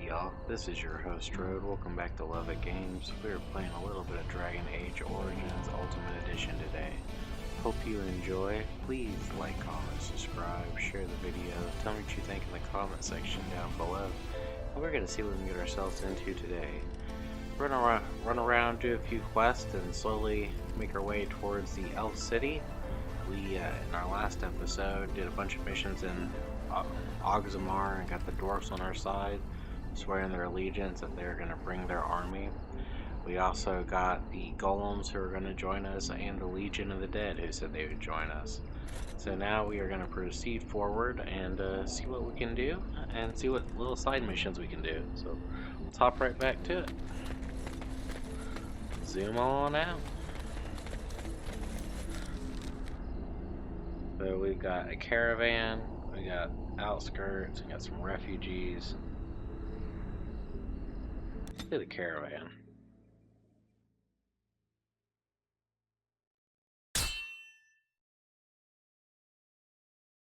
Howdy All, this is your host Road. Welcome back to LovettGamez. We're playing a little bit of Dragon Age Origins Ultimate Edition today. Hope you enjoy. Please like, comment, subscribe, share the video. Tell me what you think in the comment section down below. And we're going to see what we can get ourselves into today. Run around, do a few quests, and slowly make our way towards the Elf City. We, in our last episode, did a bunch of missions in Oxamar and got the dwarfs on our side, swearing their allegiance that they're going to bring their army. We also got the golems who are going to join us and the Legion of the Dead who said they would join us. So now we are going to proceed forward and see what we can do and see what little side missions we can do. So let's hop right back to it. Zoom on out. So we've got a caravan, we got outskirts, we got some refugees. Let's do the caravan.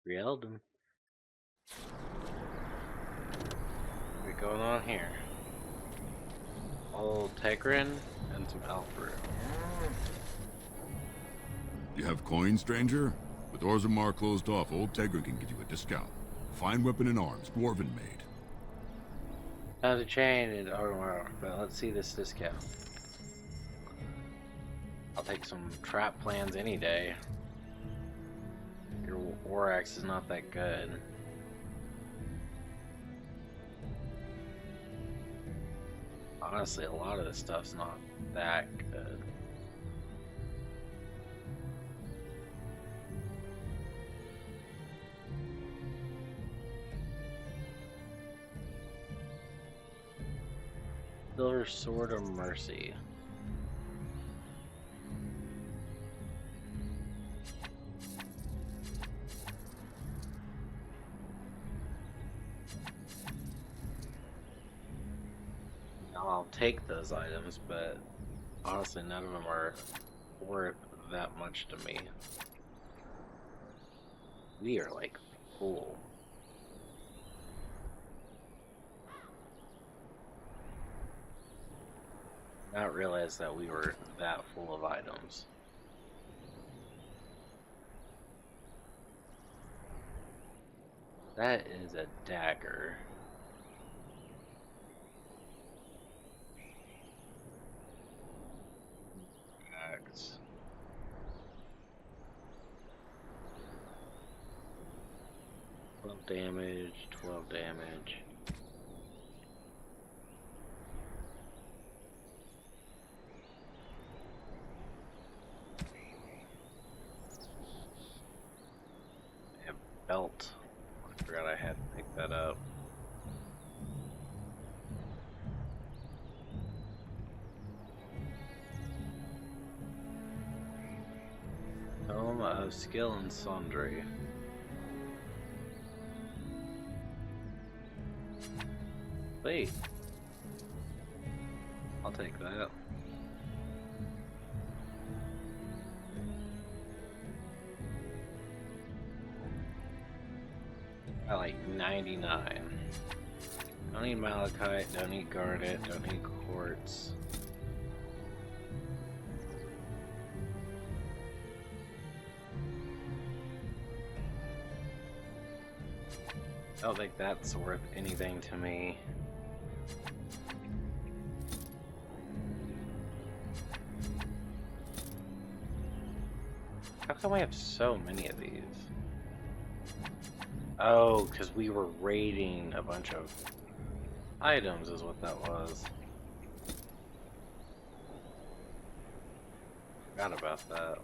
Rieldum. What's going on here? Old Tegrin and some elf fruit. You have coin, stranger? With Orzammar closed off, old Tegrin can give you a discount. Fine weapon and arms, dwarven made. Time to change it, but let's see this discount. I'll take some trap plans any day. Your war axe is not that good. Honestly, a lot of this stuff's not that good. Silver Sword of Mercy. Now I'll take those items, but honestly none of them are worth that much to me. We are like full. Not realize that we were that full of items. That is a dagger. Axe. Twelve damage, 12 damage. Belt. I forgot I had to pick that up. Tome of Skill and Sundry. Wait. I'll take that. I like 99. Don't need malachite, don't need garnet, don't need quartz. I don't think that's worth anything to me. How come we have so many of these? Oh, because we were raiding a bunch of items is what that was. Forgot about that.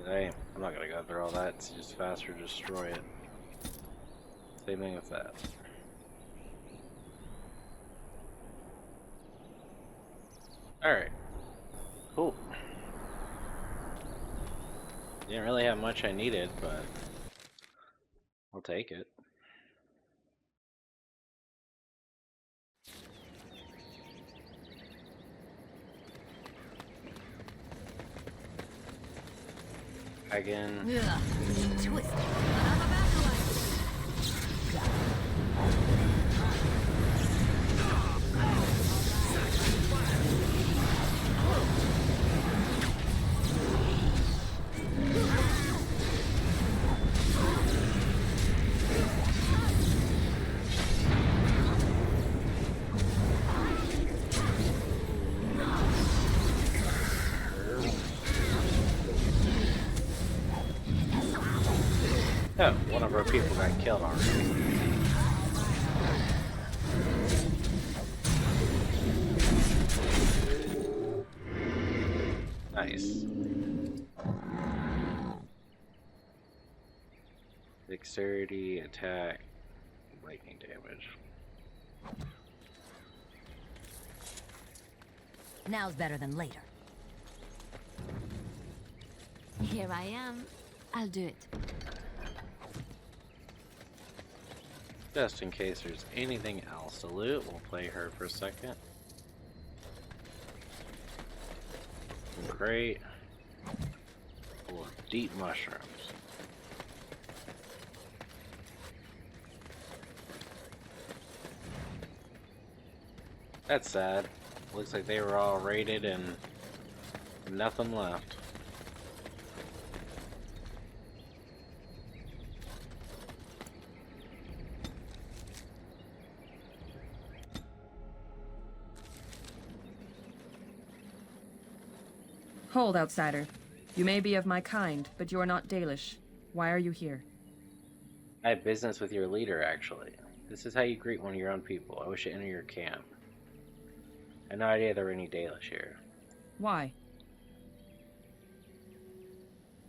Hey, I'm not gonna go through all that, it's just faster to destroy it. Same thing with that. Alright. Cool. Didn't really have much I needed, but I'll take it. Again. Ugh, twisted. Oh, one of our people got killed already. Nice. Dexterity, attack, lightning damage. Now's better than later. Here I am. I'll do it. Just in case there's anything else to loot, we'll play her for a second. Great. Full of deep mushrooms. That's sad. Looks like they were all raided and nothing left. Hold, outsider. You may be of my kind, but you are not Dalish. Why are you here? I have business with your leader, actually. This is how you greet one of your own people. I wish to enter your camp. I have no idea there are any Dalish here. Why?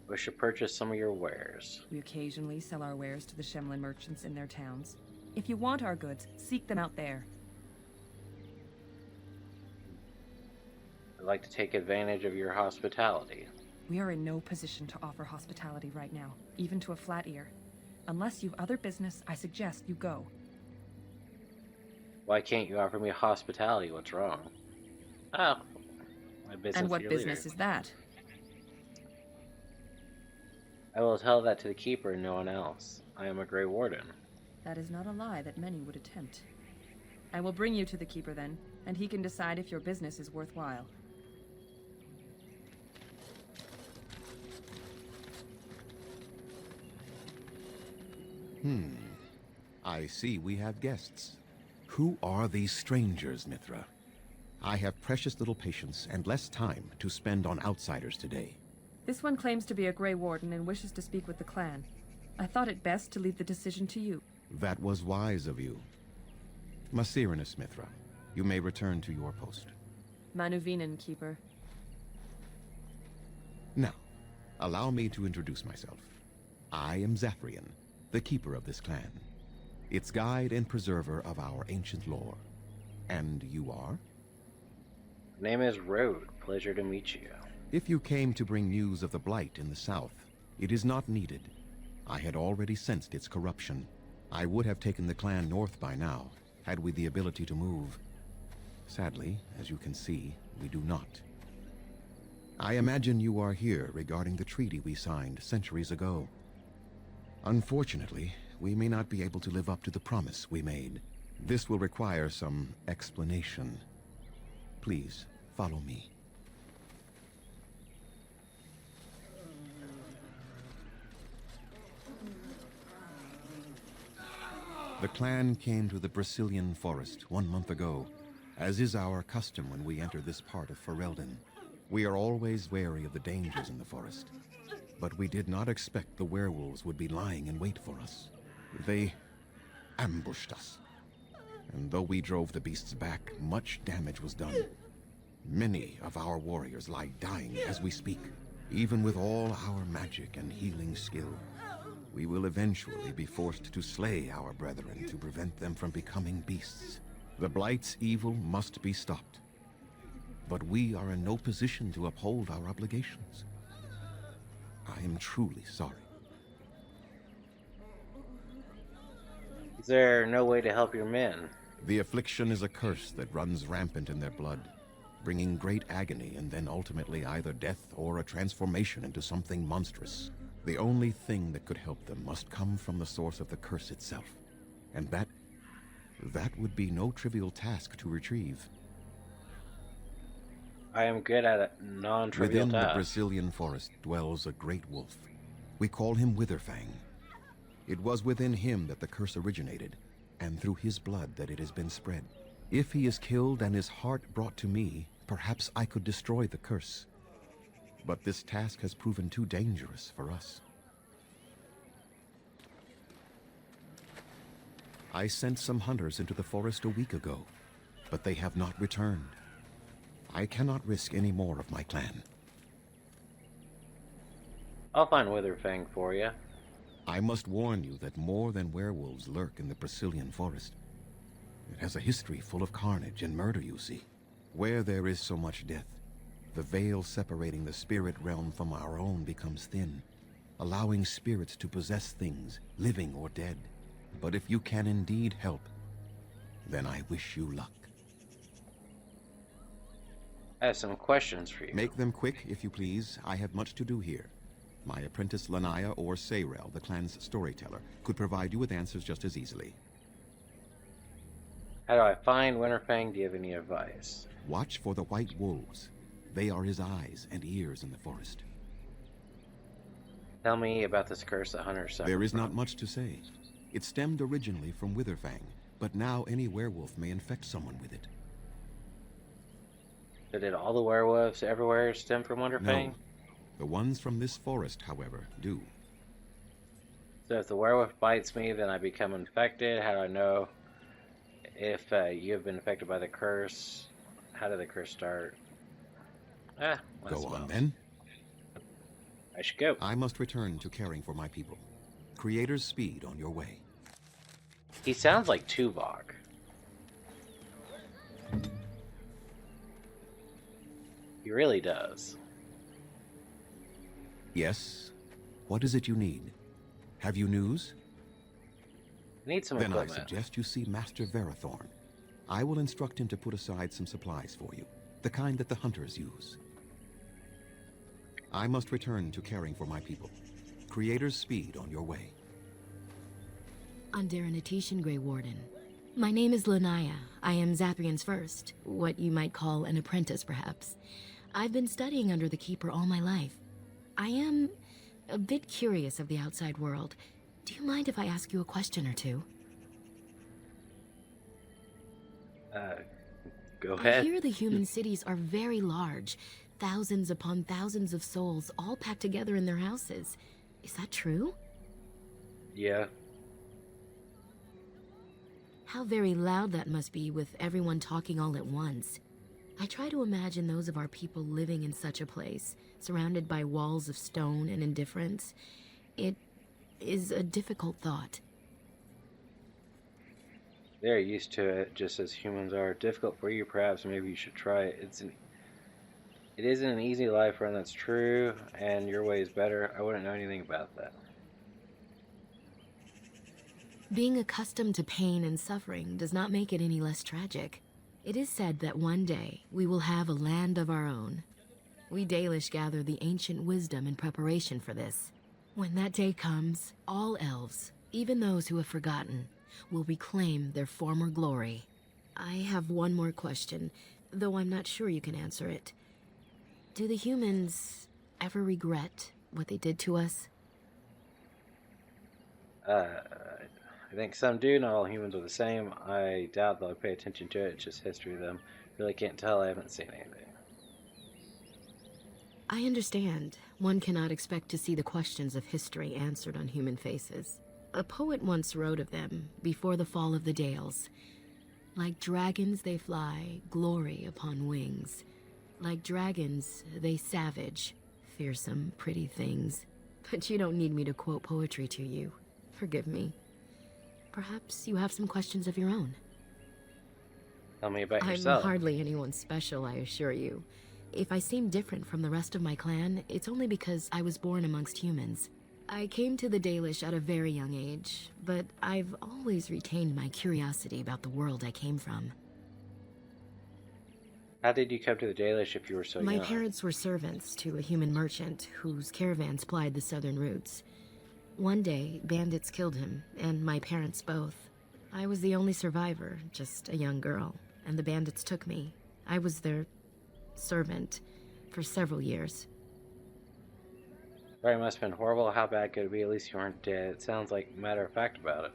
I wish to purchase some of your wares. We occasionally sell our wares to the Shemlin merchants in their towns. If you want our goods, seek them out there. I'd like to take advantage of your hospitality. We are in no position to offer hospitality right now, even to a flat ear. Unless you've other business, I suggest you go. Why can't you offer me hospitality? What's wrong? Oh, my business. And what with your business leader. is that? I will tell that to the keeper and no one else. I am a Grey Warden. That is not a lie that many would attempt. I will bring you to the keeper then, and he can decide if your business is worthwhile. I see we have guests. Who are these strangers, Mithra? I have precious little patience and less time to spend on outsiders today. This one claims to be a Grey Warden and wishes to speak with the clan. I thought it best to leave the decision to you. That was wise of you. Masirinus, Mithra, you may return to your post. Manuvinen, Keeper. Now, allow me to introduce myself. I am Zathrian, the keeper of this clan, its guide and preserver of our ancient lore. And you are? Name is Road. Pleasure to meet you. If you came to bring news of the Blight in the south, it is not needed. I had already sensed its corruption. I would have taken the clan north by now, had we the ability to move. Sadly, as you can see, we do not. I imagine you are here regarding the treaty we signed centuries ago. Unfortunately, we may not be able to live up to the promise we made. This will require some explanation. Please, follow me. The clan came to the Brazilian forest 1 month ago, as is our custom when we enter this part of Ferelden. We are always wary of the dangers in the forest, but we did not expect the werewolves would be lying in wait for us. They ambushed us, and though we drove the beasts back, much damage was done. Many of our warriors lie dying as we speak. Even with all our magic and healing skill, we will eventually be forced to slay our brethren to prevent them from becoming beasts. The Blight's evil must be stopped, but we are in no position to uphold our obligations. I am truly sorry. Is there no way to help your men? The affliction is a curse that runs rampant in their blood. bringing great agony and then ultimately either death or a transformation into something monstrous. The only thing that could help them must come from the source of the curse itself. And that would be no trivial task to retrieve. I am good at a non-trivial Within the task. Brazilian forest dwells a great wolf. We call him Witherfang. It was within him that the curse originated, and through his blood that it has been spread. If he is killed and his heart brought to me, perhaps I could destroy the curse. But this task has proven too dangerous for us. I sent some hunters into the forest a week ago, but they have not returned. I cannot risk any more of my clan. I'll find Witherfang for you. I must warn you that more than werewolves lurk in the Brazilian forest. It has a history full of carnage and murder, you see. Where there is so much death, the veil separating the spirit realm from our own becomes thin, allowing spirits to possess things, living or dead. But if you can indeed help, then I wish you luck. I have some questions for you. Make them quick, if you please. I have much to do here. My apprentice Lanaya or Sayrel, the clan's storyteller, could provide you with answers just as easily. How do I find Winterfang? Do you have any advice? Watch for the white wolves. They are his eyes and ears in the forest. Tell me about this curse that hunters suffer There is from. not much to say. It stemmed originally from Witherfang, but now any werewolf may infect someone with it. So did all the werewolves everywhere stem from Winterfang? No. The ones from this forest, however, do. So if the werewolf bites me, then I become infected. How do I know if you have been infected by the curse? How did the curse start? Go on, then. I should go. I must return to caring for my people. Creator's speed on your way. He sounds like Tuvok. He really does. Yes? What is it you need? Have you news? I need some Then I equipment. suggest you see Master Verathorn. I will instruct him to put aside some supplies for you, the kind that the hunters use. I must return to caring for my people. Creator's speed on your way. Underanitishan, Grey Warden. My name is Lanaya. I am Zapian's first, what you might call an apprentice, perhaps. I've been studying under the Keeper all my life. I am a bit curious of the outside world. Do you mind if I ask you a question or two? Go I ahead. hear the human cities are very large. Thousands upon thousands of souls all packed together in their houses. Is that true? Yeah. How very loud that must be with everyone talking all at once. I try to imagine those of our people living in such a place, surrounded by walls of stone and indifference. It is a difficult thought. They're used to it, just as humans are. Difficult for you, perhaps. Maybe you should try it. It isn't an easy life run, that's true, and your way is better. I wouldn't know anything about that. Being accustomed to pain and suffering does not make it any less tragic. It is said that one day we will have a land of our own. We Dalish gather the ancient wisdom in preparation for this. When that day comes, all elves, even those who have forgotten, will reclaim their former glory. I have one more question, though I'm not sure you can answer it. Do the humans ever regret what they did to us? I think some do. Not all humans are the same. I doubt they'll pay attention to it. It's just history of them. Really can't tell. I haven't seen anything. I understand. One cannot expect to see the questions of history answered on human faces. A poet once wrote of them before the fall of the Dales. Like dragons they fly, glory upon wings. Like dragons, they savage, fearsome, pretty things. But you don't need me to quote poetry to you. Forgive me. Perhaps you have some questions of your own. Tell me about I'm yourself. hardly anyone special, I assure you. If I seem different from the rest of my clan, it's only because I was born amongst humans. I came to the Dalish at a very young age, but I've always retained my curiosity about the world I came from. How did you come to the Dalish if you were so My young? parents were servants to a human merchant whose caravans plied the southern routes. One day, bandits killed him, and my parents both. I was the only survivor, just a young girl, and the bandits took me. I was their servant for several years. Probably must have been horrible. How bad could it be? At least you weren't dead. It sounds like matter of fact about it.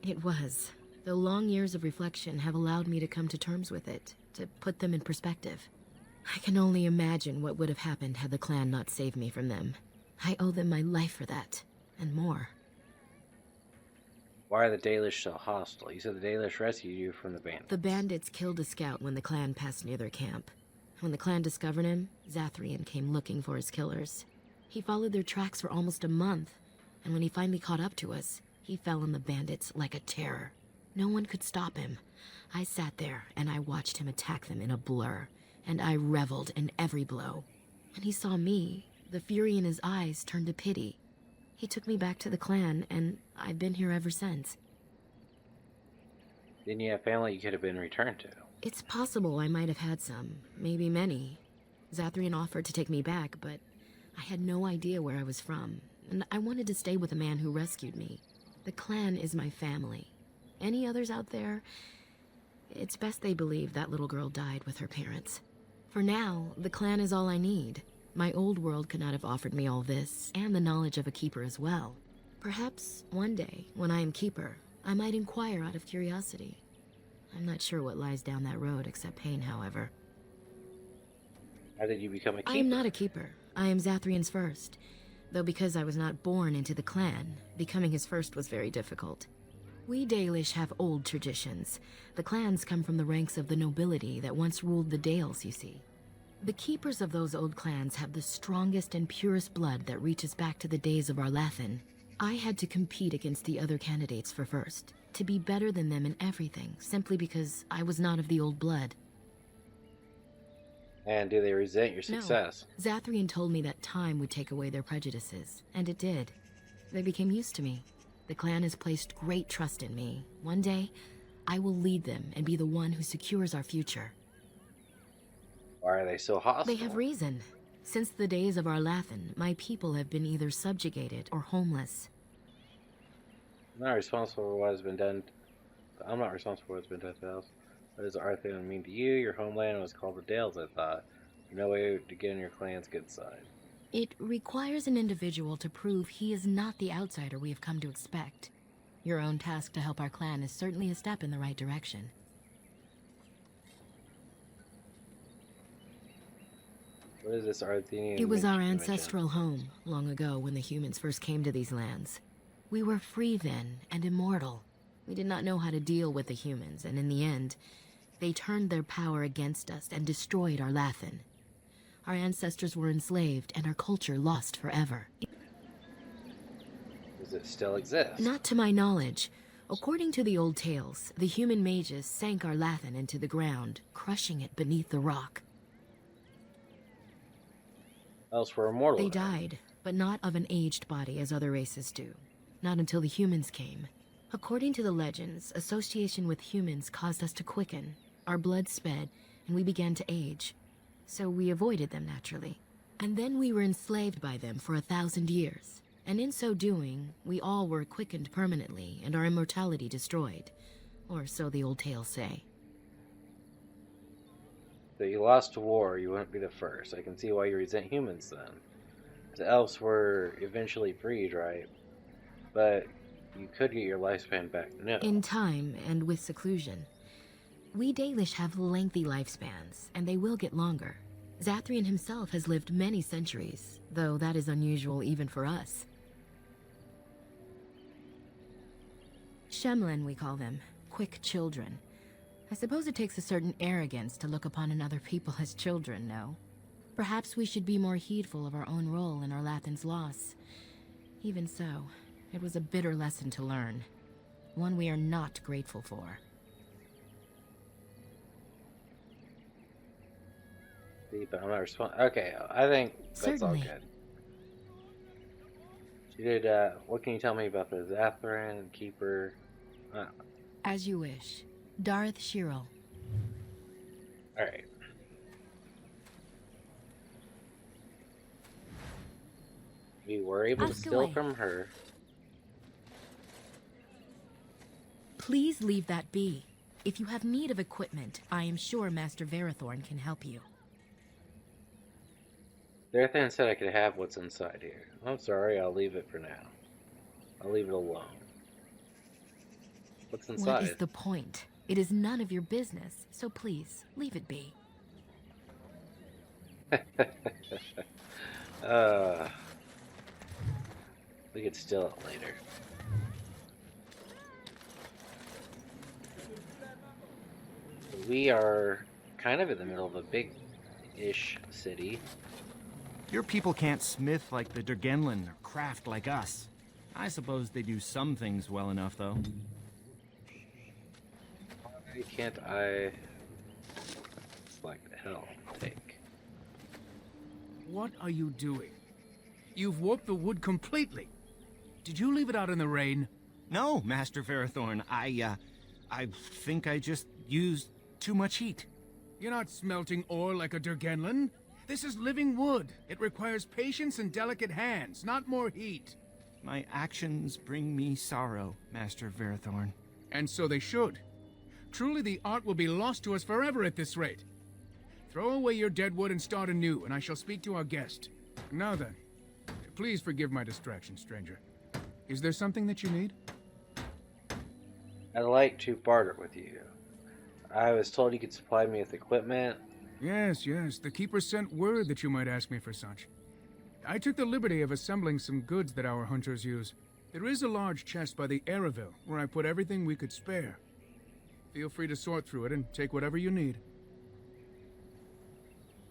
It was, though long years of reflection have allowed me to come to terms with it, to put them in perspective. I can only imagine what would have happened had the clan not saved me from them. I owe them my life for that, and more. Why are the Dalish so hostile? You said the Dalish rescued you from the bandits. The bandits killed a scout when the clan passed near their camp. When the clan discovered him, Zathrian came looking for his killers. He followed their tracks for almost a month, and when he finally caught up to us, he fell on the bandits like a terror. No one could stop him. I sat there and I watched him attack them in a blur, and I reveled in every blow. When he saw me, the fury in his eyes turned to pity. He took me back to the clan, and I've been here ever since. Didn't you have family you could have been returned to? It's possible I might have had some, maybe many. Zathrian offered to take me back, but I had no idea where I was from, and I wanted to stay with the man who rescued me. The clan is my family. Any others out there? It's best they believe that little girl died with her parents. For now, the clan is all I need. My old world could not have offered me all this, and the knowledge of a keeper as well. Perhaps one day, when I am keeper, I might inquire out of curiosity. I'm not sure what lies down that road except pain, however. How did you become a keeper? I am not a keeper. I am Zathrian's first. Though because I was not born into the clan, becoming his first was very difficult. We Dalish have old traditions. The clans come from the ranks of the nobility that once ruled the Dales, you see. The keepers of those old clans have the strongest and purest blood that reaches back to the days of Arlathan. I had to compete against the other candidates for first, to be better than them in everything, simply because I was not of the old blood. And do they resent your success? No. Zathrian told me that time would take away their prejudices, and it did. They became used to me. The clan has placed great trust in me. One day, I will lead them and be the one who secures our future. Why are they so hostile? They have reason. Since the days of Arlathan, my people have been either subjugated or homeless. I'm not responsible for what has been done. I'm not responsible for what's been done to us. What does Arlathan mean to you? Your homeland was called the Dales, I thought. No way to get on your clan's good side. It requires an individual to prove he is not the outsider we have come to expect. Your own task to help our clan is certainly a step in the right direction. What is this Arthenian? It was our mention? ancestral home, long ago when the humans first came to these lands. We were free then, and immortal. We did not know how to deal with the humans, and in the end, they turned their power against us and destroyed Arlathan. Our ancestors were enslaved, and our culture lost forever. Does it still exist? Not to my knowledge. According to the old tales, the human mages sank Arlathan into the ground, crushing it beneath the rock. Else we're immortal. They died, but not of an aged body as other races do. Not until the humans came. According to the legends, association with humans caused us to quicken. Our blood sped, and we began to age. So we avoided them naturally. And then we were enslaved by them for 1,000 years. And in so doing, we all were quickened permanently and our immortality destroyed. Or so the old tales say. So you lost to war, you wouldn't be the first. I can see why you resent humans then. The elves were eventually freed, right? But you could get your lifespan back. No. In time and with seclusion. We Dalish have lengthy lifespans, and they will get longer. Zathrian himself has lived many centuries, though that is unusual even for us. Shemlen, we call them. Quick children. I suppose it takes a certain arrogance to look upon another people as children, no? Perhaps we should be more heedful of our own role in Arlathan's loss. Even so, it was a bitter lesson to learn. One we are not grateful for. But I'm not responsible. Okay, I think that's Certainly. all good. She did, what can you tell me about the Zathran, Keeper? As you wish. Darth Shirel. Alright. We were able to Ask steal away. from her. Please leave that be. If you have need of equipment, I am sure Master Verathorn can help you. Verathorn said I could have what's inside here. I'm sorry, I'll leave it for now. I'll leave it alone. What's inside? What is the point? It is none of your business, so please, leave it be. We could steal it later. We are kind of in the middle of a big-ish city. Your people can't smith like the Dergenlin or craft like us. I suppose they do some things well enough, though. Why can't I select hell? Take. What are you doing? You've warped the wood completely. Did you leave it out in the rain? No, Master Verathorn. I think I just used too much heat. You're not smelting ore like a Dergenlin. This is living wood. It requires patience and delicate hands, not more heat. My actions bring me sorrow, Master Verathorn. And so they should. Truly, the art will be lost to us forever at this rate. Throw away your dead wood and start anew, and I shall speak to our guest. Now then, please forgive my distraction, stranger. Is there something that you need? I'd like to barter with you. I was told you could supply me with equipment. Yes, yes. The Keeper sent word that you might ask me for such. I took the liberty of assembling some goods that our hunters use. There is a large chest by the Araville, where I put everything we could spare. Feel free to sort through it and take whatever you need.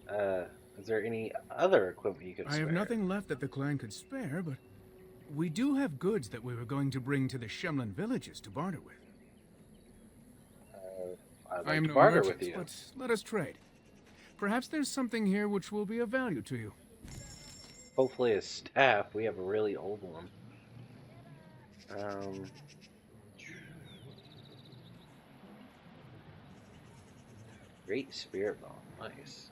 Is there any other equipment you could spare? I have nothing left that the clan could spare, but we do have goods that we were going to bring to the Shemlin villages to barter with. I'd I like am to no barter merchant, with you. but let us trade. Perhaps there's something here which will be of value to you. Hopefully a staff. We have a really old one. Great spirit bomb. Nice.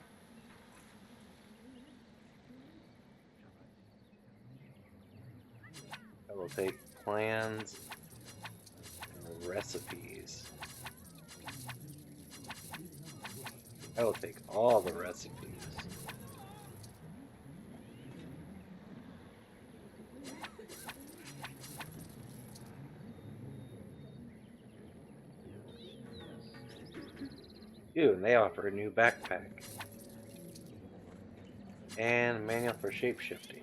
I will take plans and recipes. I will take all the recipes. Ooh, and they offer a new backpack. And manual for shapeshifting.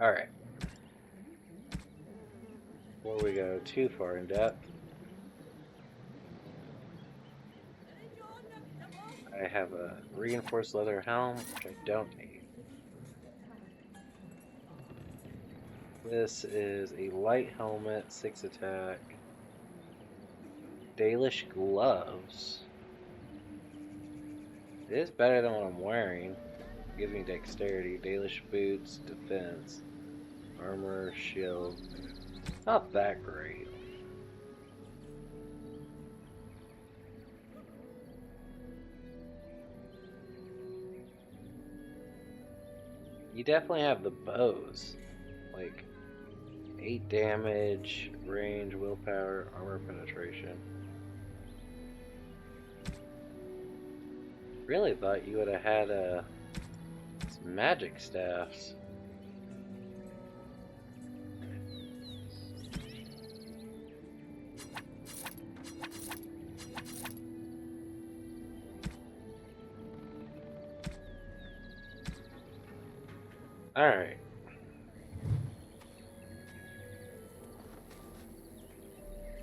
Alright. Before we go too far in depth, I have a reinforced leather helm, which I don't need. This is a light helmet, 6 attack. Dalish gloves. It is better than what I'm wearing. Gives me dexterity. Dalish boots, defense, armor, shield. Not that great. You definitely have the bows. Like 8 damage, range, willpower, armor penetration. Really thought you would have had some magic staffs. Alright.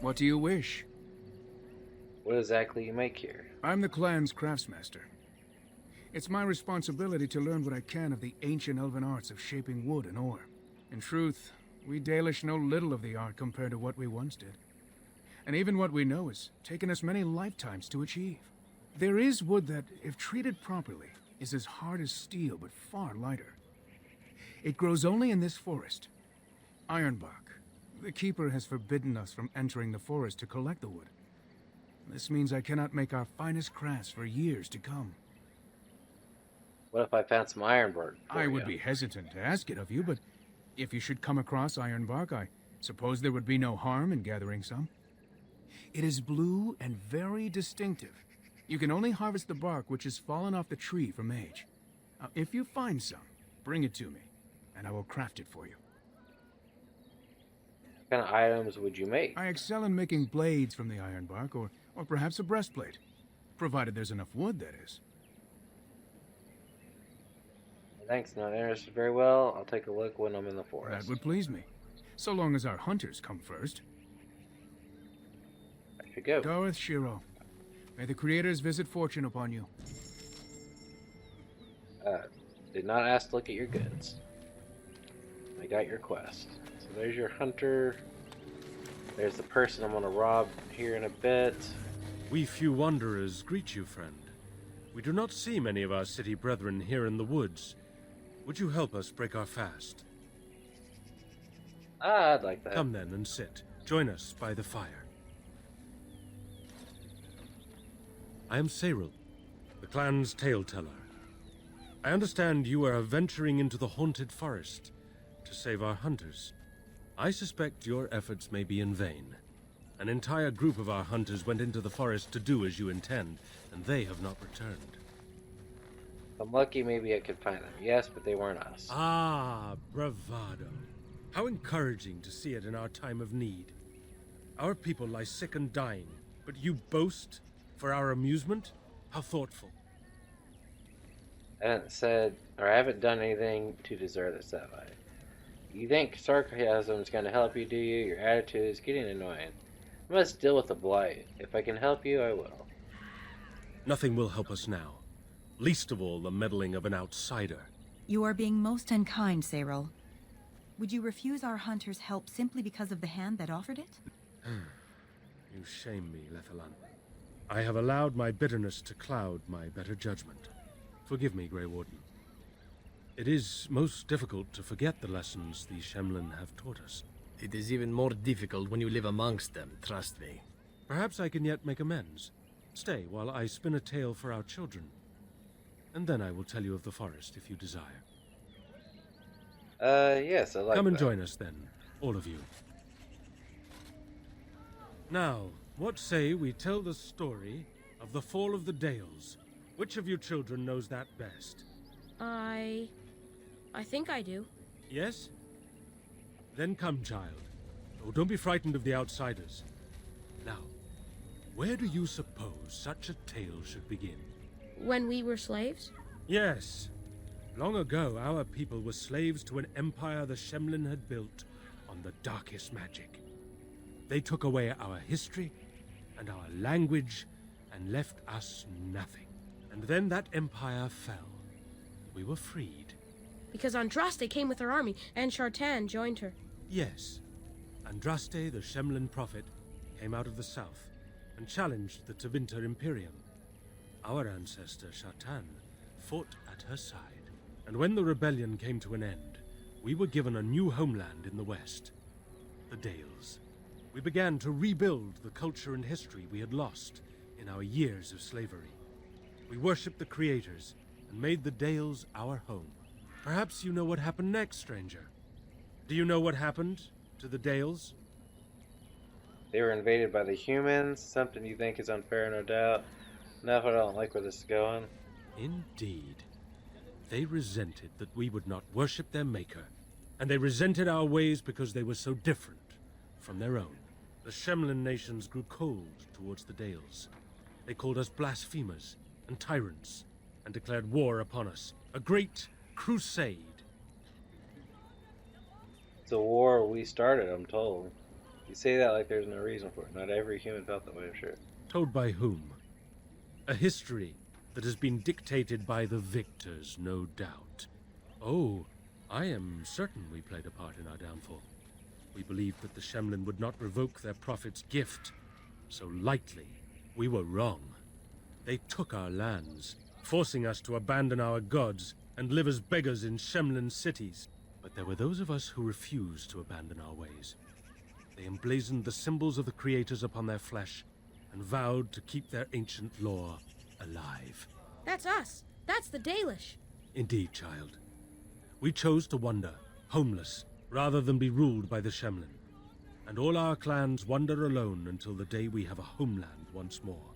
What do you wish? What exactly you make here? I'm the clan's craftsmaster. It's my responsibility to learn what I can of the ancient elven arts of shaping wood and ore. In truth, we Dalish know little of the art compared to what we once did. And even what we know has taken us many lifetimes to achieve. There is wood that, if treated properly, is as hard as steel but far lighter. It grows only in this forest. Ironbark. The Keeper has forbidden us from entering the forest to collect the wood. This means I cannot make our finest crafts for years to come. What if I found some ironbark? I would be hesitant to ask it of you, but if you should come across ironbark, I suppose there would be no harm in gathering some. It is blue and very distinctive. You can only harvest the bark which has fallen off the tree from age. Now, if you find some, bring it to me, and I will craft it for you. What kind of items would you make? I excel in making blades from the ironbark, or perhaps a breastplate. Provided there's enough wood, that is. Thanks, not interested very well. I'll take a look when I'm in the forest. That would please me. So long as our hunters come first. I should go. Gareth Shiro, may the creators visit fortune upon you. Did not ask to look at your goods. I got your quest. So there's your hunter. There's the person I'm gonna rob here in a bit. We few wanderers greet you, friend. We do not see many of our city brethren here in the woods. Would you help us break our fast? I'd like that. Come then and sit. Join us by the fire. I am Cyril, the clan's tale-teller. I understand you are venturing into the haunted forest to save our hunters. I suspect your efforts may be in vain. An entire group of our hunters went into the forest to do as you intend, and they have not returned. If I'm lucky, maybe I could find them. Yes, but they weren't us. Ah, bravado. How encouraging to see it in our time of need. Our people lie sick and dying, but you boast for our amusement? How thoughtful. I haven't said, or I haven't done anything to deserve this, have I? You think sarcasm's gonna help you, do you? Your attitude is getting annoying. I must deal with the blight. If I can help you, I will. Nothing will help us now. Least of all the meddling of an outsider. You are being most unkind, Cyril. Would you refuse our hunter's help simply because of the hand that offered it? You shame me, Lethalan. I have allowed my bitterness to cloud my better judgment. Forgive me, Grey Warden. It is most difficult to forget the lessons the Shemlin have taught us. It is even more difficult when you live amongst them, trust me. Perhaps I can yet make amends. Stay while I spin a tale for our children. And then I will tell you of the forest if you desire. Yes, I like that. Come and join us then, all of you. Now, what say we tell the story of the fall of the Dales? Which of you children knows that best? I think I do. Yes? Then come, child. Oh, don't be frightened of the outsiders. Now, where do you suppose such a tale should begin? When we were slaves? Yes. Long ago, our people were slaves to an empire the Shemlin had built on the darkest magic. They took away our history and our language and left us nothing. And then that empire fell. We were freed. Because Andraste came with her army, and Shartan joined her. Yes. Andraste, the Shemlin prophet, came out of the south and challenged the Tevinter Imperium. Our ancestor, Shartan, fought at her side. And when the rebellion came to an end, we were given a new homeland in the west, the Dales. We began to rebuild the culture and history we had lost in our years of slavery. We worshipped the creators and made the Dales our home. Perhaps you know what happened next, stranger. Do you know what happened to the Dales? They were invaded by the humans. Something you think is unfair, no doubt. Enough, I don't like where this is going. Indeed. They resented that we would not worship their maker, and they resented our ways because they were so different from their own. The Shemlin nations grew cold towards the Dales. They called us blasphemers and tyrants, and declared war upon us. A great crusade. It's a war we started, I'm told. You say that like there's no reason for it. Not every human felt that way, I'm sure. Told by whom? A history that has been dictated by the victors, no doubt. Oh, I am certain we played a part in our downfall. We believed that the Shemlin would not revoke their prophet's gift so lightly. We were wrong. They took our lands, forcing us to abandon our gods and live as beggars in Shemlin cities. But there were those of us who refused to abandon our ways. They emblazoned the symbols of the creators upon their flesh and vowed to keep their ancient lore alive. That's us. That's the Dalish. Indeed, child. We chose to wander, homeless, rather than be ruled by the Shemlin. And all our clans wander alone until the day we have a homeland once more.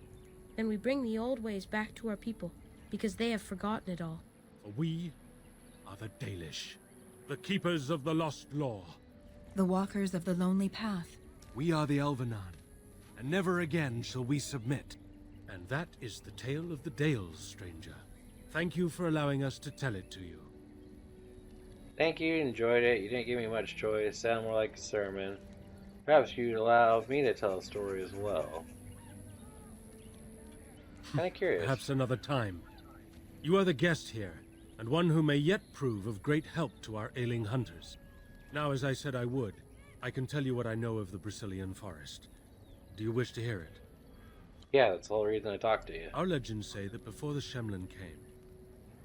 Then we bring the old ways back to our people, because they have forgotten it all. For we are the Dalish, the keepers of the lost law. The walkers of the lonely path. We are the Elvenan, and never again shall we submit. And that is the tale of the Dales, stranger. Thank you for allowing us to tell it to you. Thank you, enjoyed it. You didn't give me much choice. Sounded more like a sermon. Perhaps you'd allow me to tell a story as well. Kinda curious. Perhaps another time. You are the guest here, and one who may yet prove of great help to our ailing hunters. Now, as I said I would, I can tell you what I know of the Brazilian forest. Do you wish to hear it? Yeah, that's the whole reason I talked to you. Our legends say that before the Shemlin came,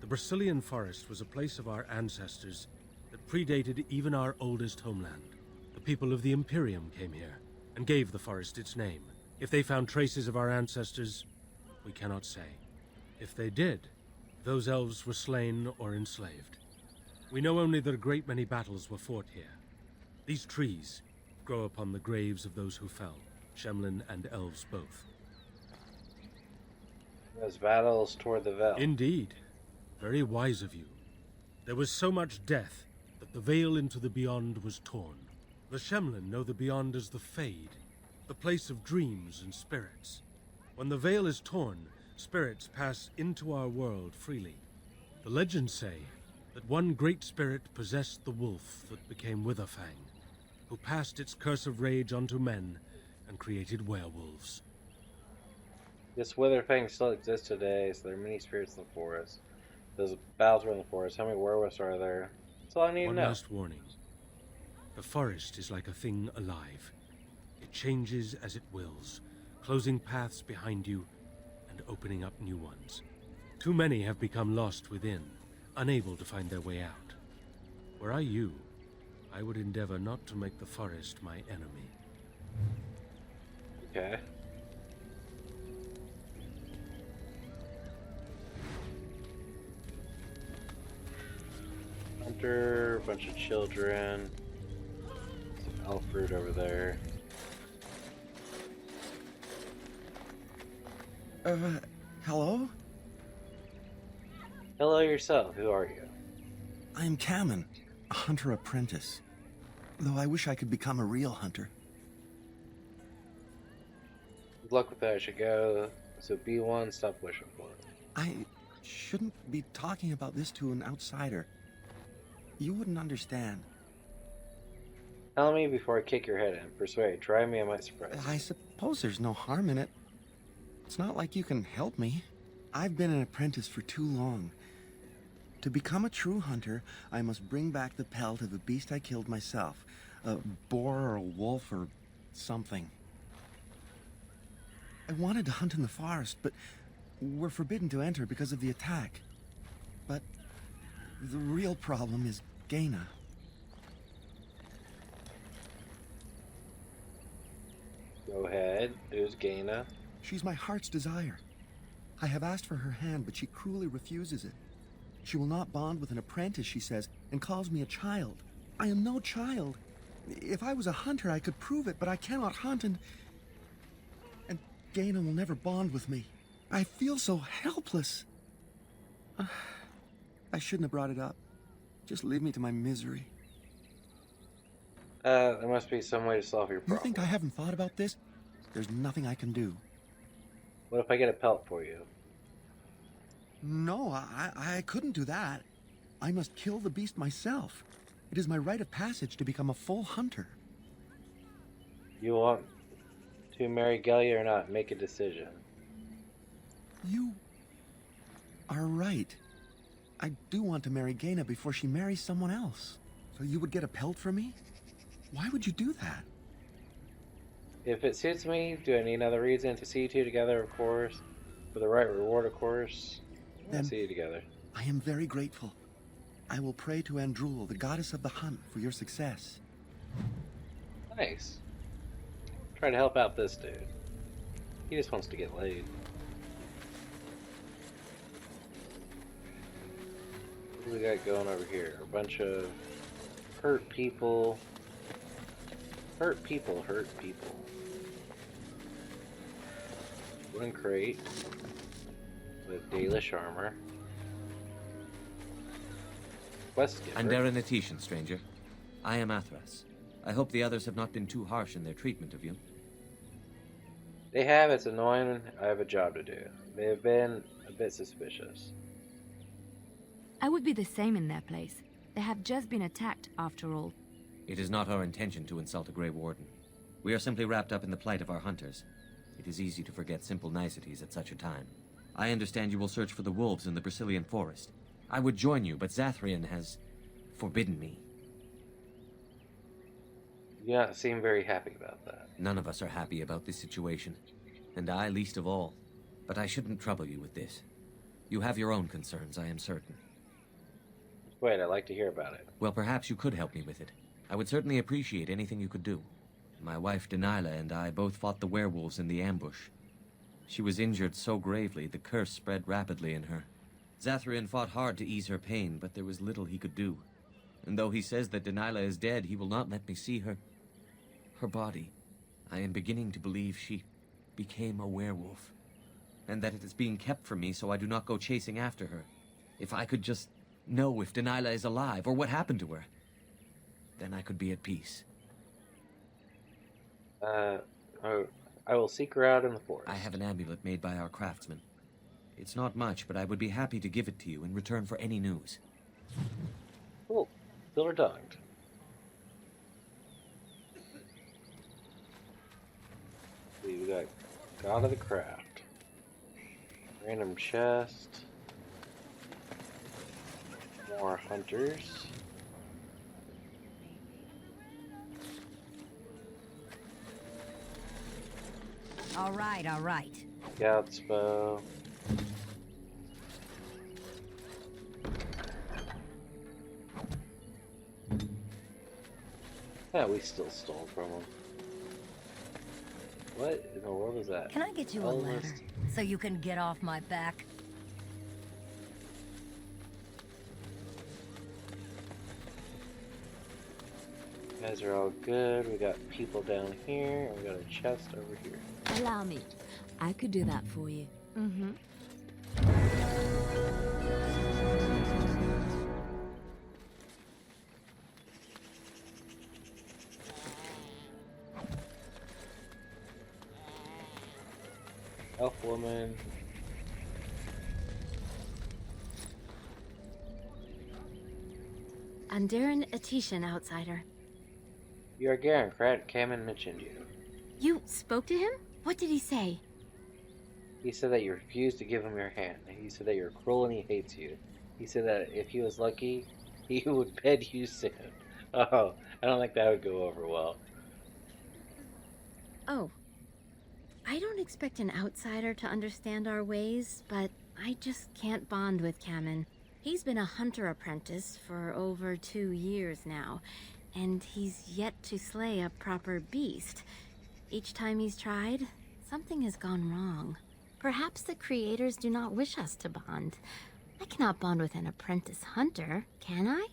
the Brazilian forest was a place of our ancestors that predated even our oldest homeland. The people of the Imperium came here and gave the forest its name. If they found traces of our ancestors, we cannot say. If they did, those elves were slain or enslaved. We know only that a great many battles were fought here. These trees grow upon the graves of those who fell, Shemlin and elves both. Those battles toward the veil. Indeed. Very wise of you. There was so much death that the veil into the beyond was torn. The Shemlin know the beyond as the Fade, the place of dreams and spirits. When the veil is torn, spirits pass into our world freely. The legends say that one great spirit possessed the wolf that became Witherfang, who passed its curse of rage onto men and created werewolves. This Witherfang still exists today, so there are many spirits in the forest. Those battles were in the forest. How many werewolves are there? That's all I need to know. One last warning. The forest is like a thing alive. It changes as it wills, closing paths behind you and opening up new ones. Too many have become lost within, unable to find their way out. Were I you, I would endeavor not to make the forest my enemy. Okay. Hunter, a bunch of children, some elf fruit over there. Hello? Hello yourself, who are you? I'm Kamen, a hunter apprentice. Though I wish I could become a real hunter. Good luck with that, I should go. So B1, stop wishing for it. I shouldn't be talking about this to an outsider. You wouldn't understand. Tell me before I kick your head in. Persuade. Try me, I might surprise you. I suppose there's no harm in it. It's not like you can help me. I've been an apprentice for too long. To become a true hunter, I must bring back the pelt of a beast I killed myself. A boar or a wolf or something. I wanted to hunt in the forest, but we're forbidden to enter because of the attack. But the real problem is Gaina. Go ahead. Who's Gaina? She's my heart's desire. I have asked for her hand, but she cruelly refuses it. She will not bond with an apprentice, she says, and calls me a child. I am no child. If I was a hunter, I could prove it, but I cannot hunt, and Gaina will never bond with me. I feel so helpless. I shouldn't have brought it up. Just leave me to my misery. There must be some way to solve your problem. You think I haven't thought about this? There's nothing I can do. What if I get a pelt for you? No, I couldn't do that. I must kill the beast myself. It is my rite of passage to become a full hunter. You want to marry Gelia or not? Make a decision. You are right. I do want to marry Gaina before she marries someone else. So you would get a pelt for me? Why would you do that? If it suits me, do I need another reason to see you two together, of course? For the right reward, of course. I want to see you together. I am very grateful. I will pray to Andrul, the goddess of the hunt, for your success. Nice. Try to help out this dude. He just wants to get laid. What do we got going over here? A bunch of hurt people. Hurt people, hurt people. One crate with Dalish armor. Quest giver. I'm Darren Atishan, stranger. I am Athras. I hope the others have not been too harsh in their treatment of you. They have, it's annoying. I have a job to do. They have been a bit suspicious. I would be the same in their place. They have just been attacked, after all. It is not our intention to insult a Grey Warden. We are simply wrapped up in the plight of our hunters. It is easy to forget simple niceties at such a time. I understand you will search for the wolves in the Brazilian forest. I would join you, but Zathrian has forbidden me. You don't seem very happy about that. None of us are happy about this situation, and I least of all. But I shouldn't trouble you with this. You have your own concerns, I am certain. Wait, I'd like to hear about it. Well, perhaps you could help me with it. I would certainly appreciate anything you could do. My wife Denilah and I both fought the werewolves in the ambush. She was injured so gravely, the curse spread rapidly in her. Zathrian fought hard to ease her pain, but there was little he could do. And though he says that Denilah is dead, he will not let me see her. Her body. I am beginning to believe she became a werewolf. And that it is being kept from me so I do not go chasing after her. If I could just know if Denilah is alive, or what happened to her, then I could be at peace. I will seek her out in the forest. I have an amulet made by our craftsman. It's not much, but I would be happy to give it to you in return for any news. Cool. Silver tongued. We got God of the Craft. Random chest. More hunters. All right. Scout's bow. Yeah, we still stole from him. What in the world is that? Can I get you a ladder so you can get off my back? You guys are all good. We got people down here, and we got a chest over here. Allow me. I could do that for you. Mm-hmm. Elf woman. I'm Darren Atishan, outsider. You're Garen. Cameron mentioned you. You spoke to him? What did he say? He said that you refused to give him your hand. He said that you're cruel and he hates you. He said that if he was lucky, he would bed you soon. Oh, I don't think that would go over well. Oh. I don't expect an outsider to understand our ways, but I just can't bond with Kamen. He's been a hunter apprentice for over 2 years now, and he's yet to slay a proper beast. Each time he's tried, something has gone wrong. Perhaps the creators do not wish us to bond. I cannot bond with an apprentice hunter, can I?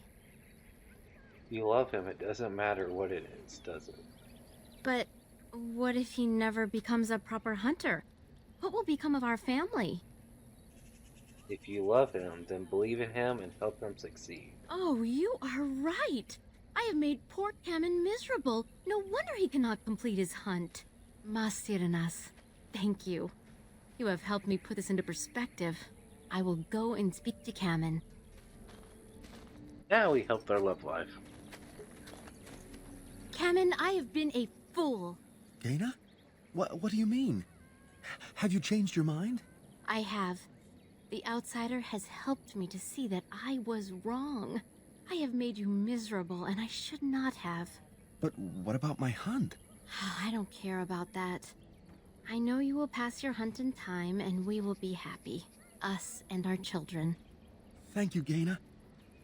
You love him, it doesn't matter what it is, does it? But what if he never becomes a proper hunter? What will become of our family? If you love him, then believe in him and help him succeed. Oh, you are right. I have made poor Kamen miserable. No wonder he cannot complete his hunt. Masiranas, thank you. You have helped me put this into perspective. I will go and speak to Kamen. Now we helped our love life. Kamen, I have been a fool. Gaina? What do you mean? Have you changed your mind? I have. The outsider has helped me to see that I was wrong. I have made you miserable, and I should not have. But what about my hunt? I don't care about that. I know you will pass your hunt in time, and we will be happy. Us and our children. Thank you, Gaina.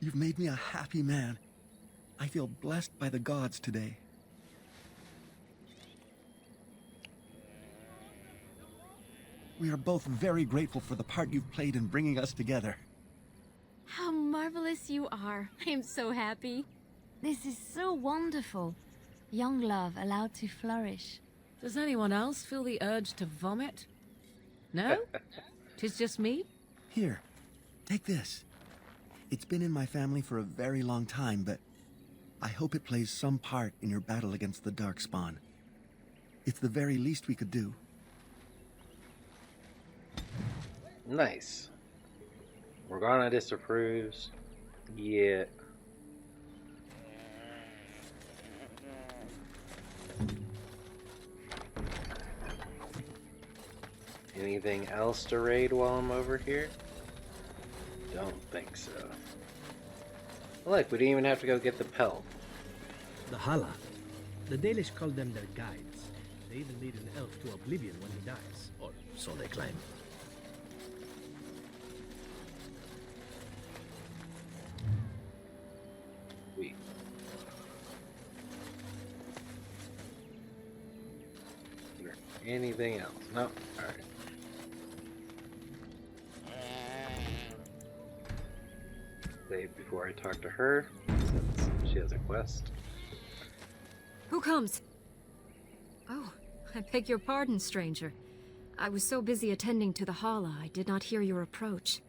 You've made me a happy man. I feel blessed by the gods today. We are both very grateful for the part you've played in bringing us together. How marvelous you are. I am so happy. This is so wonderful. Young love allowed to flourish. Does anyone else feel the urge to vomit? No? 'Tis just me? Here, take this. It's been in my family for a very long time, but I hope it plays some part in your battle against the Darkspawn. It's the very least we could do. Nice. Morgana disapproves. Yeah. Anything else to raid while I'm over here? Don't think so. Look, we didn't even have to go get the pelt. The Hala. The Dalish call them their guides. They even lead an elf to oblivion when he dies, or so they claim. Sweet. Anything else? No? Alright. Save before I talk to her, since she has a quest. Who comes? Oh, I beg your pardon, stranger. I was so busy attending to the Hala, I did not hear your approach.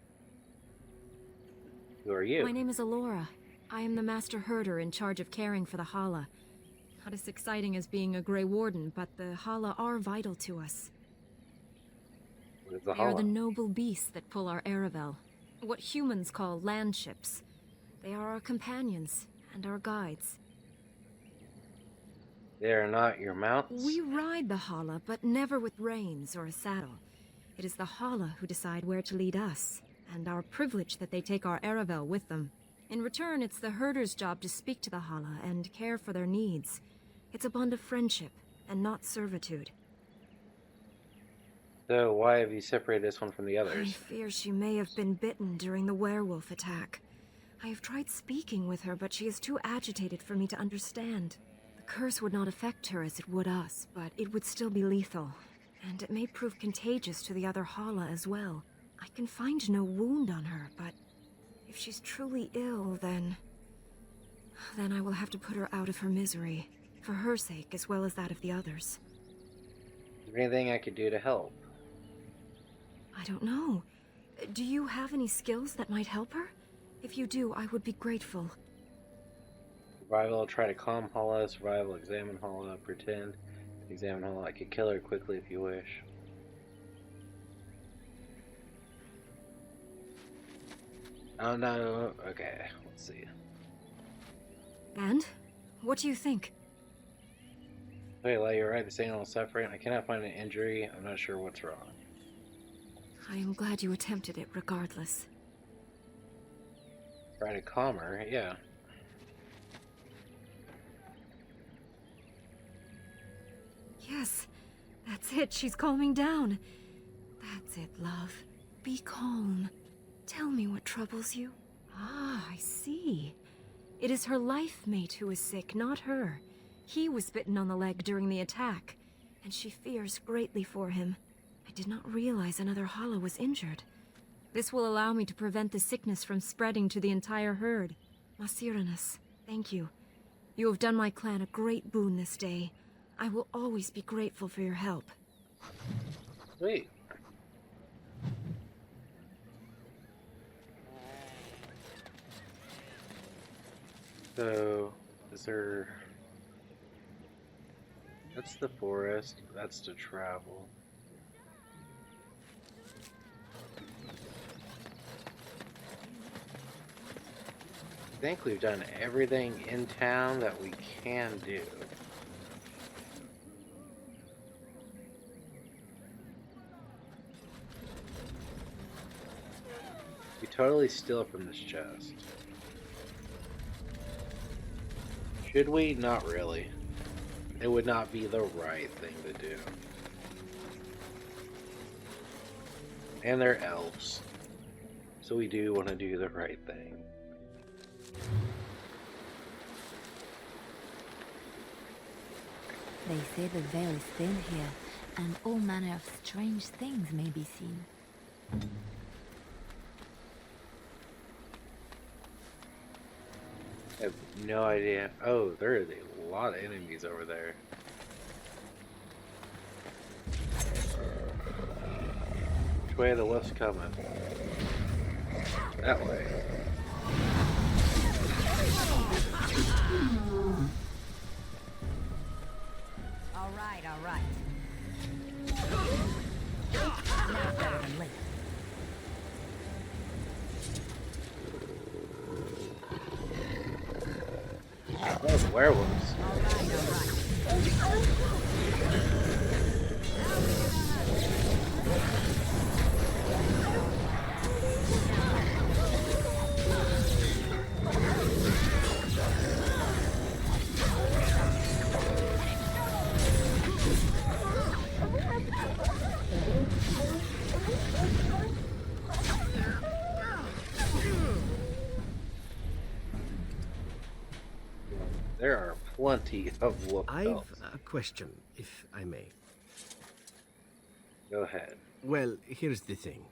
Who are you? My name is Alora. I am the Master Herder in charge of caring for the Hala. Not as exciting as being a Grey Warden, but the Hala are vital to us. What is the They are Hala? the noble beasts that pull our Aravel. What humans call land ships. They are our companions and our guides. They are not your mounts? We ride the Hala, but never with reins or a saddle. It is the Hala who decide where to lead us, and our privilege that they take our Aravel with them. In return, it's the herder's job to speak to the Hala and care for their needs. It's a bond of friendship, and not servitude. So why have you separated this one from the I others? fear she may have been bitten during the werewolf attack. I have tried speaking with her, but she is too agitated for me to understand. The curse would not affect her as it would us, but it would still be lethal. And it may prove contagious to the other Hala as well. I can find no wound on her, but if she's truly ill, then I will have to put her out of her misery. For her sake, as well as that of the others. Is there anything I could do to help? I don't know. Do you have any skills that might help her? If you do, I would be grateful. Survival, try to calm Hala. Survival, examine Hala. Pretend, examine Hala. I could kill her quickly if you wish. Oh no, okay, let's see. And? What do you think? Wait, you're right, this animal is suffering. I cannot find an injury. I'm not sure what's wrong. I am glad you attempted it regardless. Try to calm her, yeah. Yes, that's it. She's calming down. That's it, love. Be calm. Tell me what troubles you. Ah, I see. It is her life mate who is sick, not her. He was bitten on the leg during the attack, and she fears greatly for him. I did not realize another Hala was injured. This will allow me to prevent the sickness from spreading to the entire herd. Masiranus, thank you. You have done my clan a great boon this day. I will always be grateful for your help. Sweet. So, is there... That's the forest, that's to travel. I think we've done everything in town that we can do. We totally steal from this chest. Should we? Not really. It would not be the right thing to do. And they're elves. So we do want to do the right thing. They say the veil is thin here, and all manner of strange things may be seen. I have no idea. Oh, there is a lot of enemies over there. Which way are the wolves coming? That way. All right. Now better than late. Oh, the werewolves. There are plenty of wolf I've pelts. a question, if I may. Go ahead. Well, here's the thing.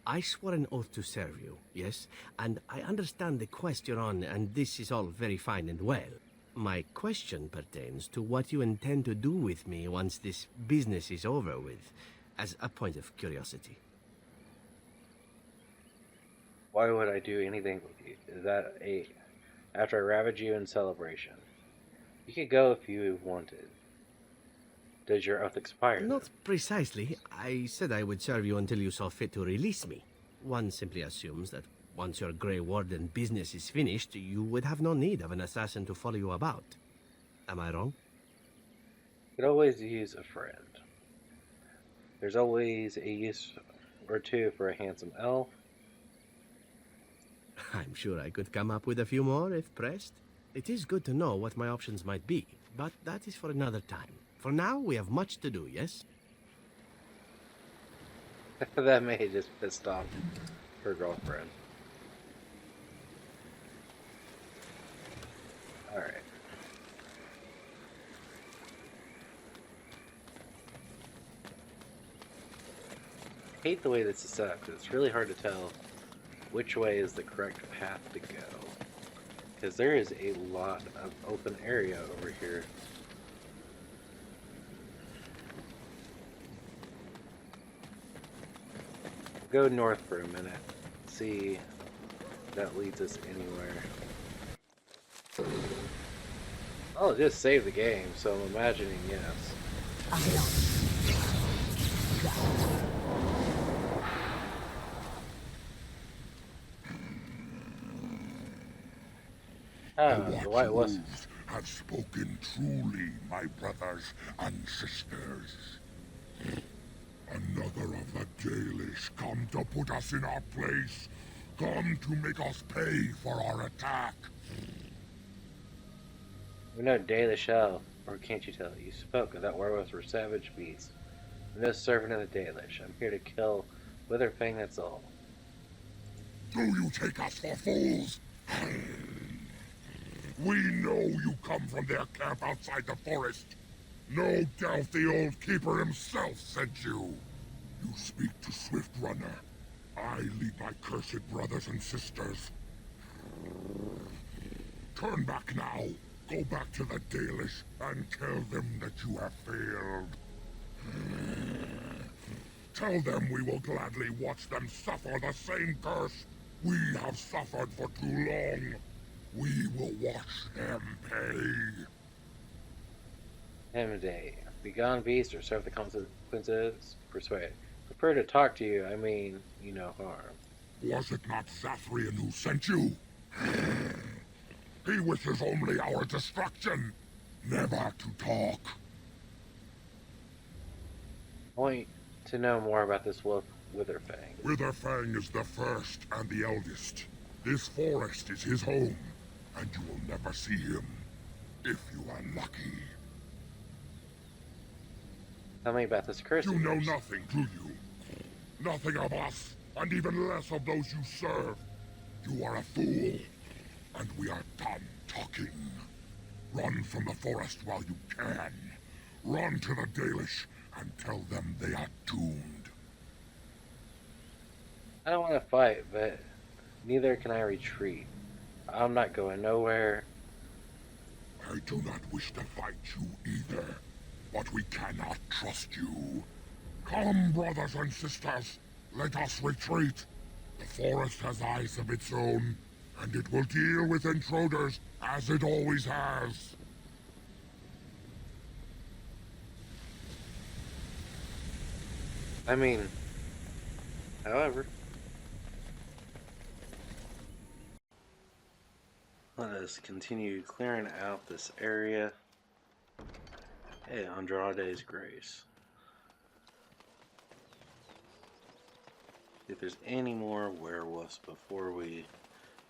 I swore an oath to serve you, yes? And I understand the quest you're on, and this is all very fine and well. My question pertains to what you intend to do with me once this business is over with, as a point of curiosity. Why would I do anything with you? Is that after I ravage you in celebration? You could go if you wanted. Does your oath expire? Not precisely. I said I would serve you until you saw fit to release me. One simply assumes that once your Grey Warden business is finished, you would have no need of an assassin to follow you about. Am I wrong? You could always use a friend. There's always a use or two for a handsome elf. I'm sure I could come up with a few more if pressed. It is good to know what my options might be, but that is for another time. For now, we have much to do, yes? That may have just pissed off her girlfriend. Alright. I hate the way this is set up, because it's really hard to tell which way is the correct path to go. Because there is a lot of open area over here. Go north for a minute. See if that leads us anywhere. Oh, it just saved the game, so I'm imagining yes. The White Wolves have spoken truly, my brothers and sisters. Another of the Dalish come to put us in our place. Come to make us pay for our attack. We know Dalish elf, or can't you tell? You spoke of that werewolves were savage beasts. I'm no servant of the Dalish. I'm here to kill Witherfang, that's all. Do you take us for fools? We know you come from their camp outside the forest. No doubt the old keeper himself sent you. You speak to Swift Runner. I lead my cursed brothers and sisters. Turn back now. Go back to the Dalish and tell them that you have failed. Tell them we will gladly watch them suffer the same curse we have suffered for too long. We will watch them pay. Hemday. Begone beast or serve the consequences. Persuade. Prefer to talk to you, I mean, you no harm. Was it not Sathrian who sent you? He wishes only our destruction, never to talk. I want to know more about this wolf Witherfang. Witherfang is the first and the eldest. This forest is his home, and you will never see him, if you are lucky. Tell me about this curse. You know nothing, do you? Nothing of us, and even less of those you serve. You are a fool, and we are done talking. Run from the forest while you can. Run to the Dalish and tell them they are doomed. I don't want to fight, but neither can I retreat. I'm not going nowhere. I do not wish to fight you either, but we cannot trust you. Come, brothers and sisters, let us retreat. The forest has eyes of its own, and it will deal with intruders as it always has. I mean, however, let us continue clearing out this area. Hey, Andrade's Grace. See if there's any more werewolves before we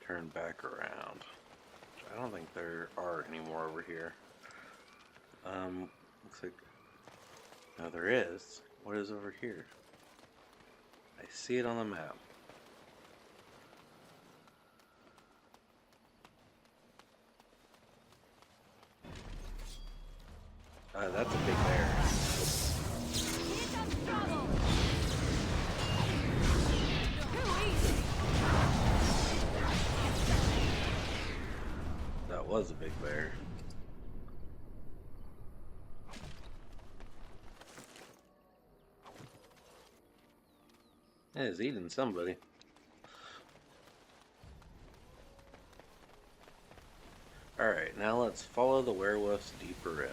turn back around. Which I don't think there are any more over here. Looks like... No, there is. What is over here? I see it on the map. That's a big bear. That was a big bear. It is eating somebody. Alright, now let's follow the werewolves deeper in.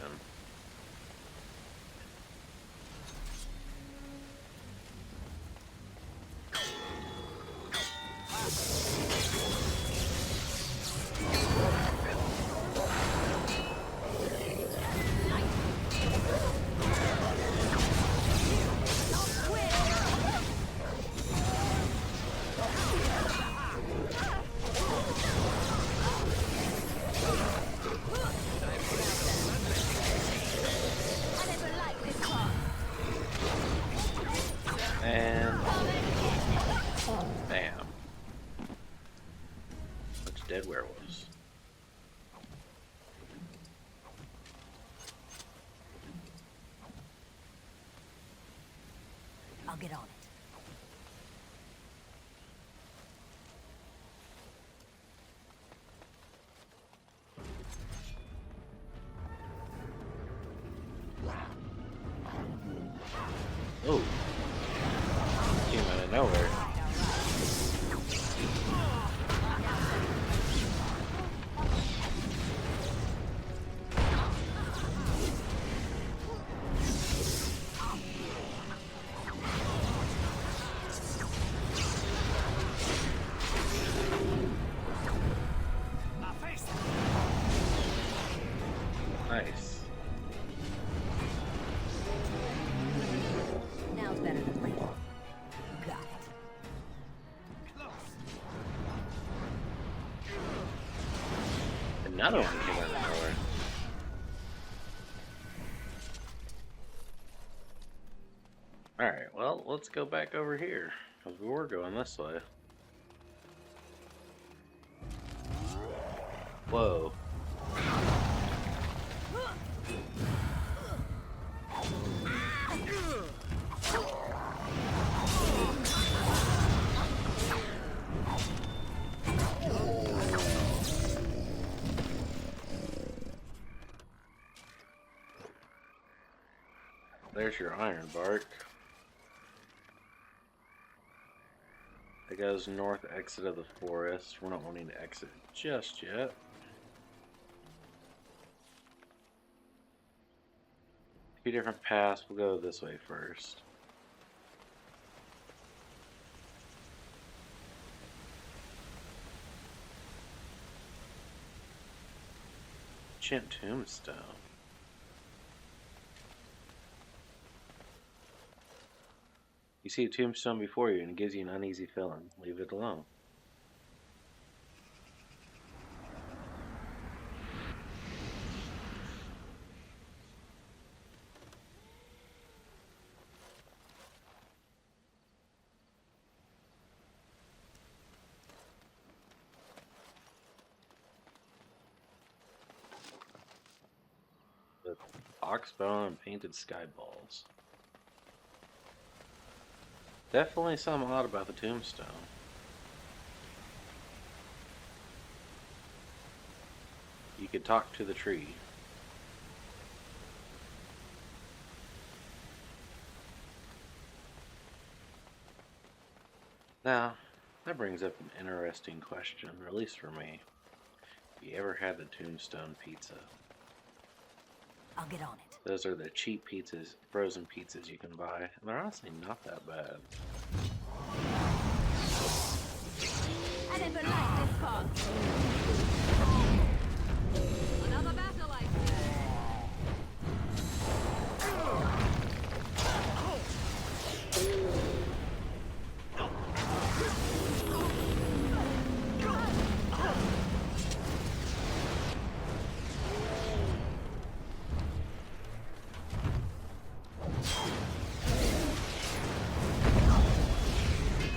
And bam. Bunch of dead werewolves. I'll get on it. Oh. Came out of nowhere. Nice. Now's better than later. Got it. Another one came out of nowhere. Alright, well, let's go back over here. Because we were going this way. Whoa. There's your iron bark. It goes north exit of the forest. We're not wanting to exit just yet. Two different paths. We'll go this way first. Ancient tombstone. You see a tombstone before you and it gives you an uneasy feeling. Leave it alone. With oxbone and painted sky balls. Definitely something odd about the tombstone. You could talk to the tree. Now, that brings up an interesting question, or at least for me. You ever had the Tombstone pizza? I'll get on it. Those are the cheap pizzas, frozen pizzas you can buy. And they're honestly not that bad. I never liked this part. Another battle I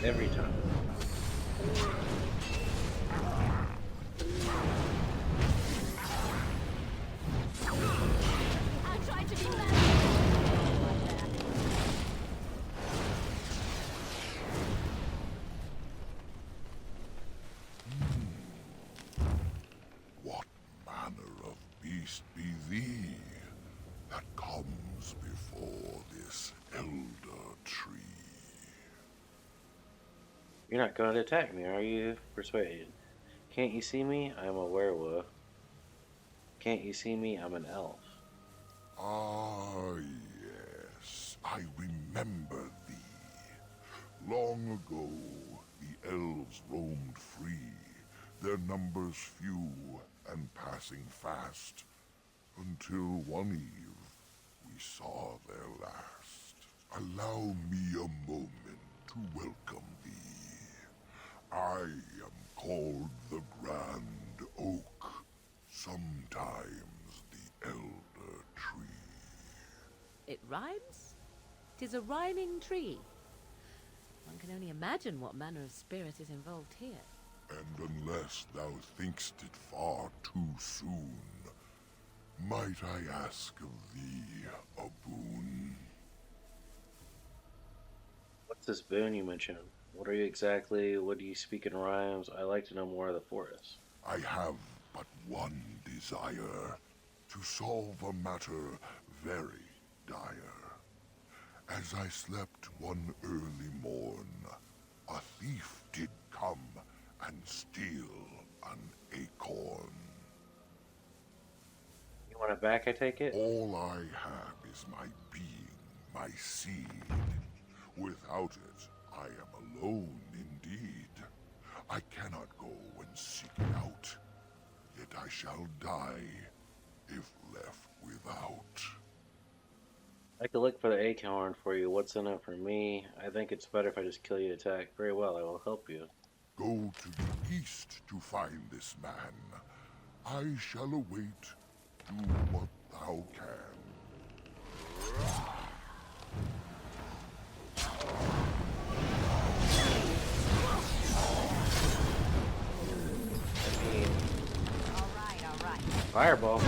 Every time. I'll try to be better. What manner of beast be thee that comes before this elder tree? You're not going to attack me, are you? Persuaded. Can't you see me? I'm a werewolf. Can't you see me? I'm an elf. Ah, yes, I remember thee. Long ago, the elves roamed free, their numbers few and passing fast, until one eve we saw their last. Allow me a moment to welcome thee. I am called the Grand Oak, sometimes the Elder Tree. It rhymes? 'Tis a rhyming tree. One can only imagine what manner of spirit is involved here. And unless thou think'st it far too soon, might I ask of thee a boon? What's this boon you mentioned? What are you exactly? What do you speak in rhymes? I like to know more of the forest. I have but one desire, to solve a matter very dire. As I slept one early morn, a thief did come and steal an acorn. You want it back, I take it? All I have is my being, my seed. Without it, I am alone indeed. I cannot go and seek it out, yet I shall die if left without. I could look for the acorn for you. What's in it for me? I think it's better if I just kill you to attack. Very well, I will help you. Go to the east to find this man. I shall await. Do what thou can. All right. Fireball.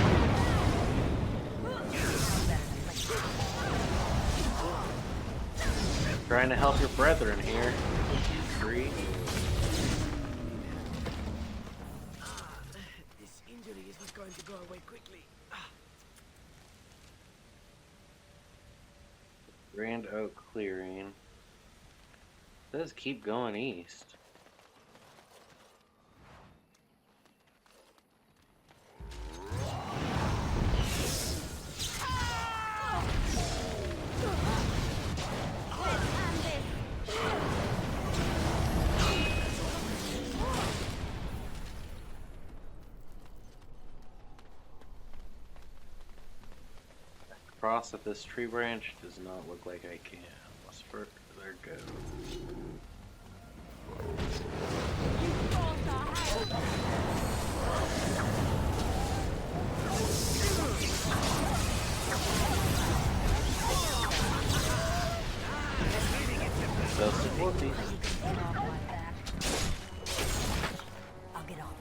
Trying to help your brethren here. Tree. This injury is not going to go away quickly. Grand Oak Clearing. It says keep going east. Cross at this tree branch does not look like I can. Let's further go. So support these. I'll get on it.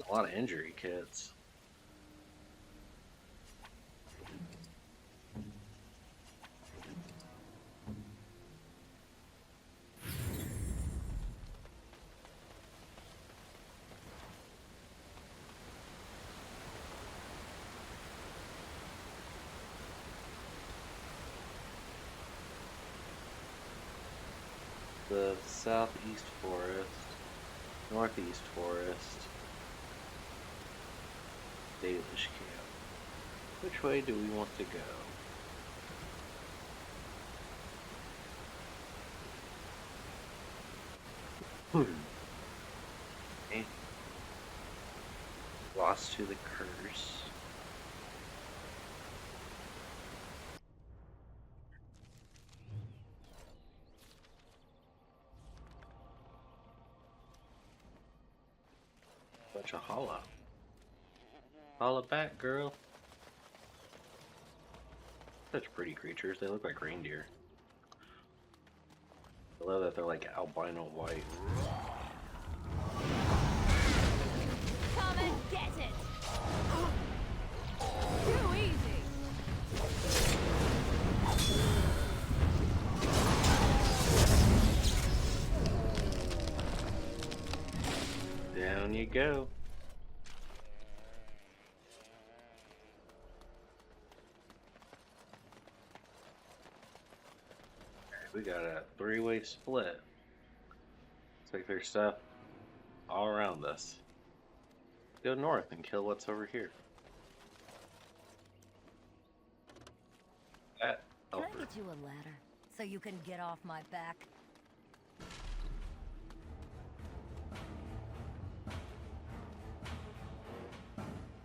A lot of injury kits. the southeast forest, northeast forest, Dalish camp. Which way do we want to go? Okay. Lost to the curse. Bunch of holla. Holla back, girl. Such pretty creatures. They look like reindeer. I love that they're like albino white. Come and get it! Too easy! Down you go. We got a three-way split. Looks like there's stuff all around us. Go north and kill what's over here. That Can I over. get you a ladder so you can get off my back?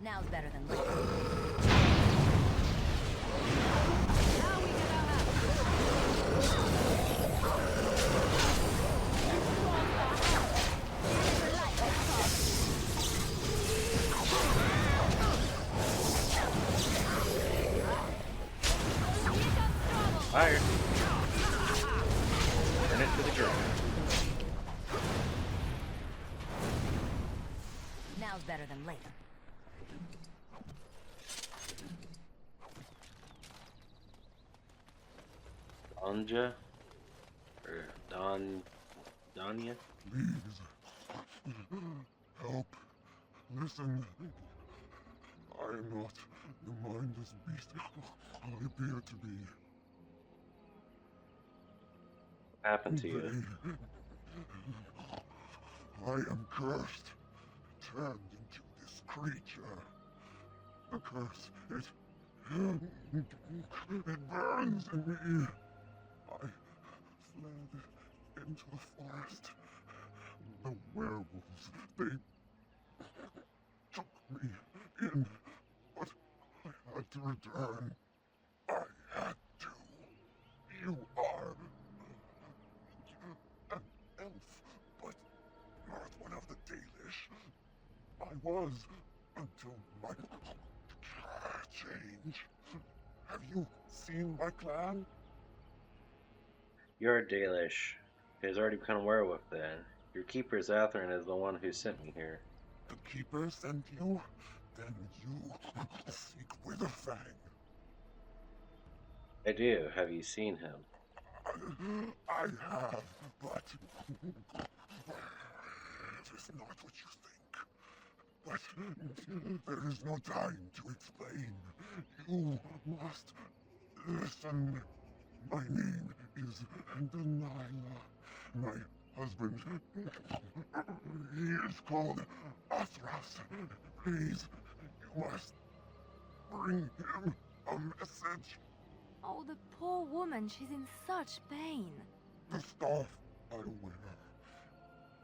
Now's better than later. Now we get our Fire. Turn it to the ground. Now's better than later. Danja? Or Danya? Please. Help. Listen. I am not the mindless beast I appear to be. What happened to you? I am cursed. Turned into this creature. The curse, it burns in me. I fled into the forest. The werewolves, they took me in, but I had to return. I had to. You are an elf, but not one of the Dalish. I was until my change. Have you seen my clan? You're a Dalish. He's already become a werewolf then. Your keeper Zathrin is the one who sent me here. The Keeper sent you? Then you seek Witherfang. I do. Have you seen him? I have, but it is not what you think. But there is no time to explain. You must listen. My name is Delilah. My husband, he is called Athras. Please, you must bring him a message. Oh, the poor woman. She's in such pain. The scarf I wear.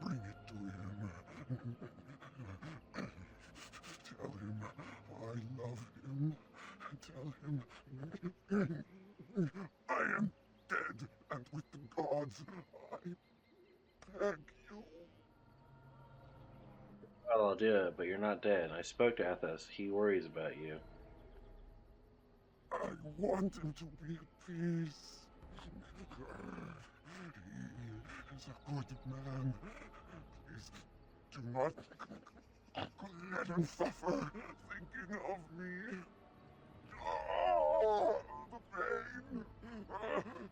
Bring it to him. Tell him I love him. Tell him I am dead, and with the gods, I beg you. Well, I'll do it, but you're not dead. I spoke to Athos. He worries about you. I want him to be at peace. He is a good man. Please do not let him suffer thinking of me. Oh, the pain.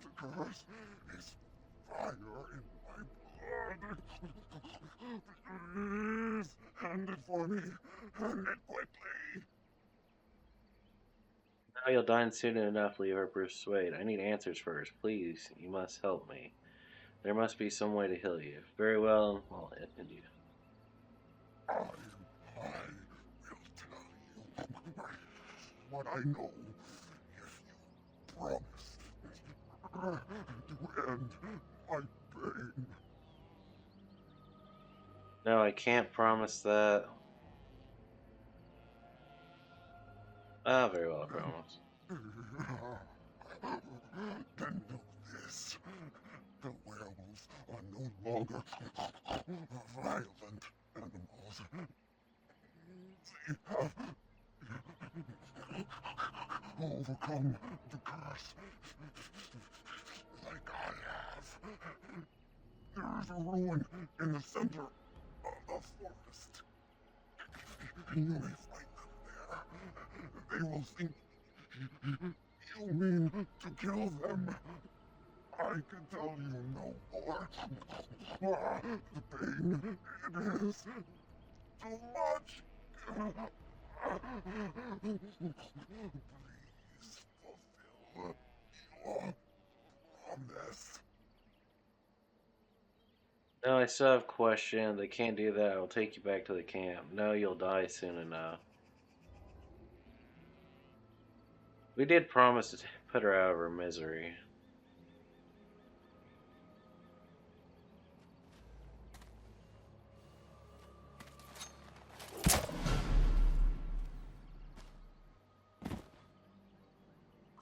The curse is fire in my blood. Please, hand it for me. Hand it quickly. Now you'll dine soon enough, leave her persuade. I need answers first. Please, you must help me. There must be some way to heal you. Very well, I'll end you. I will tell you what I know if you promise to end my pain. No, I can't promise that. Ah, very well, I promise. Then know this. The werewolves are no longer violent animals. They have overcome the curse like I have. There is a ruin in the center of the forest. You may find them there. They will think you mean to kill them. I can tell you no more. The pain, it is too much. Please fulfill your promise. No, I still have a question. They can't do that. I'll take you back to the camp. No, you'll die soon enough. We did promise to put her out of her misery.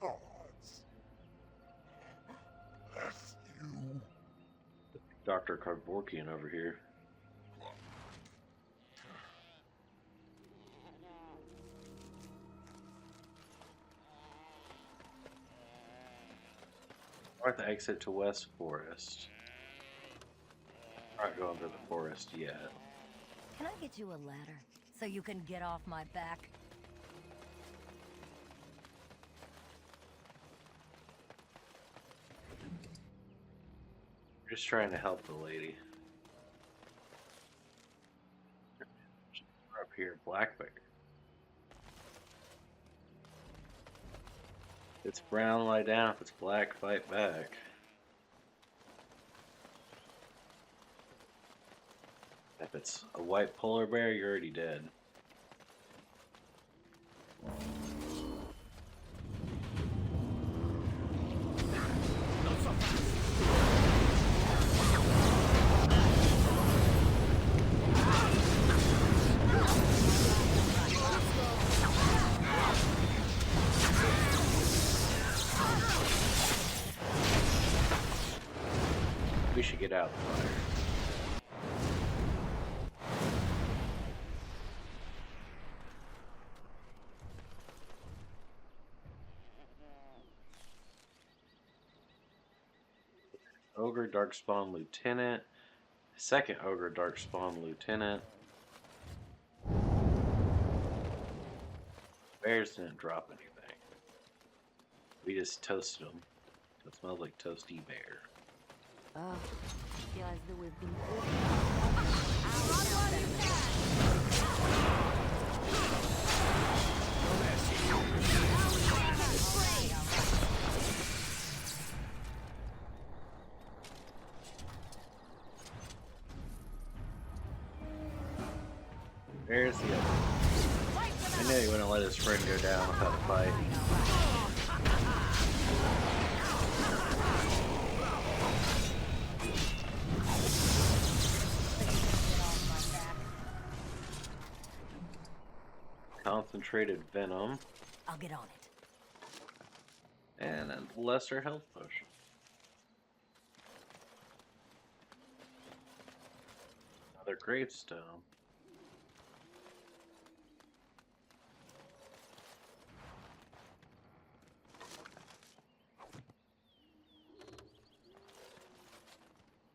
Gods, bless you. Dr. Karborkian over here. North exit to West Forest. Not going to the forest yet. Can I get you a ladder so you can get off my back? Just trying to help the lady. We're up here, Blackbear. If it's brown, lie down. If it's black, fight back. If it's a white polar bear, you're already dead. We should get out of the fire. Ogre Darkspawn Lieutenant. Second Ogre Darkspawn Lieutenant. Bears didn't drop anything. We just toasted them. It smells like toasty bear. Oh, I feel as though we've been There's the other. I knew he wouldn't let his friend go down without a fight. Concentrated venom. I'll get on it. And a lesser health potion. Another gravestone.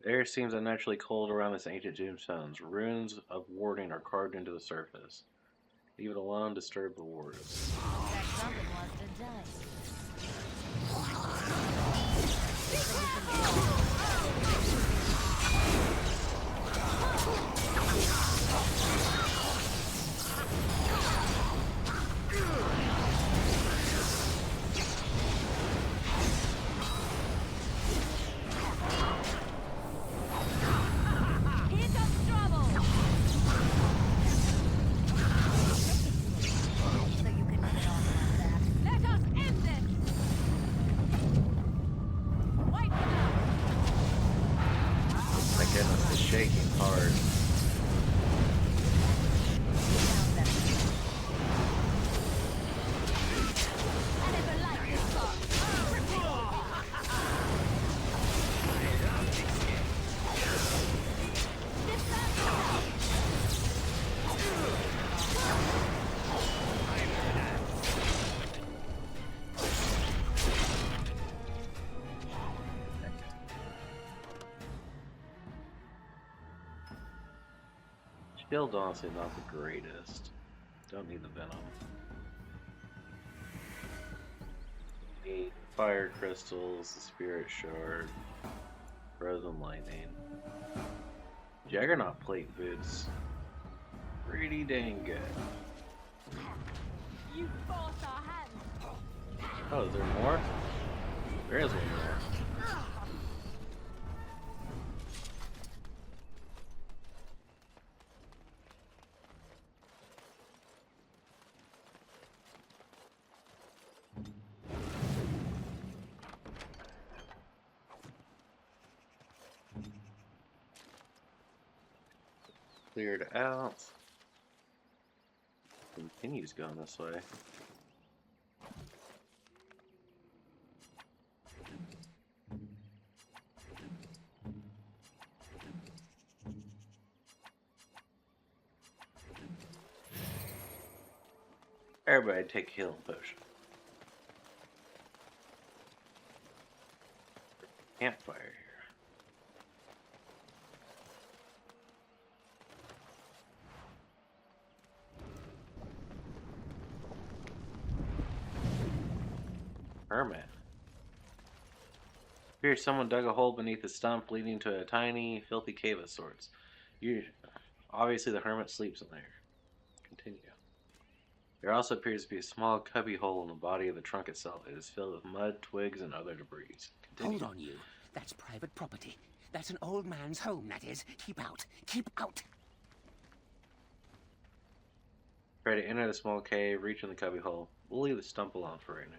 The air seems unnaturally cold around this ancient tombstones. Runes of warding are carved into the surface. Leave it alone, disturb the warders. That something wants to die. goodness, it's shaking hard. Shield's honestly not the greatest. Don't need the venom. Need fire crystals, the spirit shard, frozen lightning. Juggernaut plate boots. Pretty dang good. You forced our hand. Oh, is there more? There is one more. Cleared out. Continues going this way. Everybody take a healing potion. Campfire here. Hermit. Here, someone dug a hole beneath the stump, leading to a tiny, filthy cave of sorts. Obviously, the hermit sleeps in there. Continue. There also appears to be a small cubby hole in the body of the trunk itself. It is filled with mud, twigs, and other debris. Continue. Hold on, you. That's private property. That's an old man's home, that is. Keep out. Keep out. Try to enter the small cave, reach in the cubby hole. We'll leave the stump alone for right now.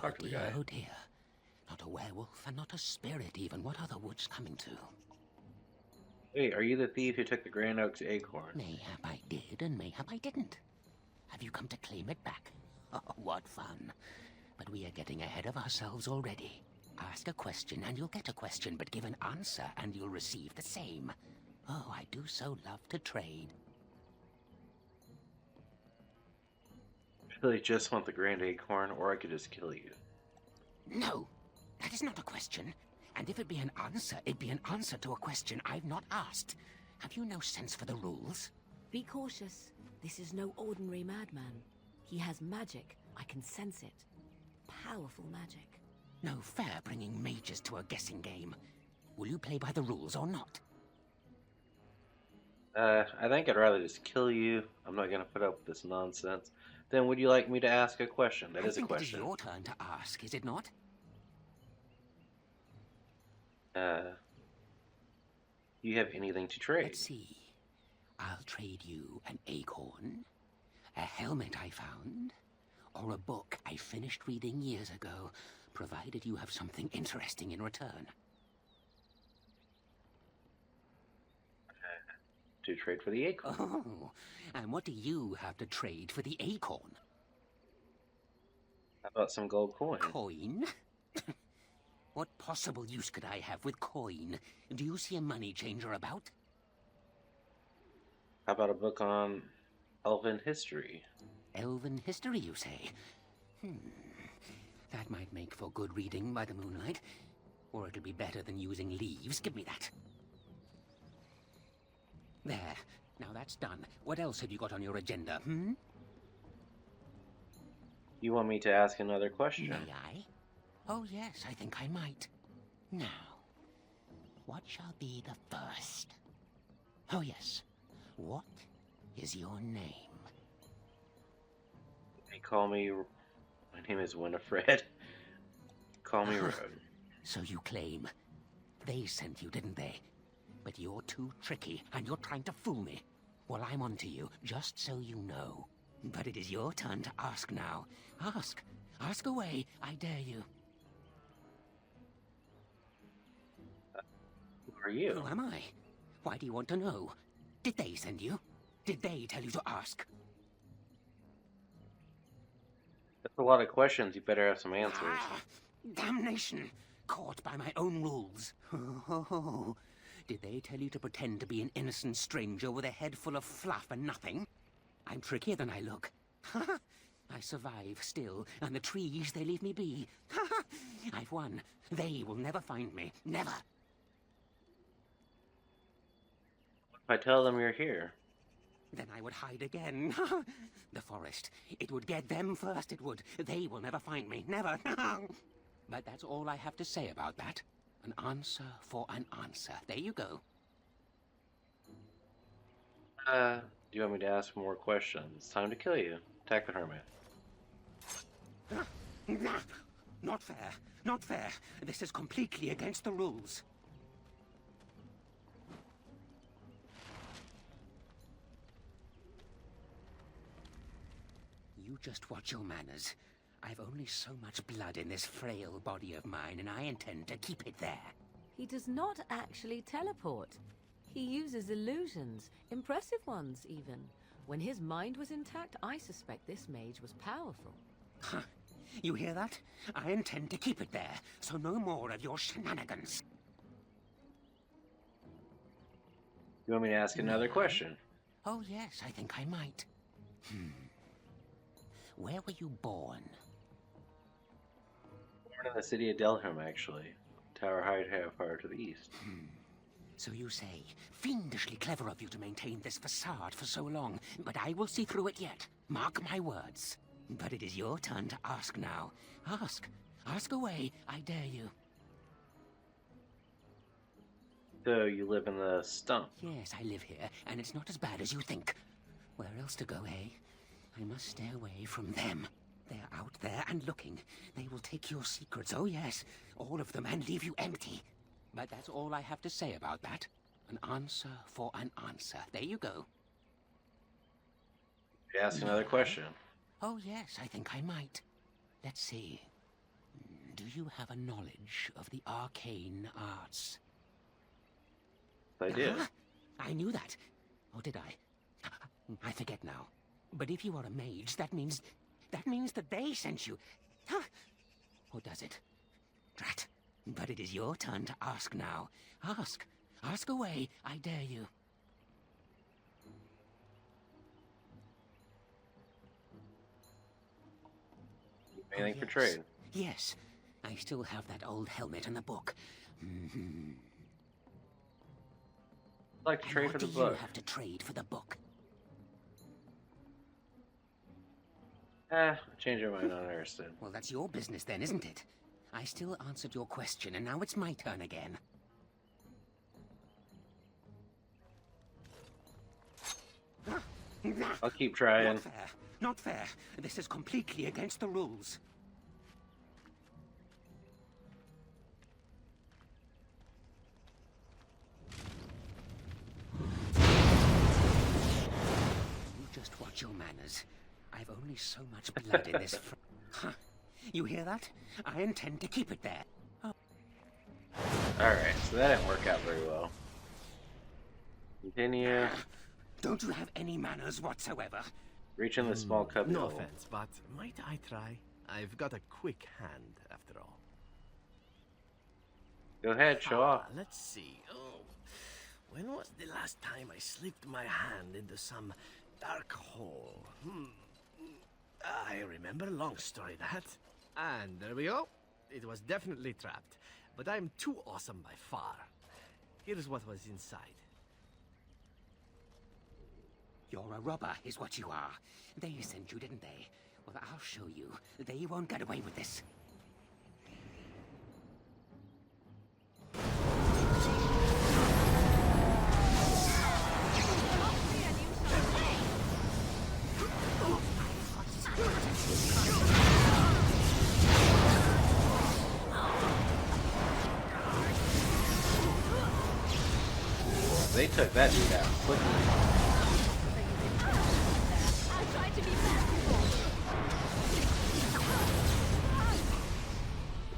Oh dear, oh dear. Not a werewolf, and not a spirit even. What are the woods coming to? Wait, are you the thief who took the Grand Oak's acorn? Mayhap I did, and mayhap I didn't. Have you come to claim it back? Oh, what fun. But we are getting ahead of ourselves already. Ask a question and you'll get a question, but give an answer and you'll receive the same. Oh, I do so love to trade. I really just want the Grand Acorn, or I could just kill you. No, that is not a question. And if it be an answer, it'd be an answer to a question I've not asked. Have you no sense for the rules? Be cautious. This is no ordinary madman. He has magic. I can sense it. Powerful magic. No fair bringing mages to a guessing game. Will you play by the rules or not? I think I'd rather just kill you. I'm not gonna put up with this nonsense. Then would you like me to ask a question? That is a question. I think it is your turn to ask, is it not? Do you have anything to trade? Let's see. I'll trade you an acorn, a helmet I found, or a book I finished reading years ago, provided you have something interesting in return. To trade for the acorn. Oh, and what do you have to trade for the acorn? How about some gold coin? Coin? What possible use could I have with coin? Do you see a money changer about? How about a book on elven history? Elven history, you say? That might make for good reading by the moonlight. Or it'll be better than using leaves. Give me that. There. Now that's done. What else have you got on your agenda, You want me to ask another question? May I? Oh yes, I think I might. Now, what shall be the first? Oh yes. What is your name? They call me... My name is Winifred. Call me Road. So you claim. They sent you, didn't they? But you're too tricky, and you're trying to fool me. Well, I'm on to you, just so you know. But it is your turn to ask now. Ask. Ask away, I dare you. are you? Who am I? Why do you want to know? Did they send you? Did they tell you to ask? That's a lot of questions. You better have some answers. Ah, damnation! Caught by my own rules. Oh, did they tell you to pretend to be an innocent stranger with a head full of fluff and nothing? I'm trickier than I look. I survive still, and the trees, they leave me be. I've won. They will never find me. Never. If I tell them you're here? Then I would hide again. The forest. It would get them first, it would. They will never find me. Never. But that's all I have to say about that. An answer for an answer. There you go. Do you want me to ask more questions? Time to kill you. Attack the hermit. Not fair. Not fair. This is completely against the rules. You just watch your manners. I've only so much blood in this frail body of mine, and I intend to keep it there. He does not actually teleport. He uses illusions, impressive ones even. When his mind was intact, I suspect this mage was powerful. Huh. You hear that? I intend to keep it there, so no more of your shenanigans. You want me to ask another question? Oh yes, I think I might. Where were you born? Born in the city of Delham, actually. Tower Height half far to the east. So you say, fiendishly clever of you to maintain this facade for so long, but I will see through it yet. Mark my words. But it is your turn to ask now. Ask. Ask away, I dare you. So you live in the stump? Yes, I live here, and it's not as bad as you think. Where else to go, eh? I must stay away from them. They're out there and looking. They will take your secrets, oh yes, all of them, and leave you empty. But that's all I have to say about that. An answer for an answer. There you go. Ask another question. Oh yes, I think I might. Let's see. Do you have a knowledge of the arcane arts? I did. I knew that. Or did I? I forget now. But if you are a mage, that means that they sent you. Or does it? Drat. But it is your turn to ask now. Ask. Ask away, I dare you. Anything for trade? Yes. I still have that old helmet and the book. I'd like to trade for the What do book. you have to trade for the book? Change your mind on Ariston. Well, that's your business then, isn't it? I still answered your question, and now it's my turn again. I'll keep trying. Not fair. Not fair. This is completely against the rules. You just watch your manners. I've only so much blood in this. You hear that? I intend to keep it there. Alright, so that didn't work out very well. Continue. Don't you have any manners whatsoever? Reach in the small cubby No hole. offense, but might I try? I've got a quick hand, after all. Go ahead, show off. Let's see. Oh, when was the last time I slipped my hand into some dark hole? I remember. Long story, that. And there we go. It was definitely trapped, but I'm too awesome by far. Here's what was inside. You're a robber, is what you are. They sent you, didn't they? Well, I'll show you. They won't get away with this. They took that dude out quickly.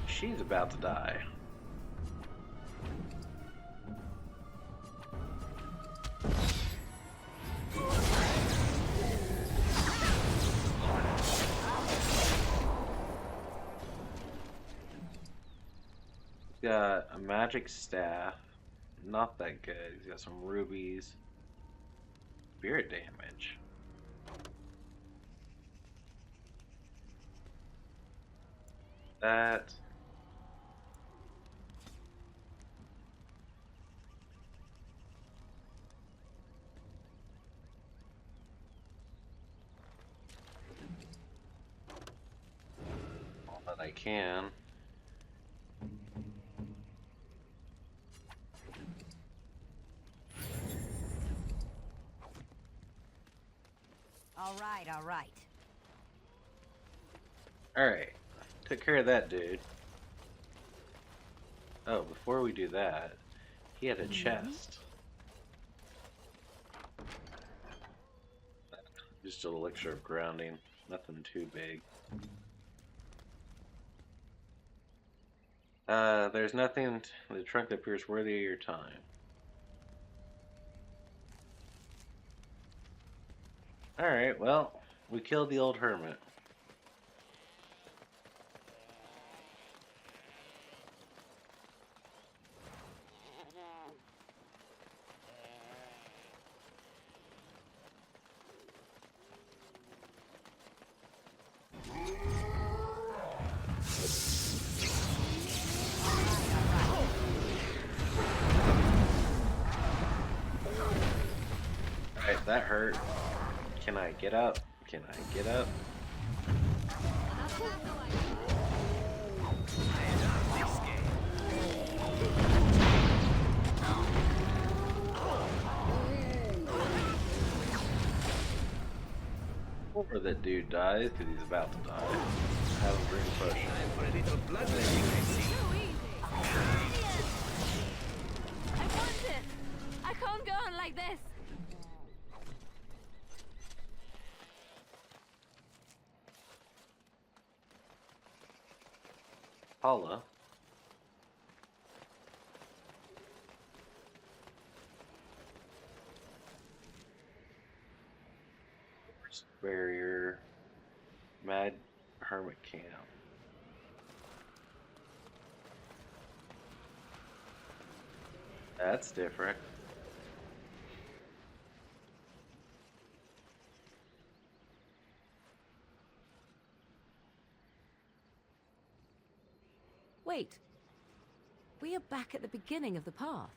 She's about to die. got a magic staff. Not that good. He's got some rubies. Spirit damage. That. All that I can. All right, all right. Alright. Took care of that dude. Oh, before we do that, he had a chest. Just an elixir of grounding. Nothing too big. There's nothing in the trunk that appears worthy of your time. Alright, well, we killed the old hermit. Alright, that hurt. Can I get up? Can I get up? Before that dude dies, because he's about to die. Have a green potion. I want it! I can't go on like this! Paula. Barrier. Mad Hermit Camp. That's different. Wait. We are back at the beginning of the path.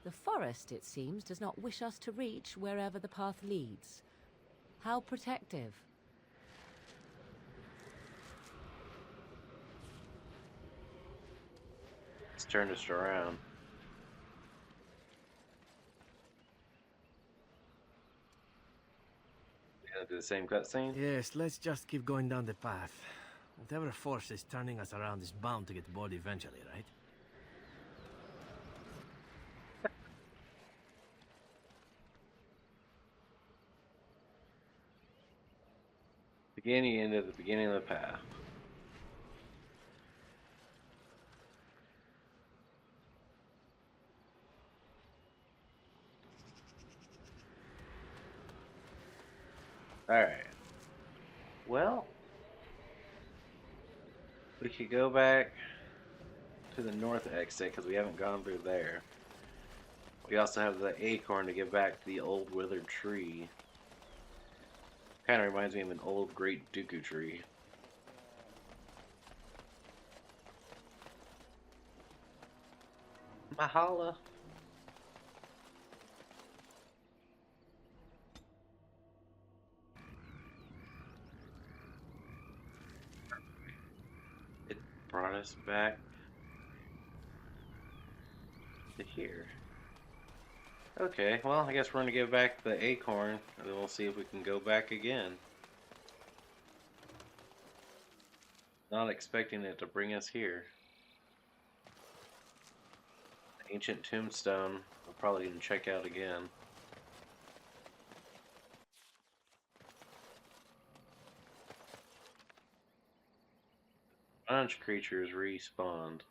The forest, it seems, does not wish us to reach wherever the path leads. How protective. Let's turn this around. You gonna do the same cutscene? Yes, let's just keep going down the path. Whatever force is turning us around is bound to get bored eventually, right? Beginning end at the beginning of the path. Alright. Well, we could go back to the north exit because we haven't gone through there. We also have the acorn to get back to the old withered tree. Kind of reminds me of an old great Dooku tree. Mahala. It brought us back to here. Okay, well, I guess we're gonna give back the acorn, and then we'll see if we can go back again. Not expecting it to bring us here. Ancient tombstone, we'll probably even check out again. Bunch creatures respawned.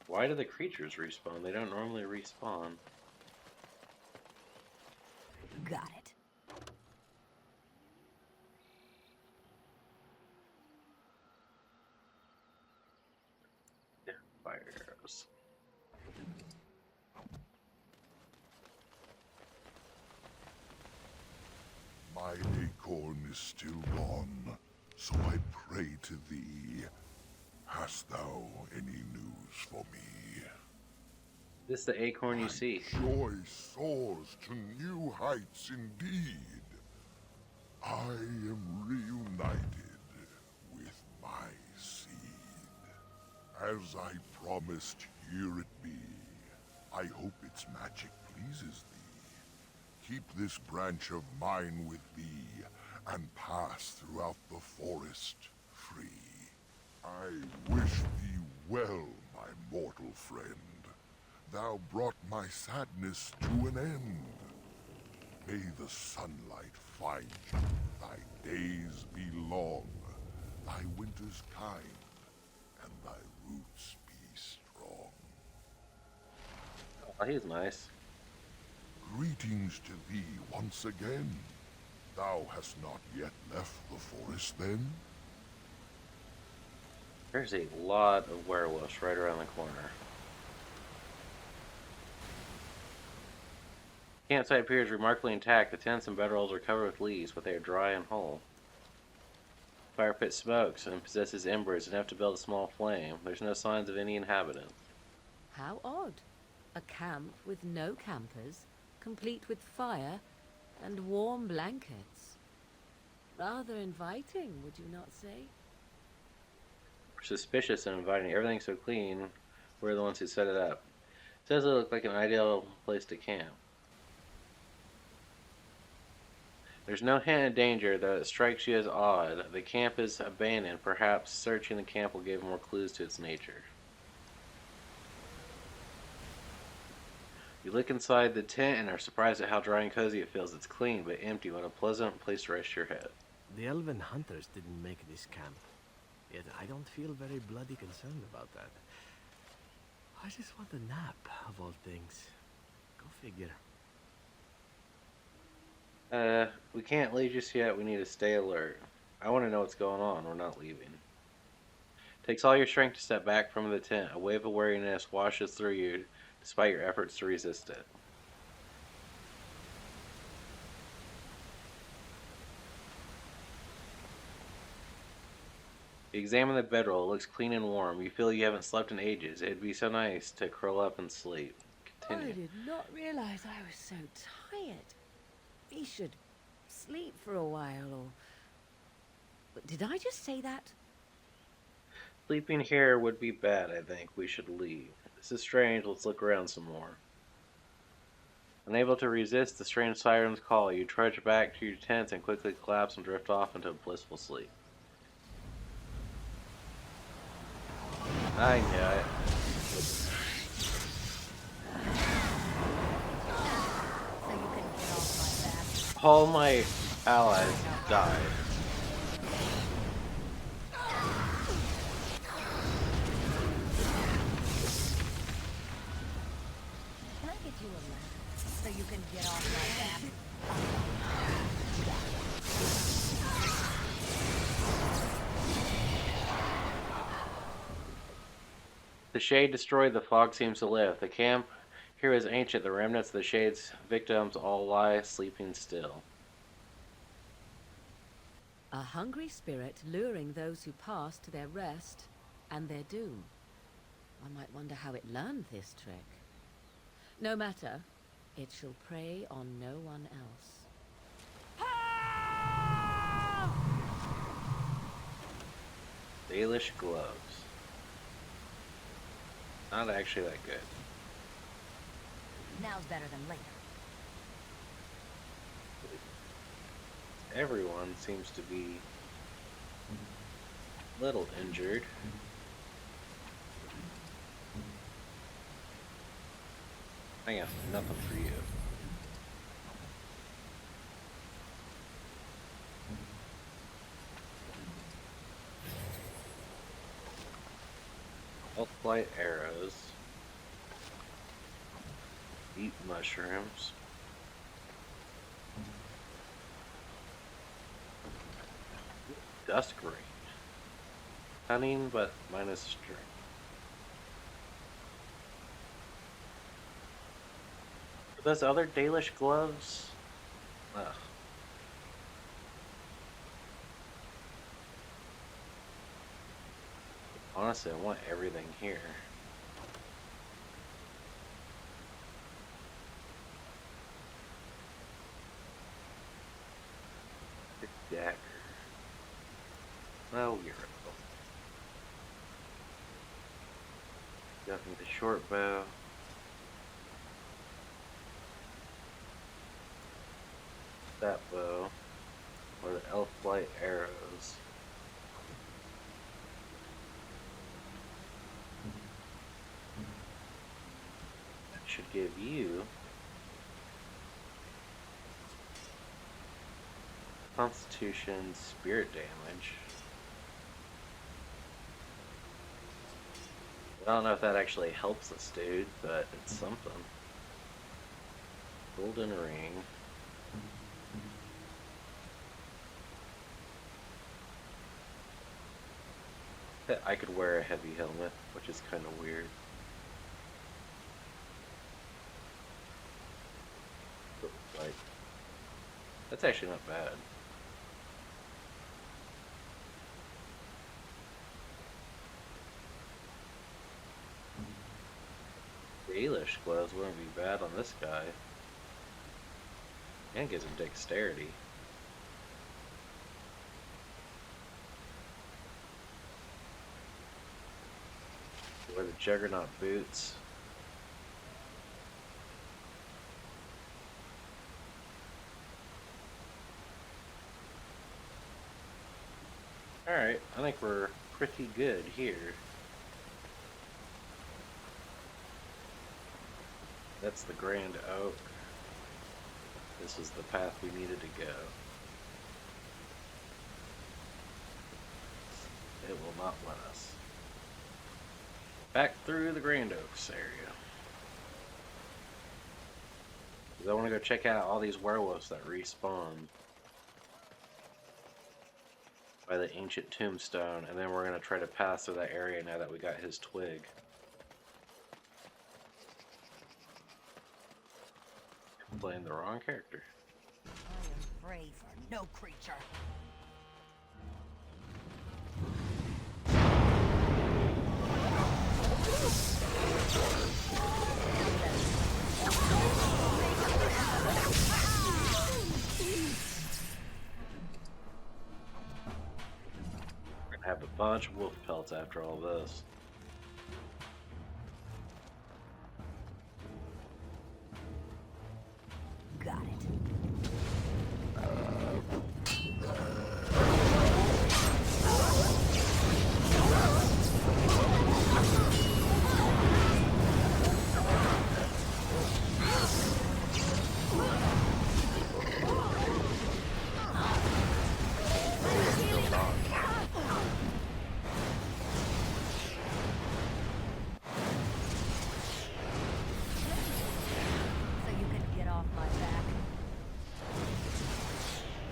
Why do the creatures respawn? They don't normally respawn. Got it. Yeah, fire. My acorn is still gone, so I pray to thee. Hast thou any news for me? This is the acorn you see. Joy soars to new heights indeed. I am reunited with my seed. As I promised, here it be. I hope its magic pleases thee. Keep this branch of mine with thee, and pass throughout the forest free. I wish thee well, my mortal friend. Thou brought my sadness to an end. May the sunlight find you, thy days be long, thy winters kind, and thy roots be strong. Oh, he's nice. Greetings to thee once again. Thou hast not yet left the forest then? There's a lot of werewolves right around the corner. Campsite appears remarkably intact. The tents and bedrolls are covered with leaves, but they are dry and whole. Fire pit smokes and possesses embers enough to build a small flame. There's no signs of any inhabitant. How odd. A camp with no campers, complete with fire and warm blankets. Rather inviting, would you not say? We're suspicious and inviting. Everything's so clean. We're the ones who set it up. It does look like an ideal place to camp. There's no hint of danger, though it strikes you as odd. The camp is abandoned. Perhaps searching the camp will give more clues to its nature. You look inside the tent and are surprised at how dry and cozy it feels. It's clean but empty. What a pleasant place to rest your head. The elven hunters didn't make this camp. Yet I don't feel very bloody concerned about that. I just want a nap, of all things. Go figure. We can't leave just yet. We need to stay alert. I want to know what's going on. We're not leaving. Takes all your strength to step back from the tent. A wave of weariness washes through you, despite your efforts to resist it. You examine the bedroll. It looks clean and warm. You feel you haven't slept in ages. It'd be so nice to curl up and sleep. Continue. I did not realize I was so tired. We should sleep for a while, or... But did I just say that? Sleeping here would be bad, I think. We should leave. This is strange. Let's look around some more. Unable to resist the strange siren's call, you trudge back to your tents and quickly collapse and drift off into a blissful sleep. I knew it. All my allies died. Can I get you a ladder so you can get off my back? The shade destroyed, the fog seems to lift. The camp here is ancient. The remnants of the shade's victims all lie sleeping still. A hungry spirit luring those who pass to their rest and their doom. One might wonder how it learned this trick. No matter, it shall prey on no one else. Dalish gloves. Not actually that good. Now's better than later. Everyone seems to be a little injured. I got nothing for you. Health arrows. Eat mushrooms. Dust grain. Cunning, but minus strength. Are those other Dalish gloves? Ugh. Honestly, I want everything here. The dagger. Oh, we're got me the short bow. That bow. Or the elf light arrows. That should give you Constitution spirit damage. I don't know if that actually helps us, dude, but it's something. Golden ring. I could wear a heavy helmet, which is kind of weird. But like, that's actually not bad. Dalish gloves wouldn't be bad on this guy. And gives him dexterity. Wear the Juggernaut boots. Alright, I think we're pretty good here. That's the Grand Oak. This is the path we needed to go. It will not let us. Back through the Grand Oaks area. I want to go check out all these werewolves that respawn by the ancient tombstone, and then we're going to try to pass through that area now that we got his twig. I'm playing the wrong character. I am brave for no creature. We're gonna have a bunch of wolf pelts after all this. Got it.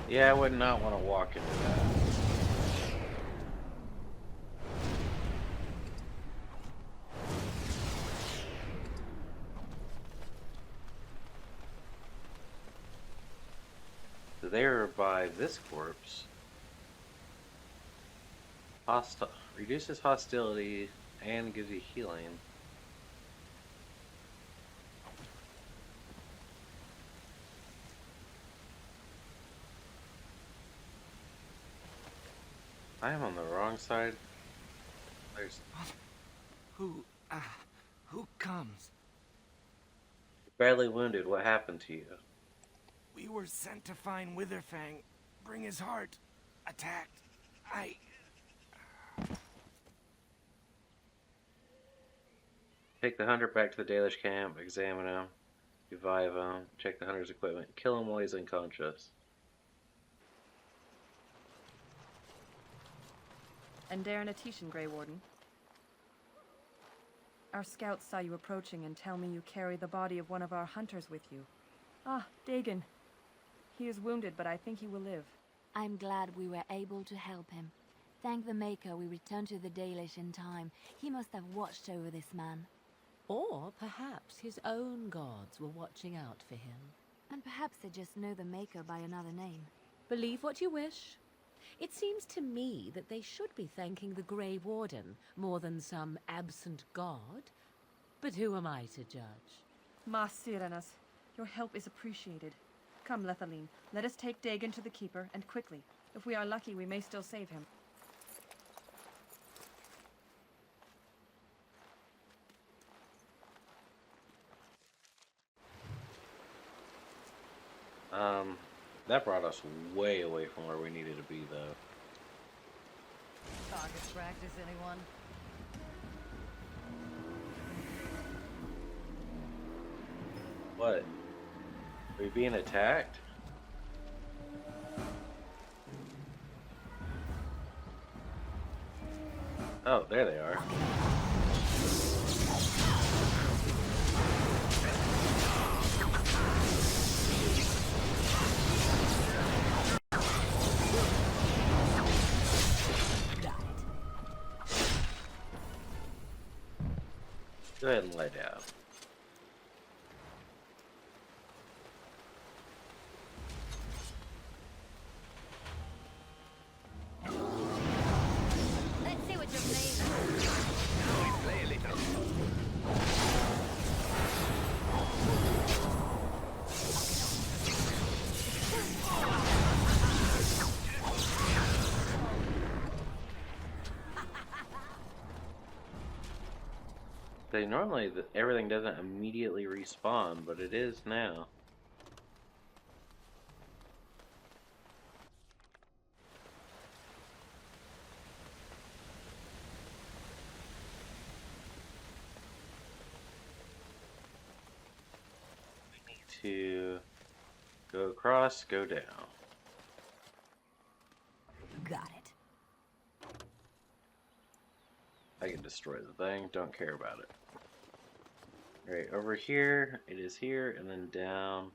Yeah, I would not want to walk into that. So they are by this corpse. Reduces hostility and gives you healing. I am on the wrong side. There's Who comes? badly wounded. What happened to you? We were sent to find Witherfang, bring his heart. Attacked. Take the hunter back to the Dalish camp, examine him, revive him, check the hunter's equipment, kill him while he's unconscious. And Darren Atishan, Grey Warden. Our scouts saw you approaching and tell me you carry the body of one of our hunters with you. Ah, Dagon. He is wounded, but I think he will live. I'm glad we were able to help him. Thank the Maker we returned to the Dalish in time. He must have watched over this man. Or perhaps his own gods were watching out for him. And perhaps they just know the Maker by another name. Believe what you wish. It seems to me that they should be thanking the Grey Warden more than some absent god. But who am I to judge? Ma Sirenas, your help is appreciated. Come, Lethaline, let us take Dagon to the Keeper, and quickly. If we are lucky, we may still save him. That brought us way away from where we needed to be, though. Target practice, anyone? What? Are we being attacked? Oh, there they are. Go ahead and lay down. Let's see what you're made of. Play a little. They normally, everything doesn't immediately respawn, but it is now. We need to go across, go down. Got it. I can destroy the thing, don't care about it. Alright, over here, it is here, and then down.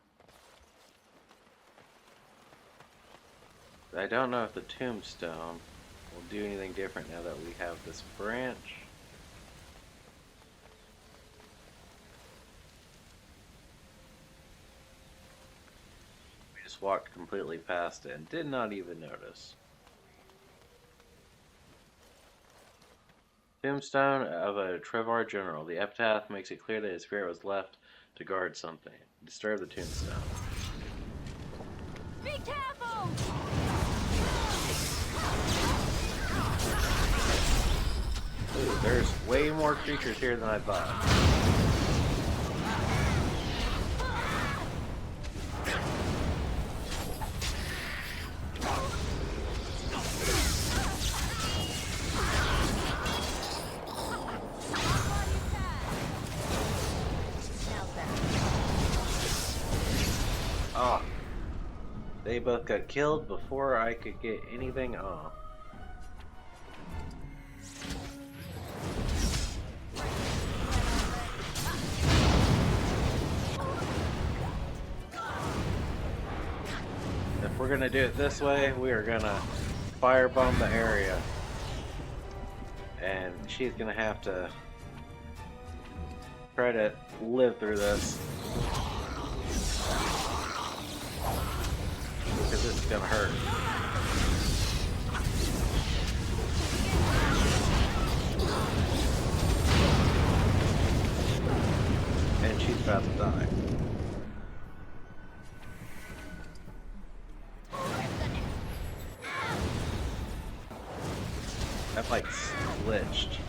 I don't know if the tombstone will do anything different now that we have this branch. We just walked completely past it and did not even notice. Tombstone of a Trevar general. The epitaph makes it clear that his spirit was left to guard something. Disturb the tombstone. Be careful! Ooh, there's way more creatures here than I thought. Oh, they both got killed before I could get anything off. If we're gonna do it this way, we are gonna firebomb the area. And she's gonna have to try to live through this. Because this is gonna hurt. And she's about to die. That like glitched.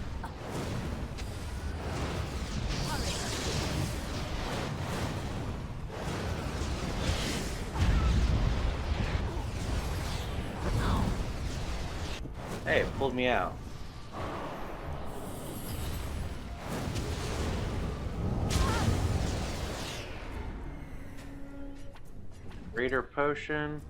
Hey, it pulled me out. Greater potion.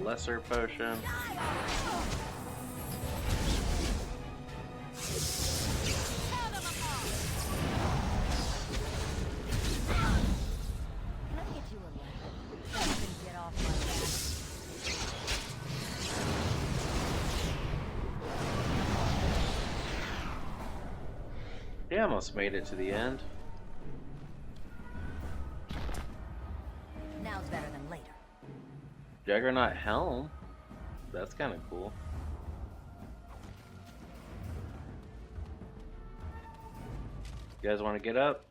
Lesser potion. We almost made it to the end. Now's better than later. Juggernaut helm. That's kind of cool. You guys want to get up?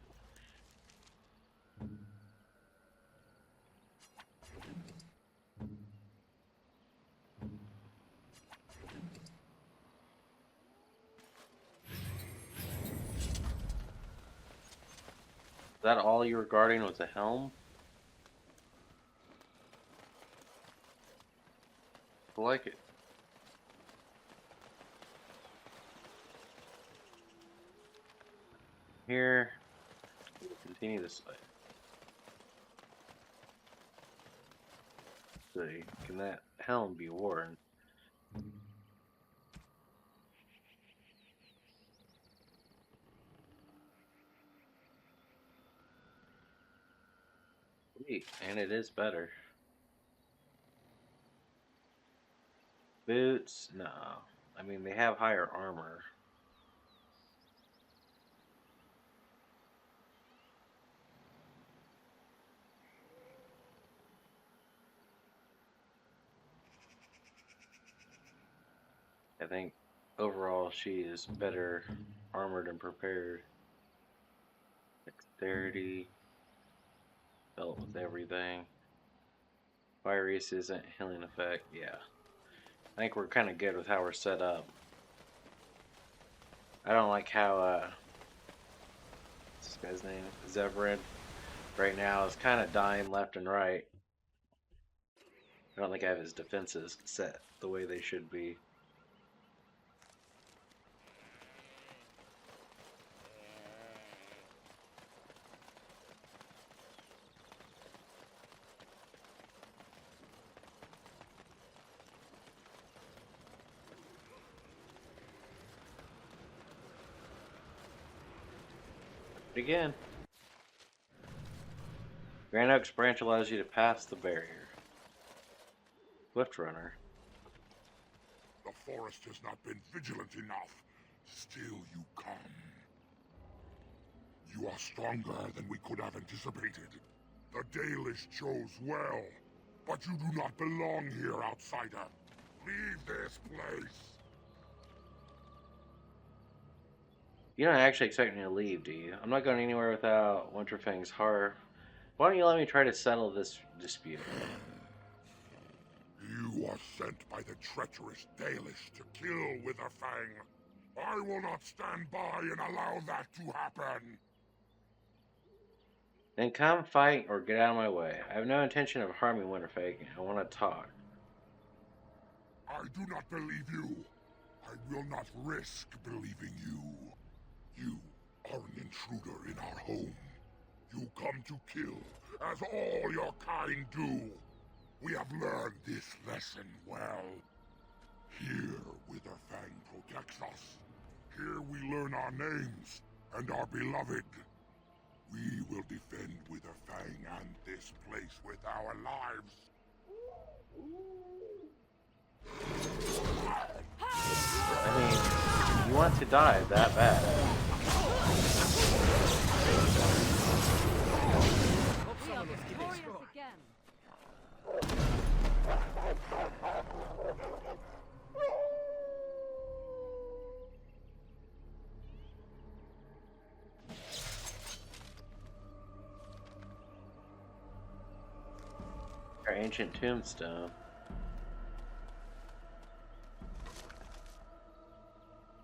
Is that all you were guarding was a helm? I like it. Here, we'll continue this way. See, can that helm be worn? Sweet, and it is better. Boots? No. I mean, they have higher armor. I think overall she is better armored and prepared. Dexterity. Belt with everything. Fire Ace isn't healing effect. Yeah. I think we're kind of good with how we're set up. I don't like how, what's this guy's name? Zevran right now is kind of dying left and right. I don't think I have his defenses set the way they should be. Again. Grand Oaks branch allows you to pass the barrier. Swift Runner. The forest has not been vigilant enough. Still you come. You are stronger than we could have anticipated. The Dalish chose well, but you do not belong here, outsider. Leave this place. You don't actually expect me to leave, do you? I'm not going anywhere without Winterfang's heart. Why don't you let me try to settle this dispute? You are sent by the treacherous Dalish to kill Witherfang. I will not stand by and allow that to happen. Then come fight or get out of my way. I have no intention of harming Winterfang. I want to talk. I do not believe you. I will not risk believing you. You are an intruder in our home. You come to kill, as all your kind do. We have learned this lesson well. Here, Witherfang protects us. Here we learn our names and are beloved. We will defend Witherfang and this place with our lives. I mean, you want to die that bad. We are victorious again. Our ancient tombstone.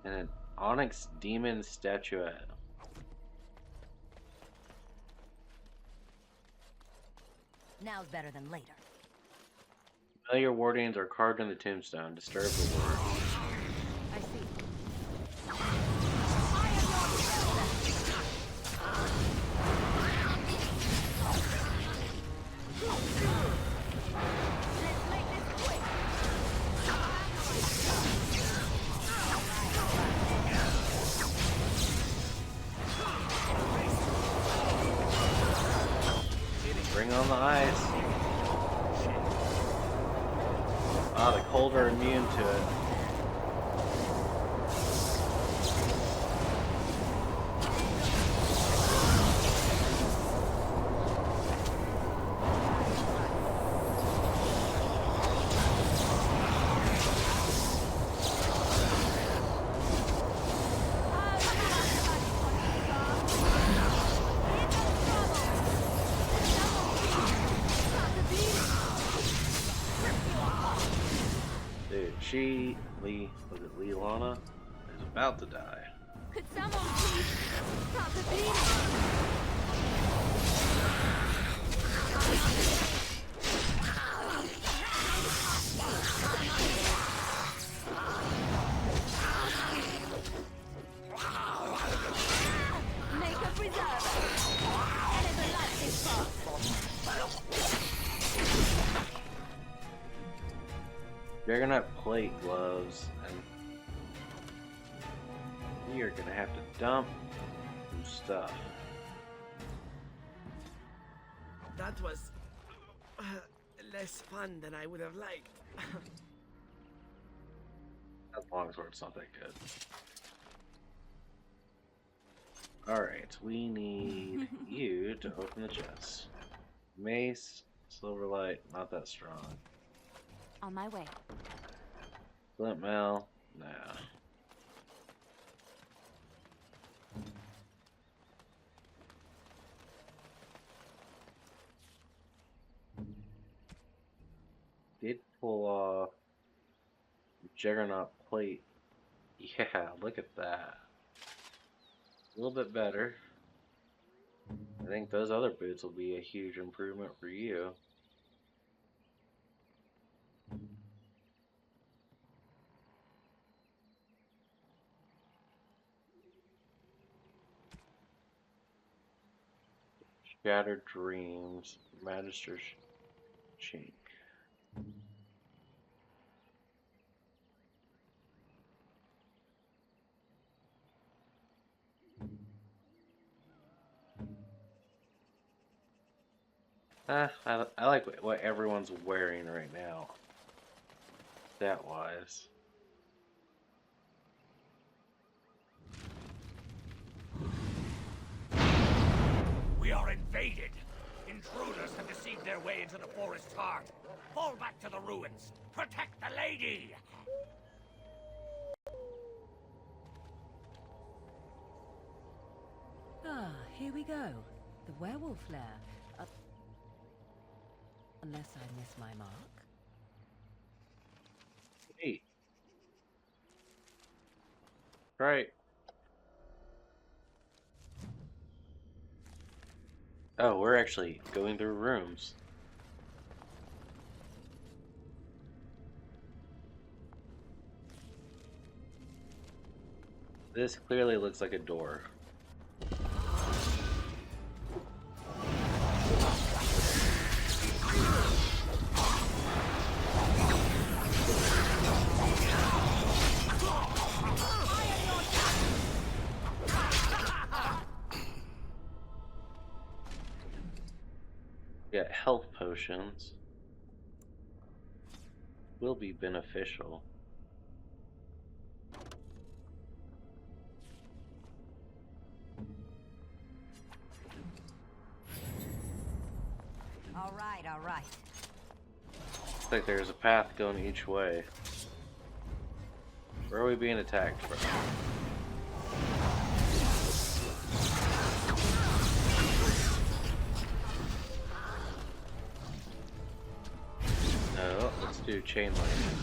And an onyx demon statuette. Now's better than later. Familiar wardings are carved in the tombstone. Disturb the word. I see. Bring on the ice. Ah, the cold are immune to it. Was it Leilana, is about to die. Could someone please stop the bleeding? Make a preserver. Never liked this part. Juggernaut plate gloves, and we are gonna have to dump some stuff. That was less fun than I would have liked. That longsword's not that good. Alright, we need you to open the chest. Mace, Silverlight, not that strong. On my way. Flint mail, nah. Did pull off Juggernaut plate. Yeah, look at that. A little bit better. I think those other boots will be a huge improvement for you. Shattered Dreams, Magister's Chink. I like what everyone's wearing right now. Stat-wise. We are invaded. Intruders have deceived their way into the forest's heart. Fall back to the ruins. Protect the lady! Ah, here we go. The werewolf lair. Unless I miss my mark. Hey. Right. Oh, we're actually going through rooms. This clearly looks like a door. Yeah, health potions will be beneficial. All right, all right. Looks like there's a path going each way. Where are we being attacked from? No, let's do chain lightning.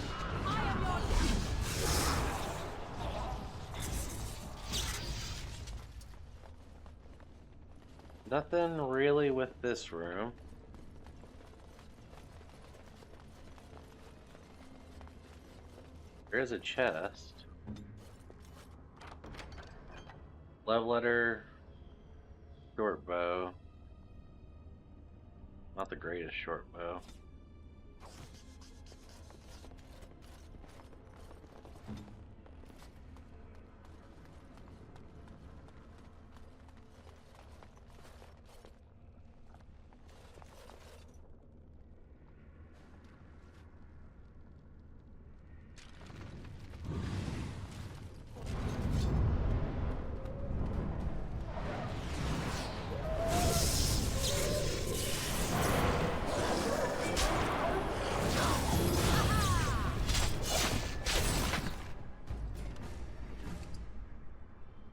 Nothing really with this room. There is a chest. Love letter. Short bow. Not the greatest short bow.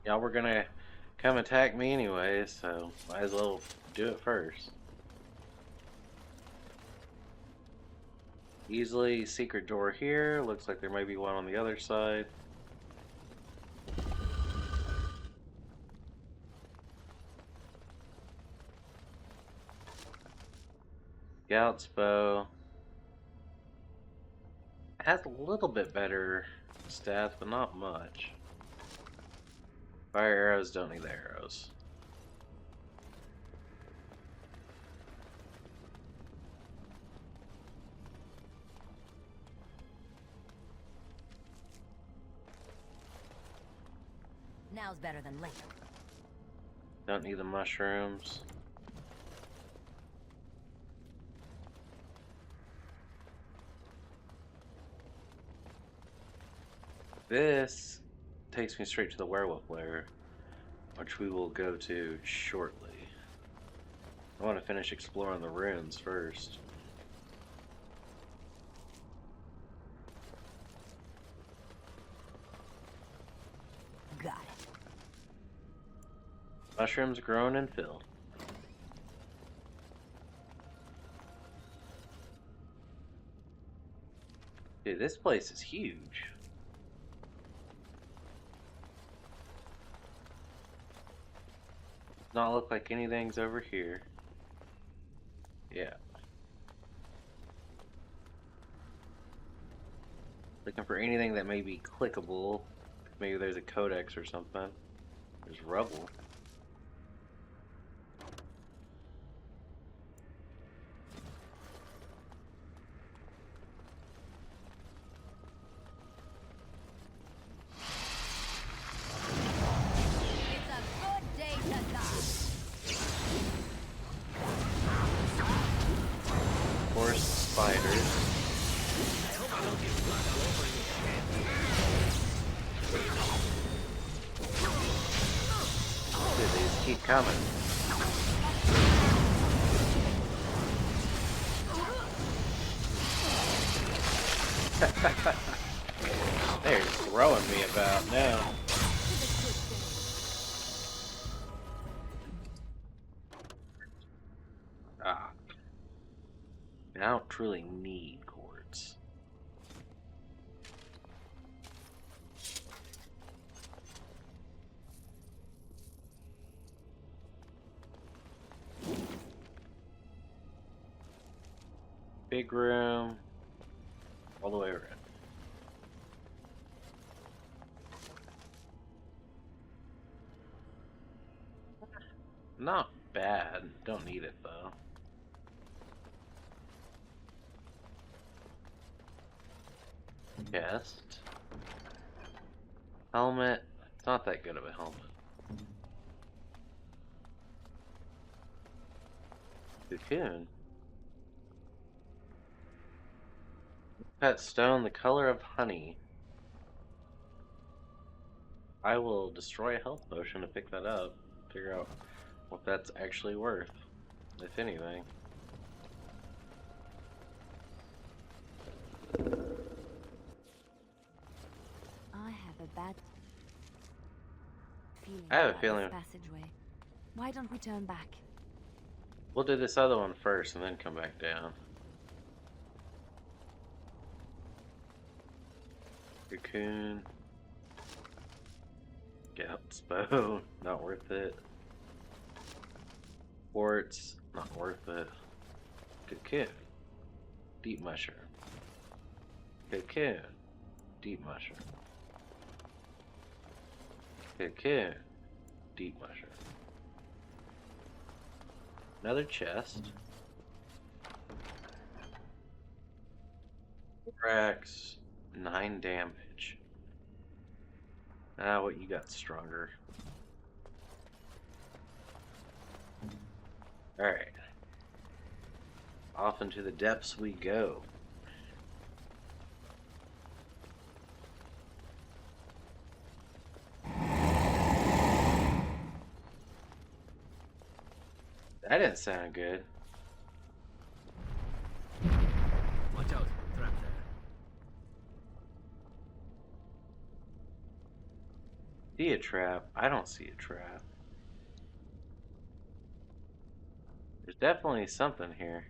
Y'all were gonna come attack me anyway, so might as well do it first. Easily. Secret door here. Looks like there might be one on the other side. Scout's bow. It has a little bit better stats, but not much. Fire arrows, don't need the arrows. Now's better than later. Don't need the mushrooms. This takes me straight to the werewolf lair, which we will go to shortly. I want to finish exploring the ruins first. Got it. Mushrooms grown and filled. Dude, this place is huge. Not look like anything's over here. Yeah. Looking for anything that may be clickable. Maybe there's a codex or something. There's rubble. It's a good day to die. Of course, spiders. Dude, they just keep coming. They're throwing me about now. Ah. I don't truly need quartz. Big room. All the way around. Not bad. Don't need it though. Chest. Helmet. It's not that good of a helmet. Cocoon. Pet stone, the color of honey. I will destroy a health potion to pick that up. Figure out what that's actually worth, if anything. I have a bad feeling I have a about feeling. this passageway. Why don't we turn back? We'll do this other one first and then come back down. Cocoon. Scout's bow, not worth it. Quartz, not worth it. Cocoon. Deep mushroom. Cocoon. Deep mushroom. Cocoon. Deep mushroom. Another chest. Cracks. 9 damage. Ah, what you got stronger. Alright. Off into the depths we go. That didn't sound good. Watch out, trap there. See a trap? I don't see a trap. There's definitely something here.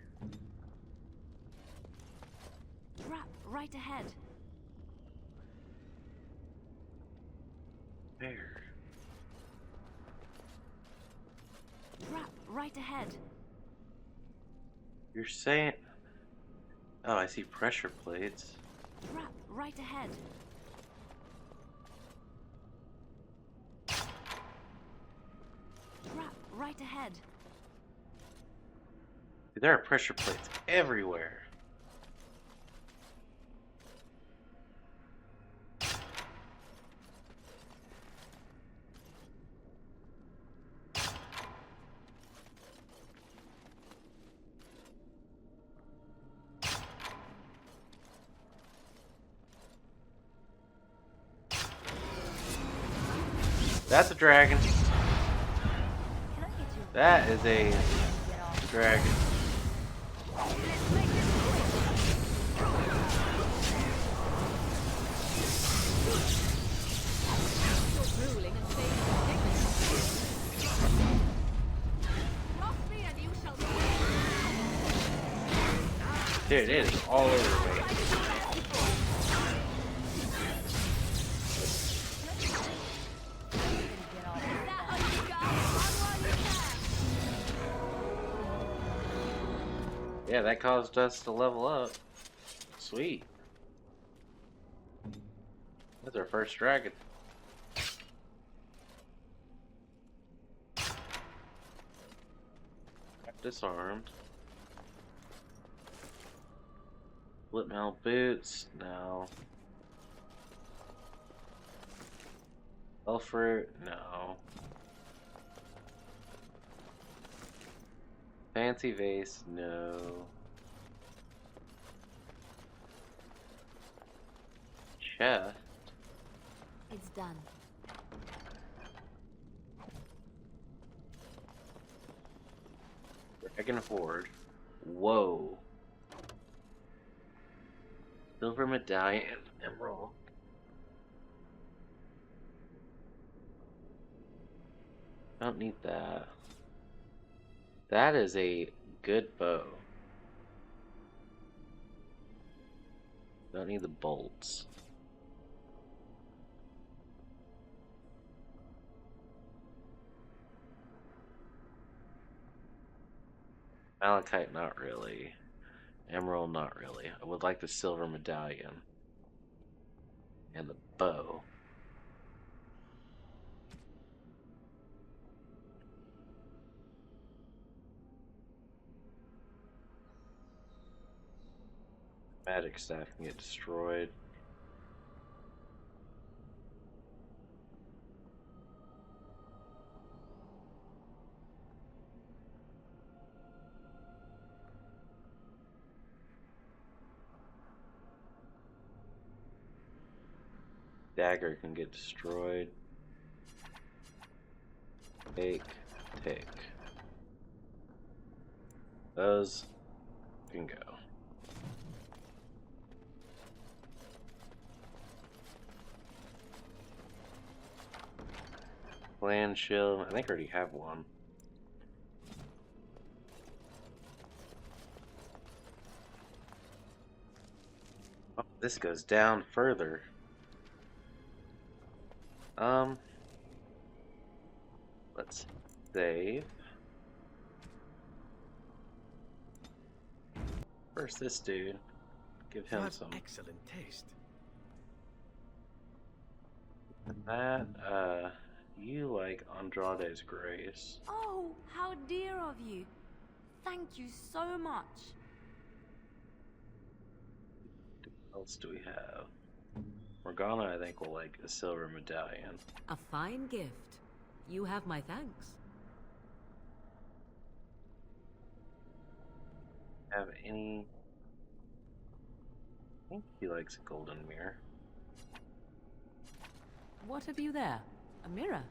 right ahead. Where? Trap right ahead. You're saying... Oh, I see pressure plates. Trap right ahead. Trap right ahead. There are pressure plates everywhere. That's a dragon. That is a dragon. Dude, it is all over me. Yeah, that caused us to level up. Sweet. That's our first dragon. Disarmed. Flip metal boots? No. Elfruit? No. Fancy vase? No. Chest? It's done. Dragon Horde. Whoa. Silver medallion, emerald. Don't need that. That is a good bow. Don't need the bolts. Malachite, not really. Emerald, not really. I would like the silver medallion. And the bow. Magic staff can get destroyed. Dagger can get destroyed. Take. Those can go. Land shield. I think I already have one. Oh, this goes down further. Let's save. First this dude. Give him What some. excellent taste. That, you like Andrade's Grace. Oh, how dear of you. Thank you so much. What else do we have? Morgana, I think, will like a silver medallion. A fine gift. You have my thanks. Have any... I think he likes a golden mirror. What have you there? A mirror?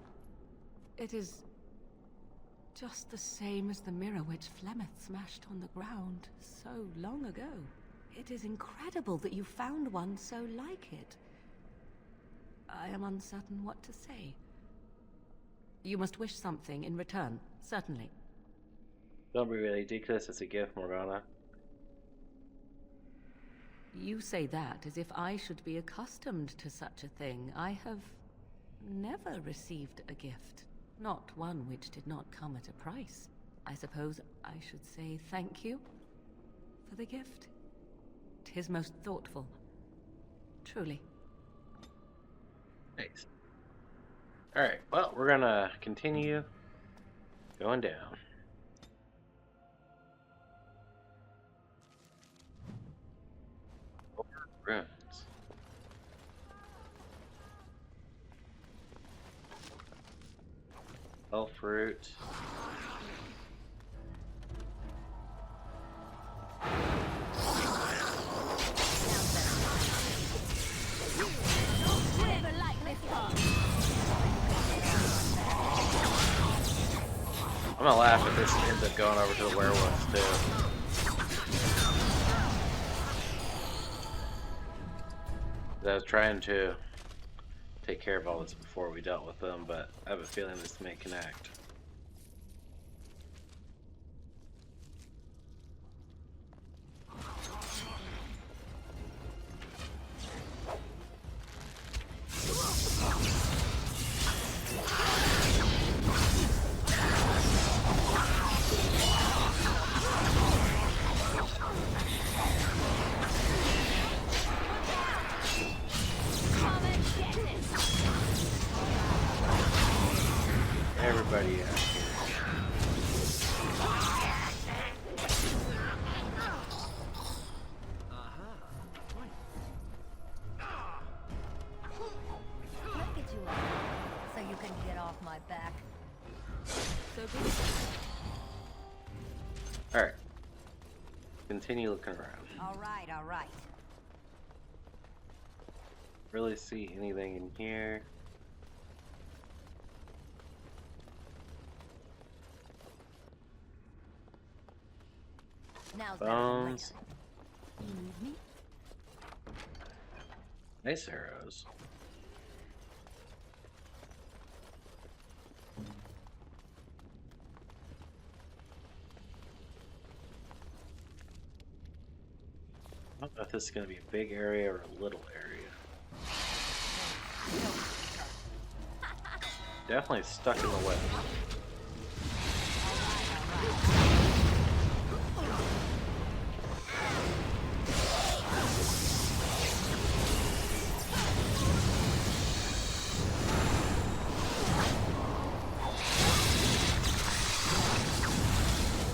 It is just the same as the mirror which Flemeth smashed on the ground so long ago. It is incredible that you found one so like it. I am uncertain what to say. You must wish something in return, certainly. Don't be ridiculous, it's a gift, Morgana. You say that as if I should be accustomed to such a thing. I have never received a gift. Not one which did not come at a price. I suppose I should say thank you for the gift. 'Tis most thoughtful. Truly. Nice. Alright, well, we're gonna continue going down. Ruins. Elf fruit. I'm gonna laugh if this ends up going over to the werewolves too. I was trying to take care of all this before we dealt with them, but I have a feeling this may connect. Everybody out here. Look at you all, so you can get off my back. So be it. Alright. Continue looking around. All right, all right. Really see anything in here? Now's Bones. You need me? Nice arrows. I don't know if this is going to be a big area or a little area. Definitely stuck in the web.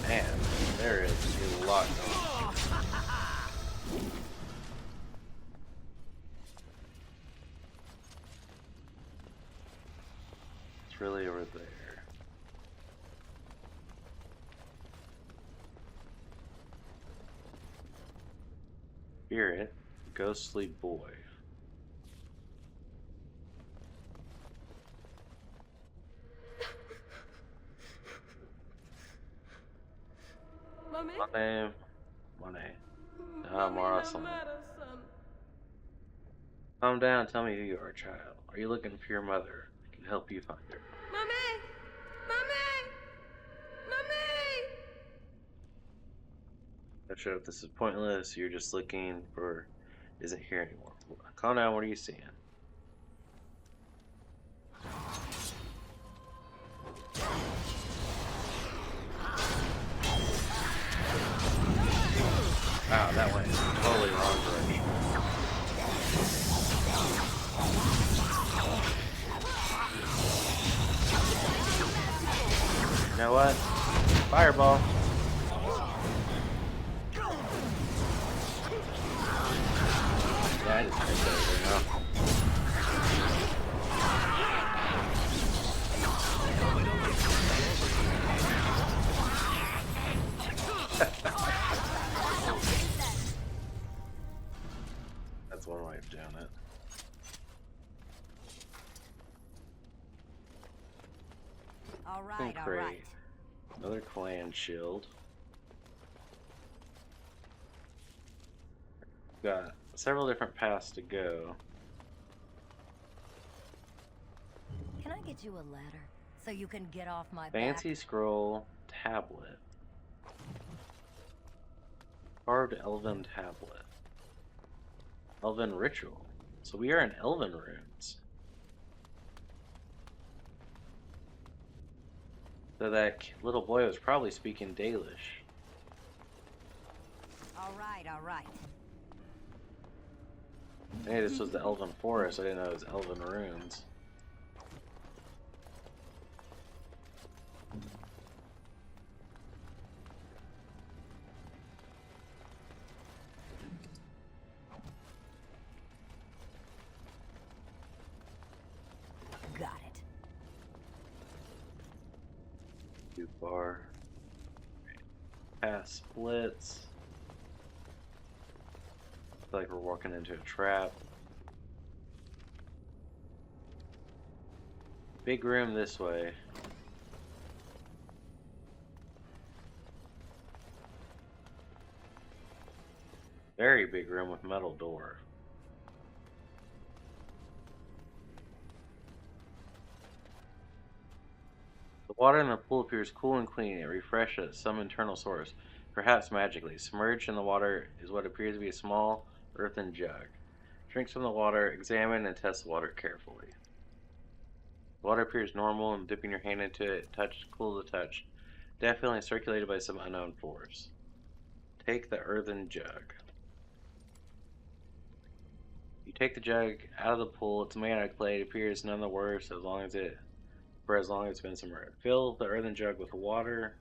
Man, there is a lot going on. It's really over there. Spirit, ghostly boy. Mommy? Money. More awesome. Calm down, tell me who you are, child. Are you looking for your mother? I can help you find her. Mommy! Mommy! Mommy! Not sure if this is pointless, you're just looking for isn't here anymore. Calm down, what are you seeing? Wow, that went totally wrong direction. You know what? Fireball. Yeah, I just picked it over now. That's one way of doing it. All right, all right. Another clan shield. Got several different paths to go. Can I get you a ladder so you can get off my Fancy back? scroll tablet. Carved elven tablet. Elven ritual. So we are in Elven runes. So that little boy was probably speaking Dalish. All right, all right. Hey, this was the Elven Forest. I didn't know it was Elven runes. Got it. Too far. Past splits. I feel like we're walking into a trap. Big room this way. Very big room with metal door. The water in the pool appears cool and clean. It refreshed at some internal source, perhaps magically. Submerged in the water is what appears to be a small earthen jug. Drink from the water, examine and test the water carefully. The water appears normal, and dipping your hand into it, cool to touch. Definitely circulated by some unknown force. Take the earthen jug. You take the jug out of the pool. It's made out of clay. It appears none the worse as long as it's been submerged. Fill the earthen jug with water.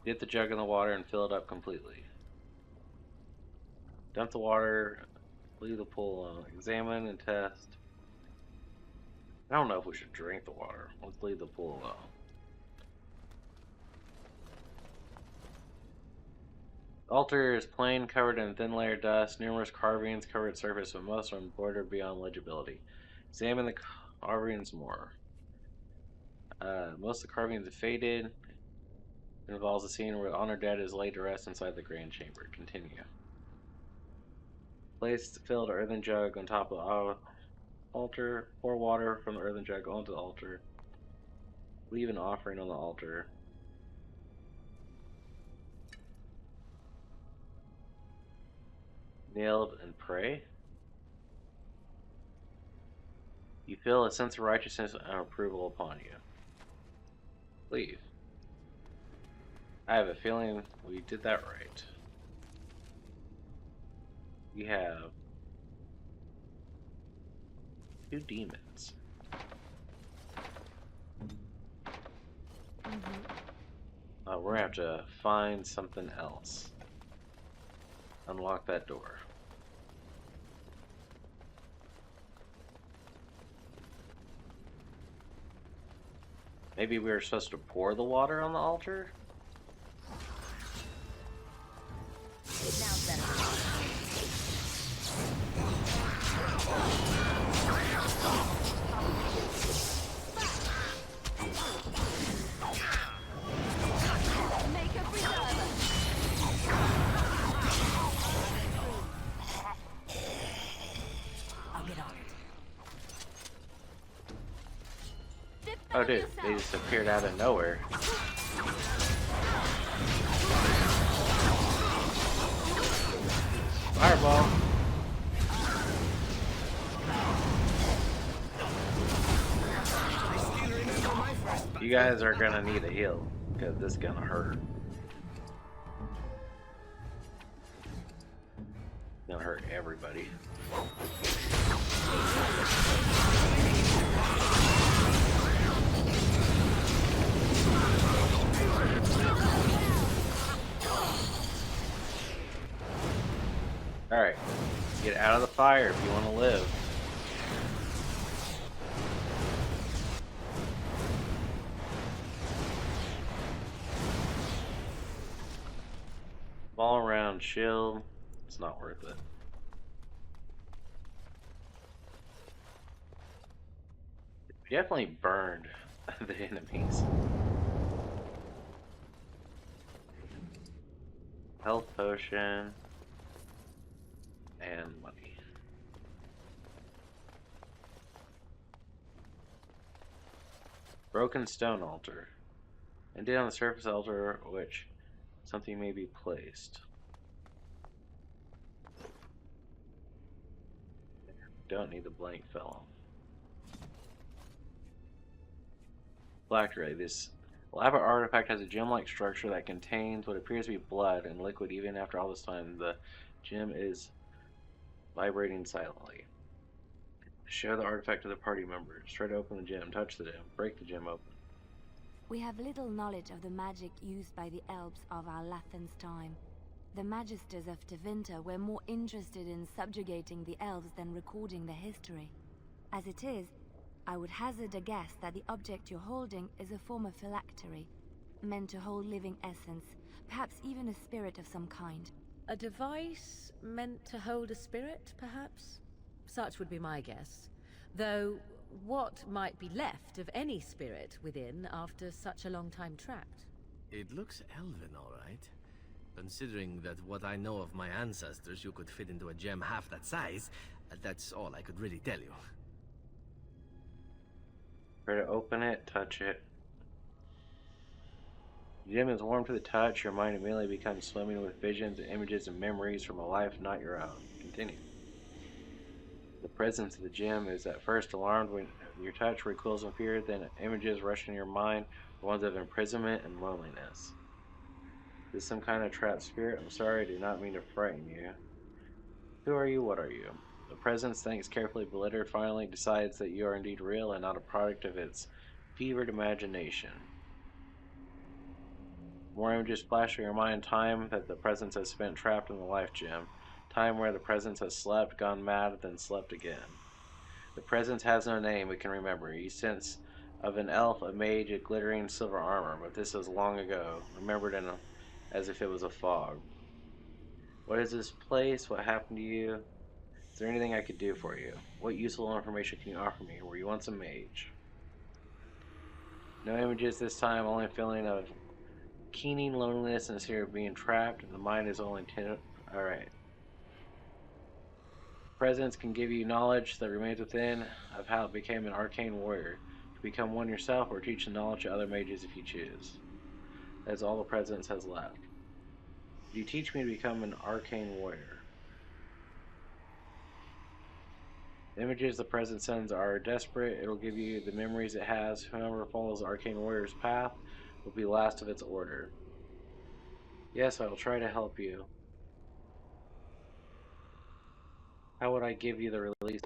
Dip the jug in the water and fill it up completely. Dump the water. Leave the pool alone. Examine and test. I don't know if we should drink the water. Let's leave the pool alone. The altar is plain, covered in a thin layer of dust. Numerous carvings cover its surface, but most are embroidered beyond legibility. Examine the carvings more. Most of the carvings have faded. It involves a scene where the honored dead is laid to rest inside the grand chamber. Continue. Place the filled earthen jug on top of the altar. Pour water from the earthen jug onto the altar. Leave an offering on the altar. Kneel and pray. You feel a sense of righteousness and approval upon you. Leave. I have a feeling we did that right. We have 2 demons. We're gonna have to find something else. Unlock that door. Maybe we were supposed to pour the water on the altar? Oh dude, they just appeared out of nowhere. Fireball! You guys are gonna need a heal, because this is gonna hurt. It's gonna hurt everybody. Alright, get out of the fire if you want to live. All around shield, it's not worth it. We definitely burned the enemies. Health potion. And money. Broken stone altar. Indicate on the surface altar which something may be placed. Don't need the blank fell off. Black Ray. This elaborate artifact has a gem-like structure that contains what appears to be blood and liquid. Even after all this time, the gem is vibrating silently. Show the artifact to the party members. Try to open the gem. Touch the gem. Break the gem open. We have little knowledge of the magic used by the elves of our Lathan's time. The magisters of Tevinter were more interested in subjugating the elves than recording their history. As it is, I would hazard a guess that the object you're holding is a form of phylactery, meant to hold living essence, perhaps even a spirit of some kind. A device meant to hold a spirit, perhaps? Such would be my guess. Though, what might be left of any spirit within after such a long time trapped? It looks elven, all right. Considering that what I know of my ancestors, you could fit into a gem half that size, that's all I could really tell you. Try to open it, touch it. The gem is warm to the touch. Your mind immediately becomes swimming with visions, images, and memories from a life not your own. Continue. The presence of the gem is at first alarmed when your touch recoils in fear, then images rush into your mind, ones of imprisonment and loneliness. Is this some kind of trapped spirit? I'm sorry, I do not mean to frighten you. Who are you? What are you? The presence, thinks carefully belittered, finally decides that you are indeed real and not a product of its fevered imagination. More images flash in your mind, time that the presence has spent trapped in the life gem, time where the presence has slept, gone mad, then slept again. The presence has no name we can remember. You sense of an elf, a mage, a glittering silver armor, but this was long ago, remembered as if it was a fog. What is this place? What happened to you? Is there anything I could do for you? What useful information can you offer me? Were you once a mage? No images this time, only a feeling of keening loneliness and fear of being trapped, and the mind is only Alright. Presence can give you knowledge that remains within of how it became an arcane warrior. To become one yourself or teach the knowledge to other mages if you choose. That is all the presence has left. Could you teach me to become an arcane warrior? The images the present sends are desperate. It'll give you the memories it has. Whoever follows the arcane warrior's path will be last of its order. Yes, I will try to help you. How would I give you the release?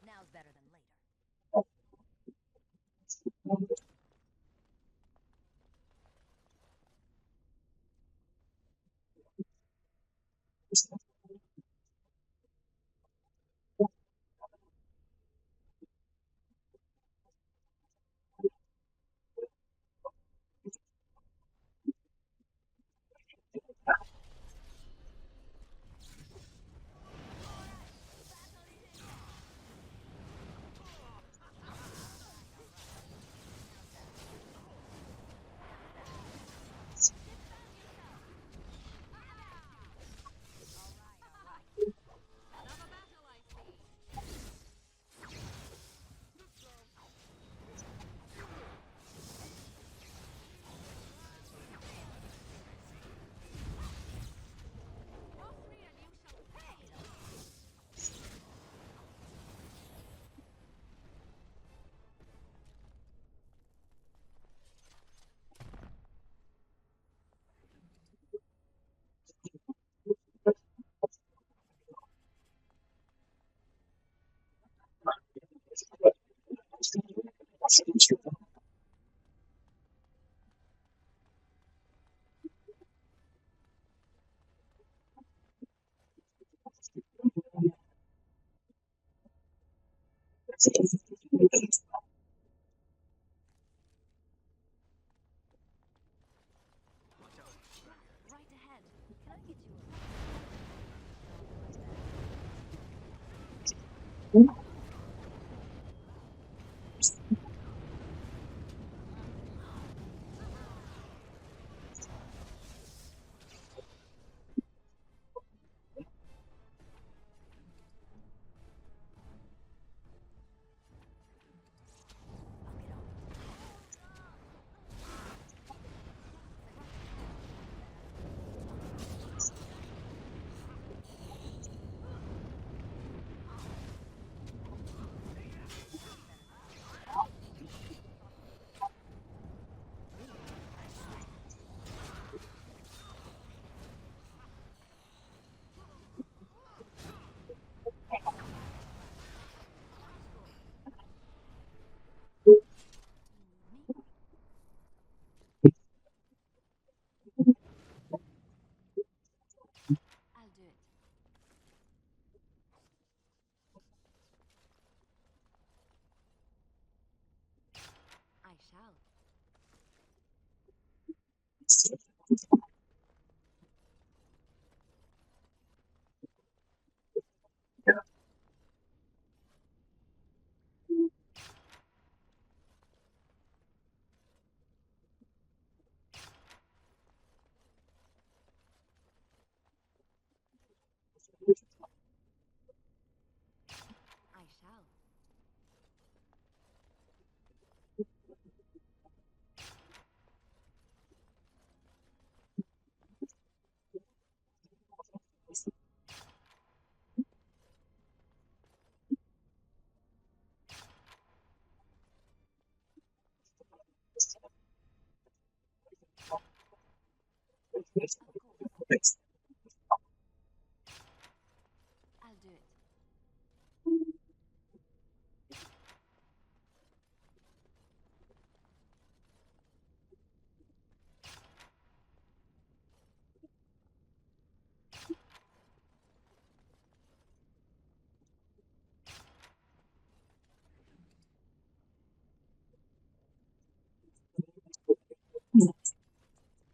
Now's better than later. Right ahead. Can I get you I'll do it. I shall. I shall. I'll do it.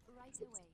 Right away.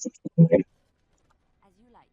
As you like.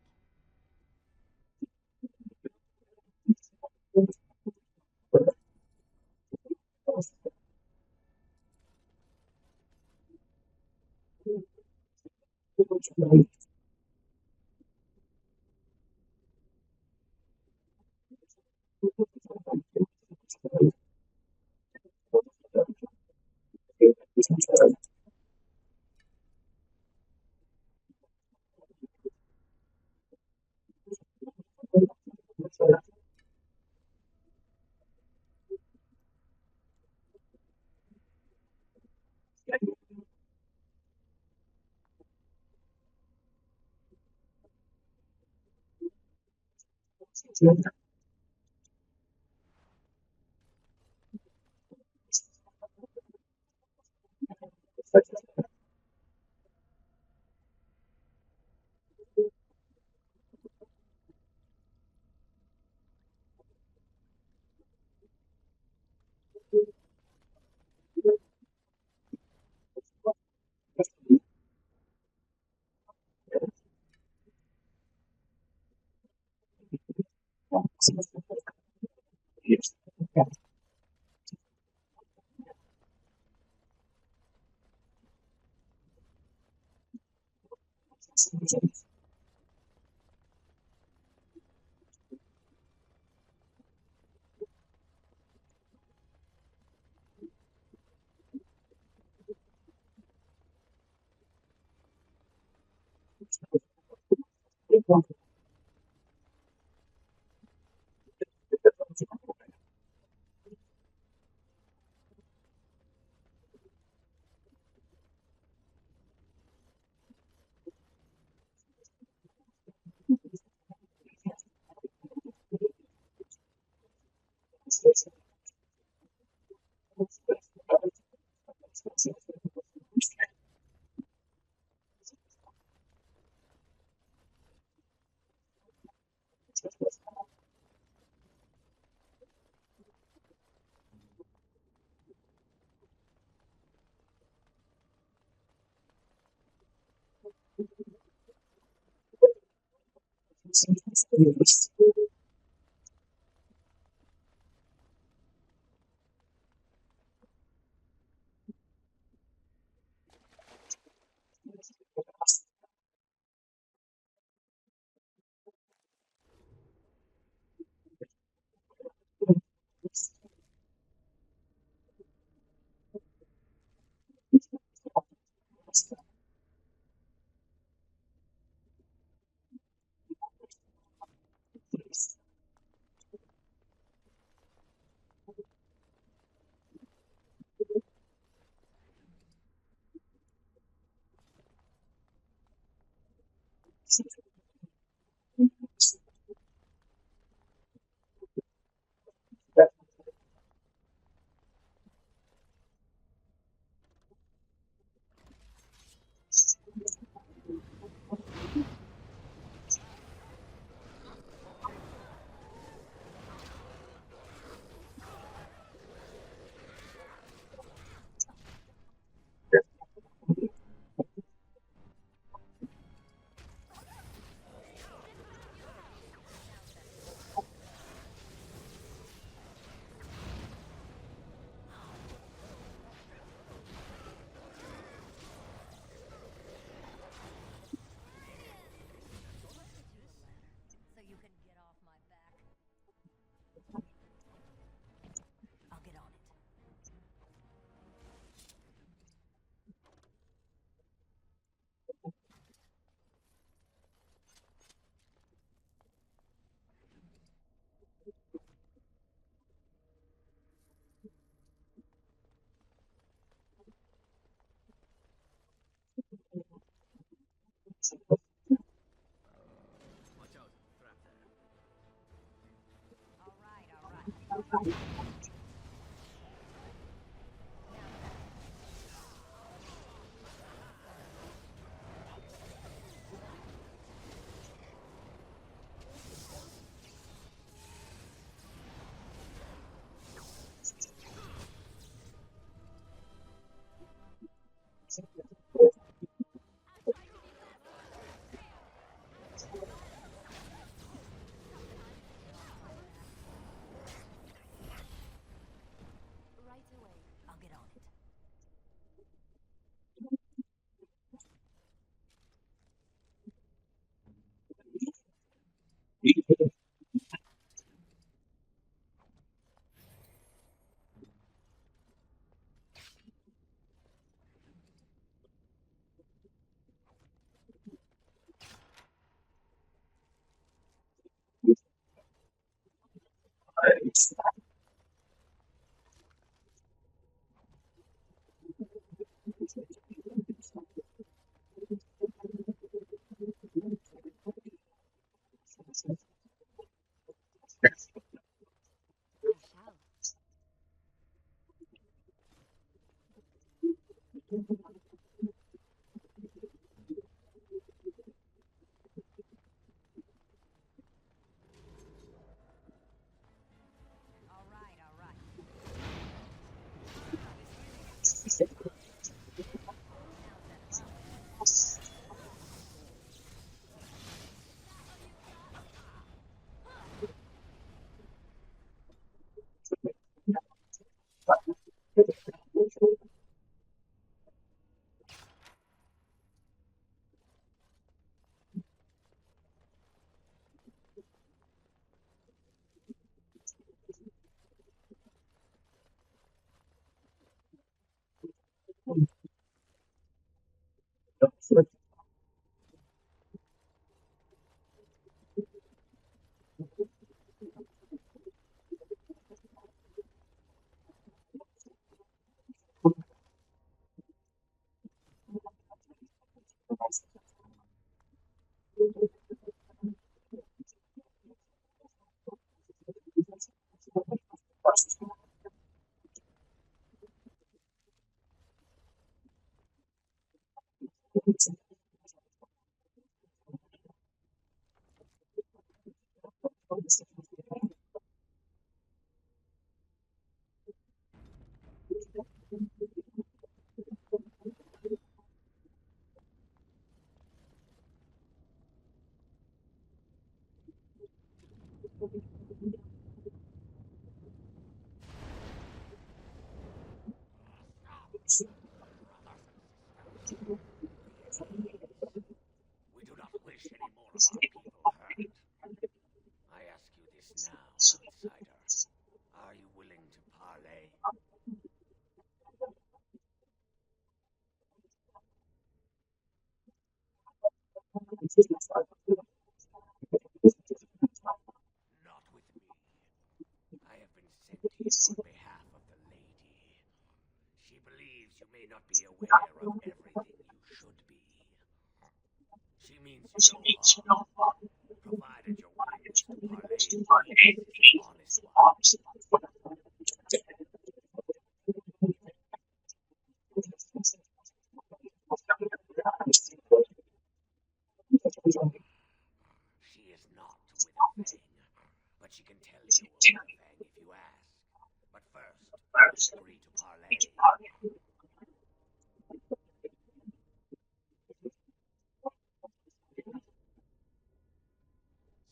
So you can get off my back. I'll get on it. We do not wish any more of our people hurt. I ask you this now, outsider. Are you willing to parley? Not with me. I have been sent to you on behalf of the lady. She believes you may not be aware of everything you should be. She means you no harm, provided your willingness to parley in peace is an honest one. She is not Witherfang, but she can tell you Witherfang if you ask. But first, agree to parley.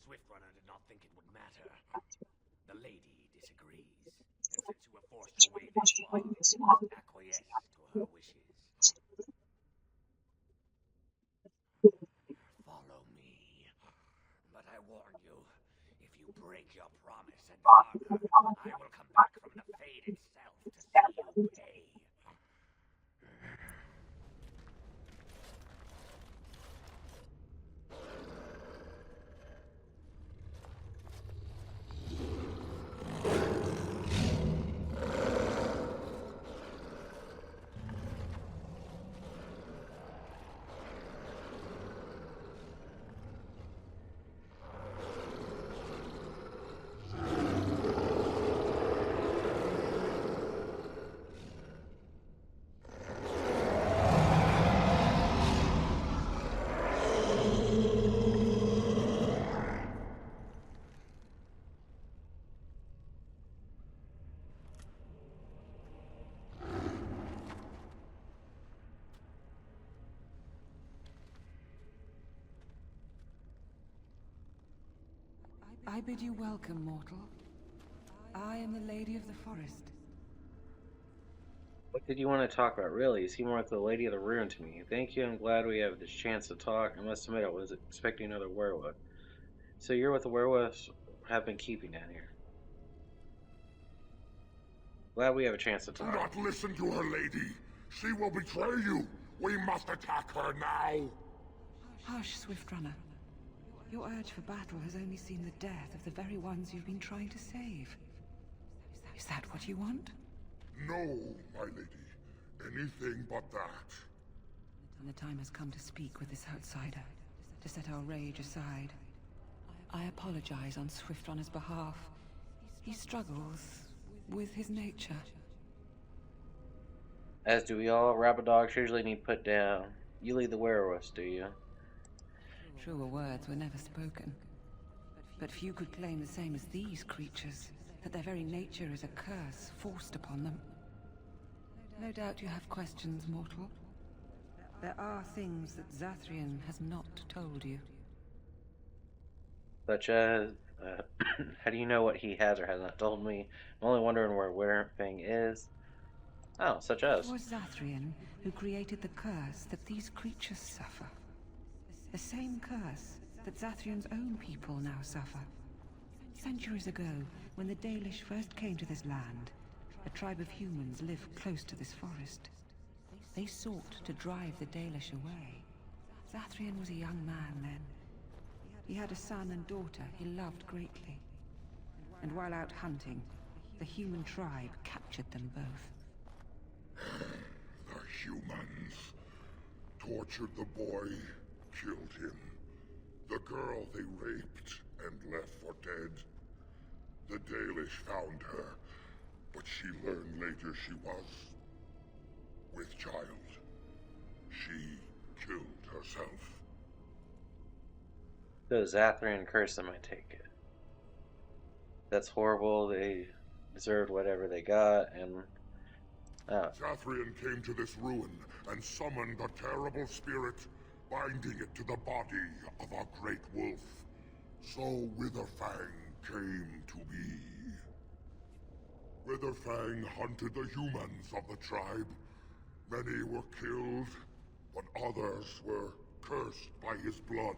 Swiftrunner did not think it would matter. The lady disagrees, and since you have forced your way this far, acquiesce to her wishes. Follow me. But I warn you, if you break your promise and harm her, I will come back from the Fade itself to see you pay. I bid you welcome, mortal. I am the Lady of the Forest. What did you want to talk about, really? You seem like the Lady of the Ruin to me. Thank you, I'm glad we have this chance to talk. I must admit, I was expecting another werewolf. So you're what the werewolves have been keeping down here. Glad we have a chance to talk. Do not listen to her, lady. She will betray you. We must attack her now. Hush, Swiftrunner. Your urge for battle has only seen the death of the very ones you've been trying to save. Is that what you want? No, my lady. Anything but that. And the time has come to speak with this outsider, to set our rage aside. I apologize on Swiftrunner's behalf. He struggles with his nature. As do we all. Rabid dogs usually need put down. You lead the werewolves, do you? Truer words were never spoken. But few could claim the same as these creatures, that their very nature is a curse forced upon them. No doubt you have questions, mortal. There are things that Zathrian has not told you. Such as, how do you know what he has or has not told me? I'm only wondering where Winterfang is. Oh, such as. It was Zathrian who created the curse that these creatures suffer. The same curse that Zathrian's own people now suffer. Centuries ago, when the Dalish first came to this land, a tribe of humans lived close to this forest. They sought to drive the Dalish away. Zathrian was a young man then. He had a son and daughter he loved greatly. And while out hunting, the human tribe captured them both. The humans tortured the boy, killed him. The girl they raped and left for dead. The Dalish found her, but she learned later she was with child. She killed herself. So Zathrian cursed them, I take it. That's horrible. They deserved whatever they got, and... Oh. Zathrian came to this ruin and summoned a terrible spirit, binding it to the body of a great wolf. So Witherfang came to be. Witherfang hunted the humans of the tribe. Many were killed, but others were cursed by his blood,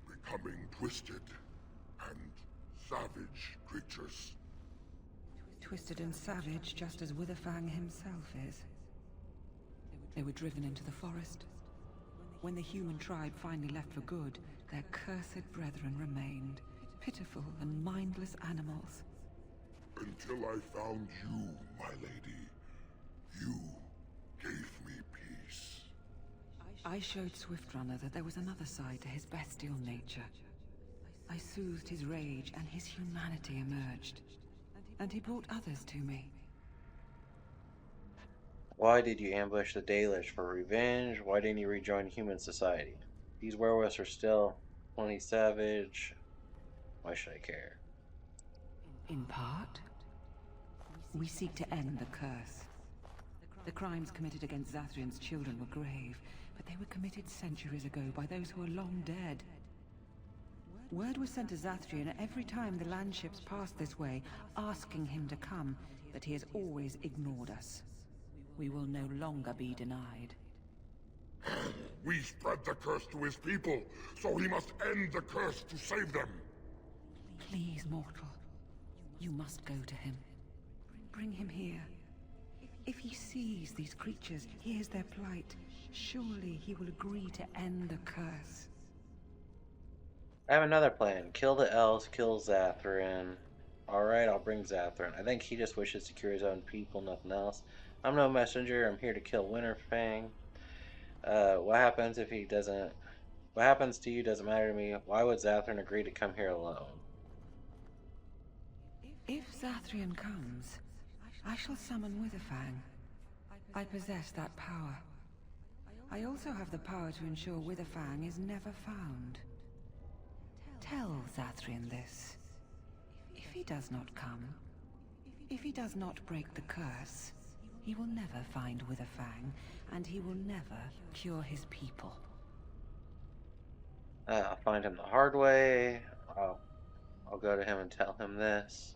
becoming twisted and savage creatures. Twisted and savage, just as Witherfang himself is. They were driven into the forest. When the human tribe finally left for good, their cursed brethren remained, pitiful and mindless animals. Until I found you, my lady. You gave me peace. I showed Swiftrunner that there was another side to his bestial nature. I soothed his rage and his humanity emerged. And he brought others to me. Why did you ambush the Dalish? For revenge? Why didn't you rejoin human society? These werewolves are still plenty savage. Why should I care? In part, we seek to end the curse. The crimes committed against Zathrian's children were grave, but they were committed centuries ago by those who are long dead. Word was sent to Zathrian every time the land ships passed this way, asking him to come, but he has always ignored us. We will no longer be denied. We spread the curse to his people, so he must end the curse to save them. Please, mortal. You must go to him. Bring him here. If he sees these creatures, hears their plight, surely he will agree to end the curse. I have another plan. Kill the elves, kill Zathrian. Alright, I'll bring Zathrian. I think he just wishes to cure his own people, nothing else. I'm no messenger, I'm here to kill Winterfang. What happens if he doesn't... What happens to you doesn't matter to me. Why would Zathrian agree to come here alone? If Zathrian comes, I shall summon Witherfang. I possess that power. I also have the power to ensure Witherfang is never found. Tell Zathrian this. If he does not come, if he does not break the curse, he will never find Witherfang, and he will never cure his people. I'll find him the hard way. I'll go to him and tell him this.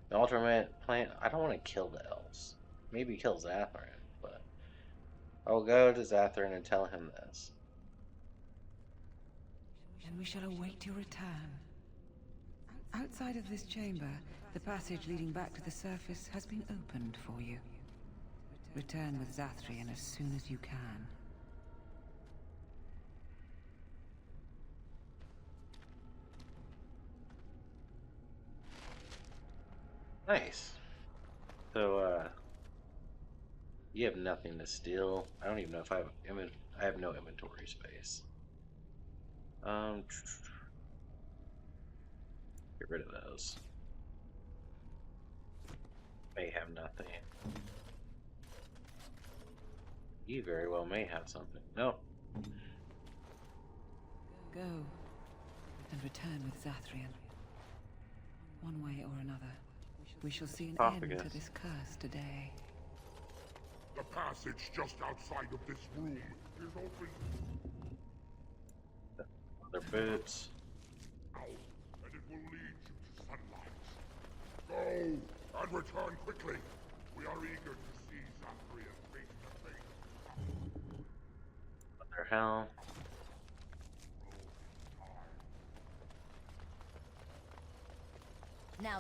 The ultimate plan... I don't want to kill the elves. Maybe kill Zathrian, but... I'll go to Zathrian and tell him this. And we shall await your return. Outside of this chamber, the passage leading back to the surface has been opened for you. Return with Zathrian as soon as you can. Nice. So, you have nothing to steal. I don't even know if I have I have no inventory space. Get rid of those. May have nothing. You very well may have something. No. Go and return with Zathrian. One way or another, we shall see an end to this curse today. The passage just outside of this room is open. Other boots. Out, and it will lead you to sunlight. Go and return quickly. We are eager to see Zathrian face to face. What the hell?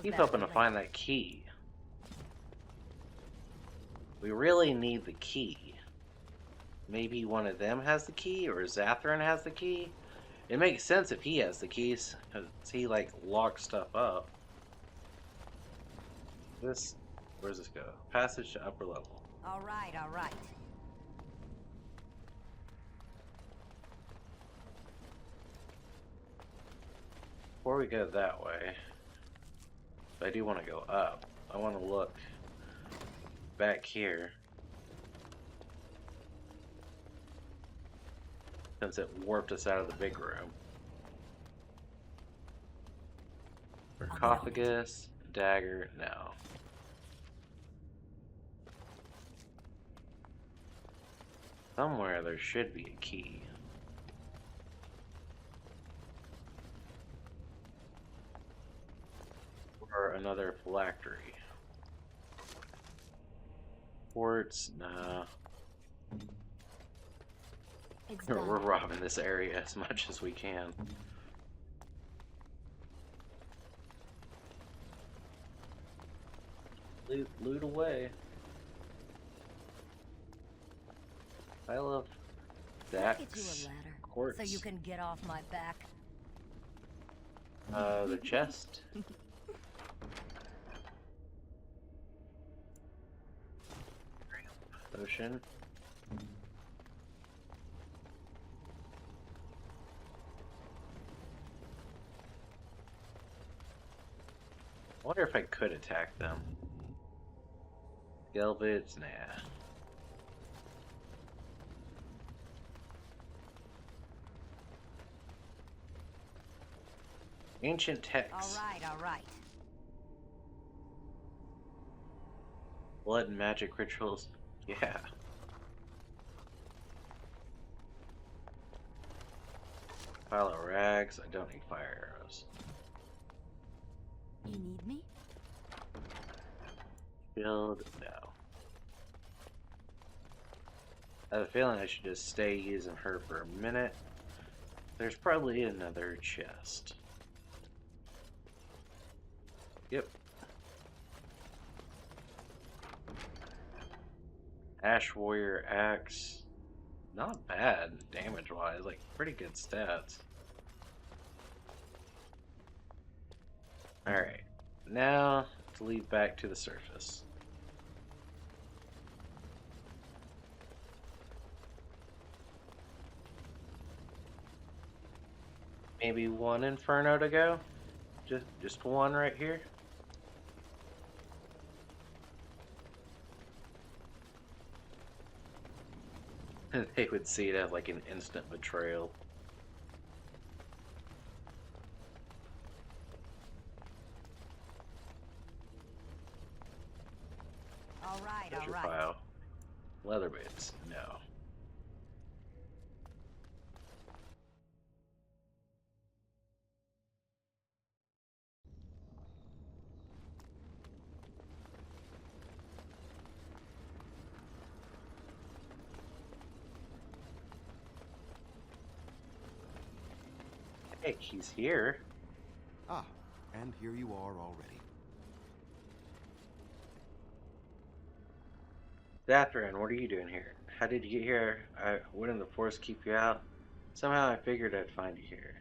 Keep hoping to find that key. We really need the key. Maybe one of them has the key, or Zathrin has the key. It makes sense if he has the keys, because he like locks stuff up. This, where does this go? Passage to upper level. All right, all right. Before we go that way, I do want to go up. I want to look back here, since it warped us out of the big room. Sarcophagus, dagger, no. Somewhere there should be a key. Or another phylactery. Quartz, nah. We're robbing this area as much as we can. Loot away. I love that. Get you a ladder, Quartz. so you can get off my back. The chest. Ocean. I wonder if I could attack them. Gelbits, nah. Ancient texts. All right, all right. Blood and magic rituals. Yeah. Pile of rags. I don't need fire arrows. You need me? Build, no. I have a feeling I should just stay using her for a minute. There's probably another chest. Yep. Ash Warrior Axe. Not bad damage-wise, like pretty good stats. Alright, now to lead back to the surface. Maybe one Inferno to go? Just one right here? They would see it as like an instant betrayal. All right, Treasure all right. pile. Leather boots, no. Hey, he's here. Ah, and here you are already. Zathrin, what are you doing here? How did you get here? Wouldn't the force keep you out? Somehow I figured I'd find you here.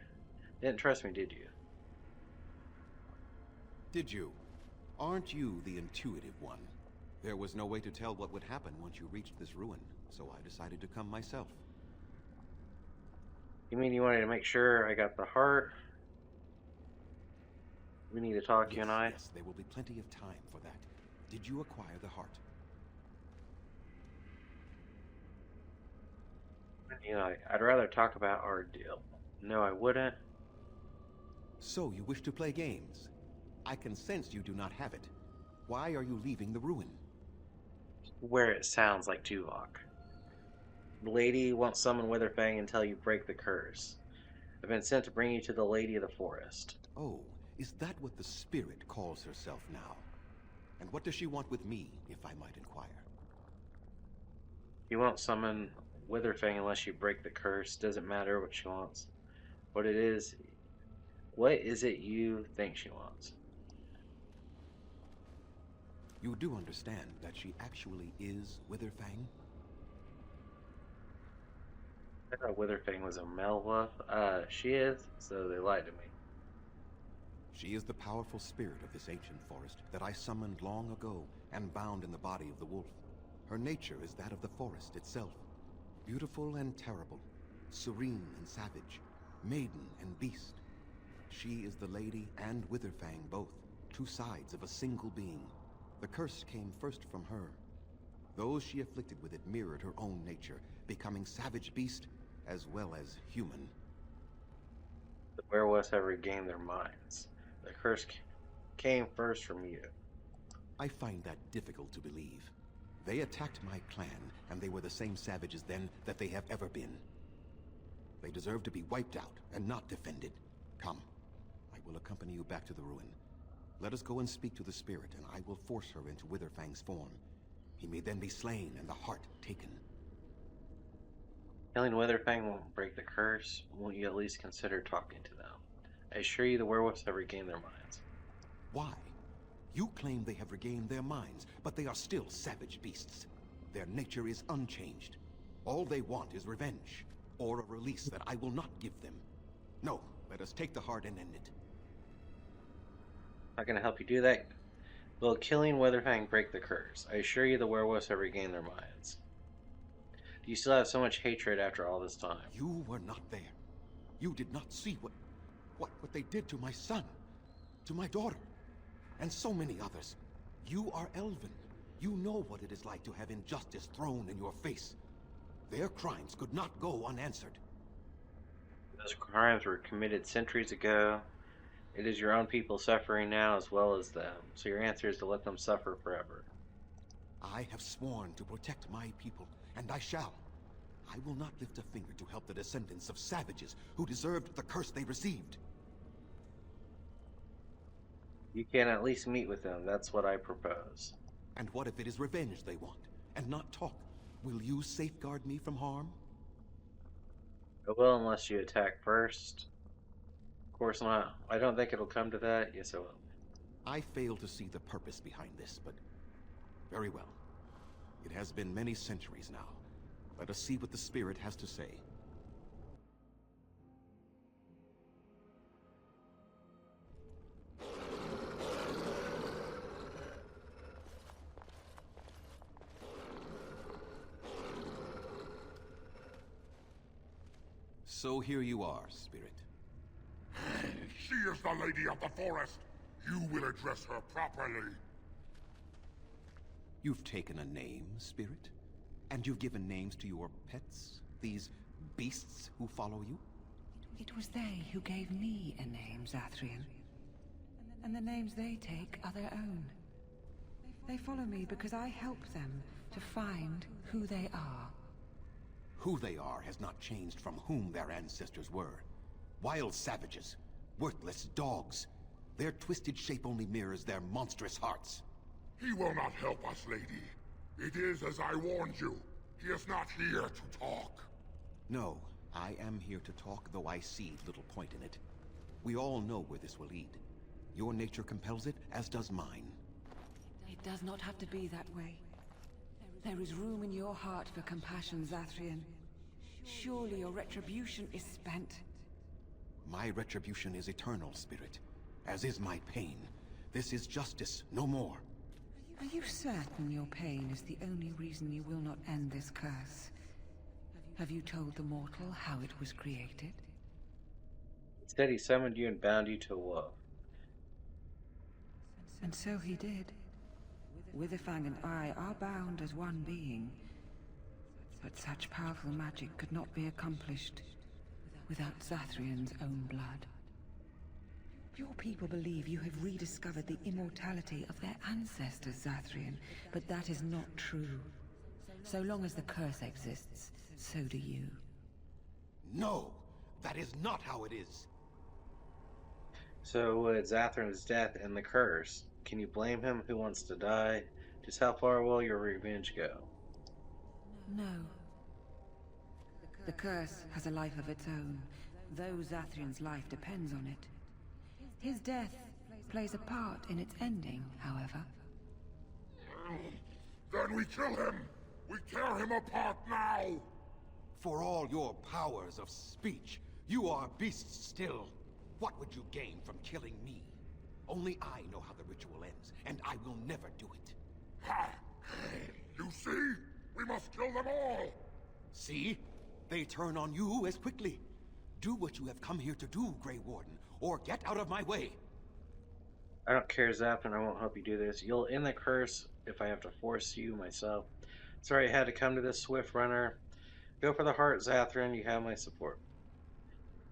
Didn't trust me, did you? Did you? Aren't you the intuitive one? There was no way to tell what would happen once you reached this ruin, so I decided to come myself. You mean you wanted to make sure I got the heart? We need to talk, you and I? Yes, there will be plenty of time for that. Did you acquire the heart? You know, I'd rather talk about our deal. No, I wouldn't. So you wish to play games? I can sense you do not have it. Why are you leaving the ruin? Where it sounds like Tuvok. The lady won't summon Witherfang until you break the curse. I've been sent to bring you to the Lady of the Forest. Oh, is that what the spirit calls herself now? And what does she want with me, if I might inquire? You won't summon Witherfang unless you break the curse. Doesn't matter what she wants. What it is... What is it you think she wants? You do understand that she actually is Witherfang? I thought Witherfang was a Melwolf. She is, so they lied to me. She is the powerful spirit of this ancient forest that I summoned long ago and bound in the body of the wolf. Her nature is that of the forest itself. Beautiful and terrible, serene and savage, maiden and beast. She is the lady and Witherfang both, two sides of a single being. The curse came first from her. Those she afflicted with it mirrored her own nature, becoming savage beast as well as human. The werewolves have regained their minds. The curse came first from you. I find that difficult to believe. They attacked my clan, and they were the same savages then that they have ever been. They deserve to be wiped out and not defended. Come, I will accompany you back to the ruin. Let us go and speak to the spirit, and I will force her into Witherfang's form. He may then be slain and the heart taken. Killing Witherfang won't break the curse. Won't you at least consider talking to them? I assure you the werewolves have regained their minds. Why? You claim they have regained their minds, but they are still savage beasts. Their nature is unchanged. All they want is revenge, or a release that I will not give them. No, let us take the heart and end it. Not gonna help you do that. Will killing Witherfang break the curse? I assure you the werewolves have regained their minds. Do you still have so much hatred after all this time? You were not there. You did not see what they did to my son, to my daughter, and so many others. You are Elven. You know what it is like to have injustice thrown in your face. Their crimes could not go unanswered. Those crimes were committed centuries ago. It is your own people suffering now as well as them, so your answer is to let them suffer forever. I have sworn to protect my people, and I shall. I will not lift a finger to help the descendants of savages who deserved the curse they received. You can at least meet with them, that's what I propose. And what if it is revenge they want, and not talk? Will you safeguard me from harm? I will unless you attack first. Of course not. I don't think it'll come to that. Yes, I will. I fail to see the purpose behind this, but very well. It has been many centuries now. Let us see what the spirit has to say. So here you are, spirit. She is the Lady of the Forest. You will address her properly. You've taken a name, spirit? And you've given names to your pets? These beasts who follow you? It was they who gave me a name, Zathrian. And the names they take are their own. They follow me because I help them to find who they are. Who they are has not changed from whom their ancestors were. Wild savages, worthless dogs. Their twisted shape only mirrors their monstrous hearts. He will not help us, lady. It is as I warned you. He is not here to talk. No, I am here to talk, though I see little point in it. We all know where this will lead. Your nature compels it, as does mine. It does not have to be that way. There is room in your heart for compassion, Zathrian. Surely your retribution is spent. My retribution is eternal, spirit, as is my pain. This is justice, no more. Are you certain your pain is the only reason you will not end this curse? Have you told the mortal how it was created? Instead, he summoned you and bound you to love. And so he did. Witherfang and I are bound as one being. But such powerful magic could not be accomplished without Zathrion's own blood. Your people believe you have rediscovered the immortality of their ancestors, Zathrion, but that is not true. So long as the curse exists, so do you. No! That is not how it is! So with Zathrion's death and the curse, can you blame him? Who wants to die? Just how far will your revenge go? No. The curse has a life of its own, though Zathrion's life depends on it. His death plays a part in its ending, however. Then we kill him! We tear him apart now! For all your powers of speech, you are beasts still. What would you gain from killing me? Only I know how the ritual ends, and I will never do it. Ha! You see? We must kill them all! See? They turn on you as quickly. Do what you have come here to do, Grey Warden, or get out of my way. I don't care, Zapton. I won't help you do this. You'll end the curse if I have to force you myself. Sorry I had to come to this, Swift Runner. Go for the heart, Zathrion. You have my support.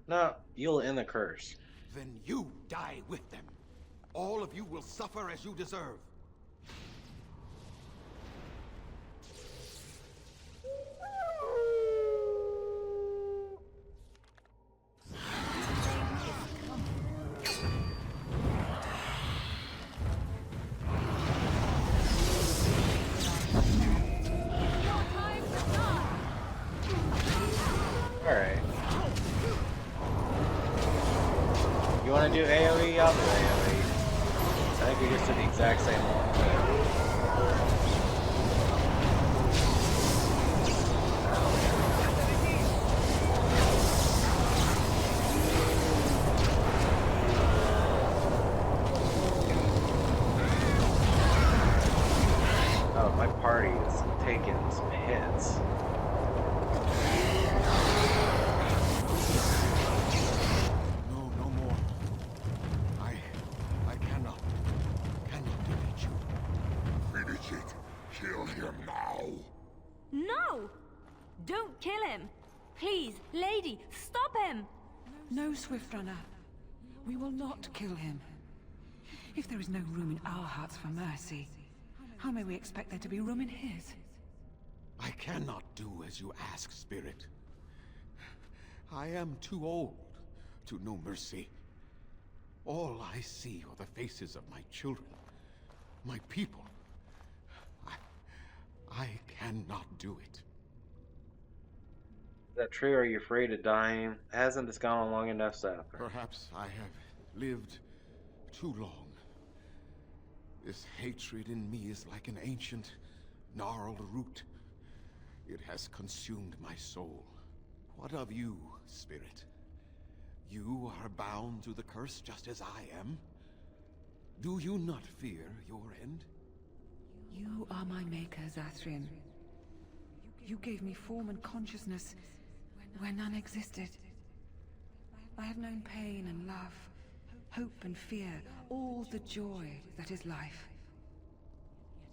No, you'll end the curse. Then you die with them. All of you will suffer as you deserve. Alright. You want to do AoE? I'll do AoE. I think we just did the exact same one. Oh, my party is taking some hits. No more. I cannot defeat you. Finish it. Kill him now. No! Don't kill him! Please, lady, stop him! No, Swift Runner. We will not kill him. If there is no room in our hearts for mercy, how may we expect there to be room in his? I cannot do as you ask, Spirit. I am too old to know mercy. All I see are the faces of my children, my people. I cannot do it. Is that true? Are you afraid of dying? Hasn't this gone on long enough, Zapper? Perhaps I have lived too long. This hatred in me is like an ancient, gnarled root. It has consumed my soul. What of you, Spirit? You are bound to the curse just as I am? Do you not fear your end? You are my maker, Zathrion. You gave me form and consciousness where none existed. I have known pain and love, hope and fear, all the joy that is life.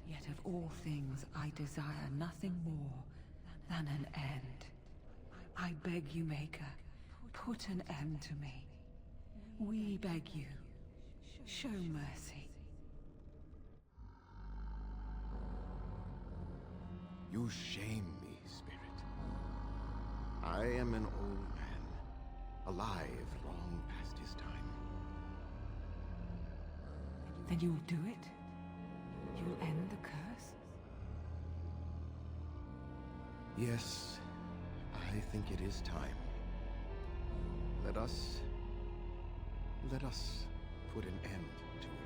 Yet of all things, I desire nothing more than an end. I beg you, Maker, put an end to me. We beg you, show mercy. You shame me, Spirit. I am an old man, alive long past his time. Then you'll do it? You'll end the curse? Yes, I think it is time. Let us put an end to it all.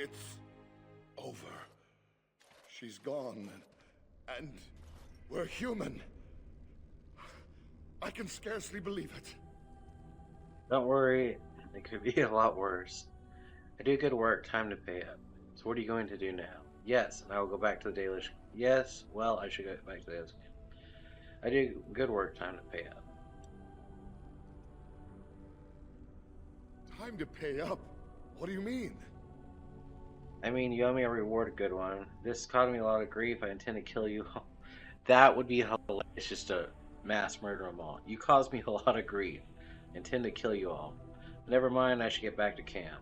It's over. She's gone, and we're human. I can scarcely believe it. Don't worry, it could be a lot worse. I do good work, time to pay up. So what are you going to do now? Yes, and I will go back to the Dalish. Yes, well, I should go back to the Dalish. I do good work, time to pay up. Time to pay up? What do you mean? I mean, you owe me a reward, a good one. This caused me a lot of grief. I intend to kill you. That would be hilarious, just to mass murder them all. You caused me a lot of grief. I intend to kill you all. Never mind, I should get back to camp.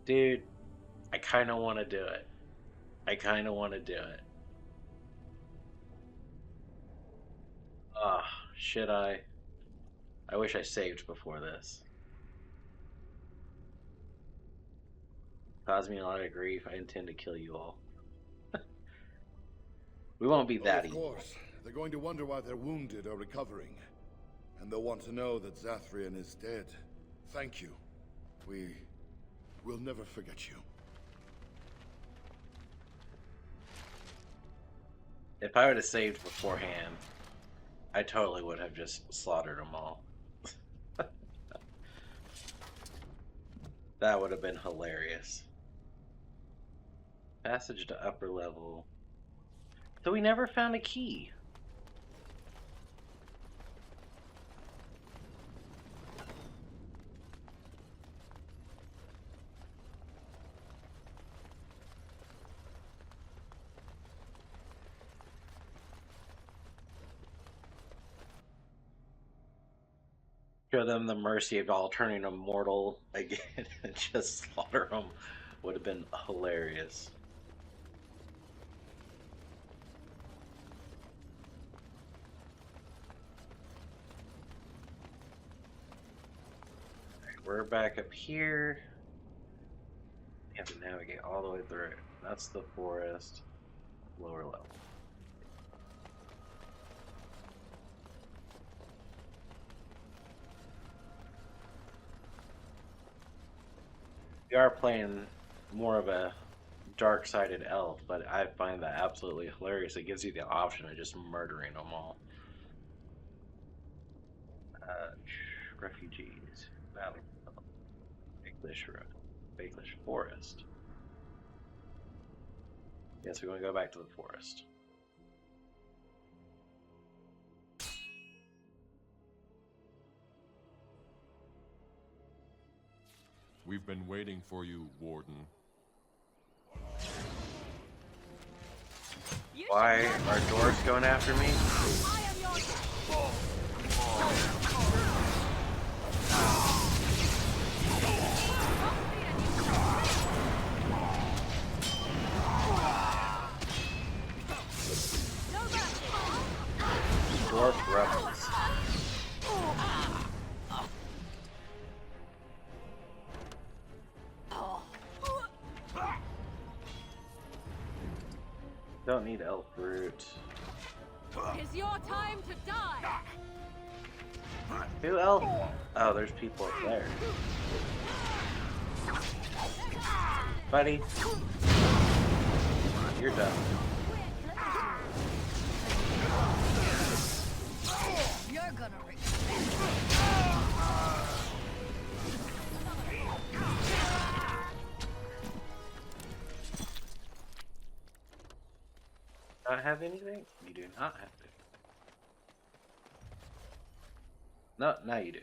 Dude, I kind of want to do it. I kind of want to do it. Ah, should I? I wish I saved before this. Caused me a lot of grief. I intend to kill you all. We won't be that Of evil. course. They're going to wonder why their wounded are recovering. And they'll want to know that Zathrian is dead. Thank you. We will never forget you. If I would have saved beforehand, I totally would have just slaughtered them all. That would have been hilarious. Passage to upper level. So we never found a key. Show them the mercy of all turning them mortal again and just slaughter them would have been hilarious. Alright, we're back up here. We have to navigate all the way through it. That's the forest, lower level. We are playing more of a dark-sided elf, but I find that absolutely hilarious. It gives you the option of just murdering them all. Refugees, Valley, Baelish Forest. Yes, we're going to go back to the forest. We've been waiting for you, Warden. Why are dwarves going after me? Dwarf rebels. Don't need elf root. It's your time to die! Who elf? Oh, there's people up there. Buddy. You're done. You're gonna Not have anything? You do not have to. No, now you do.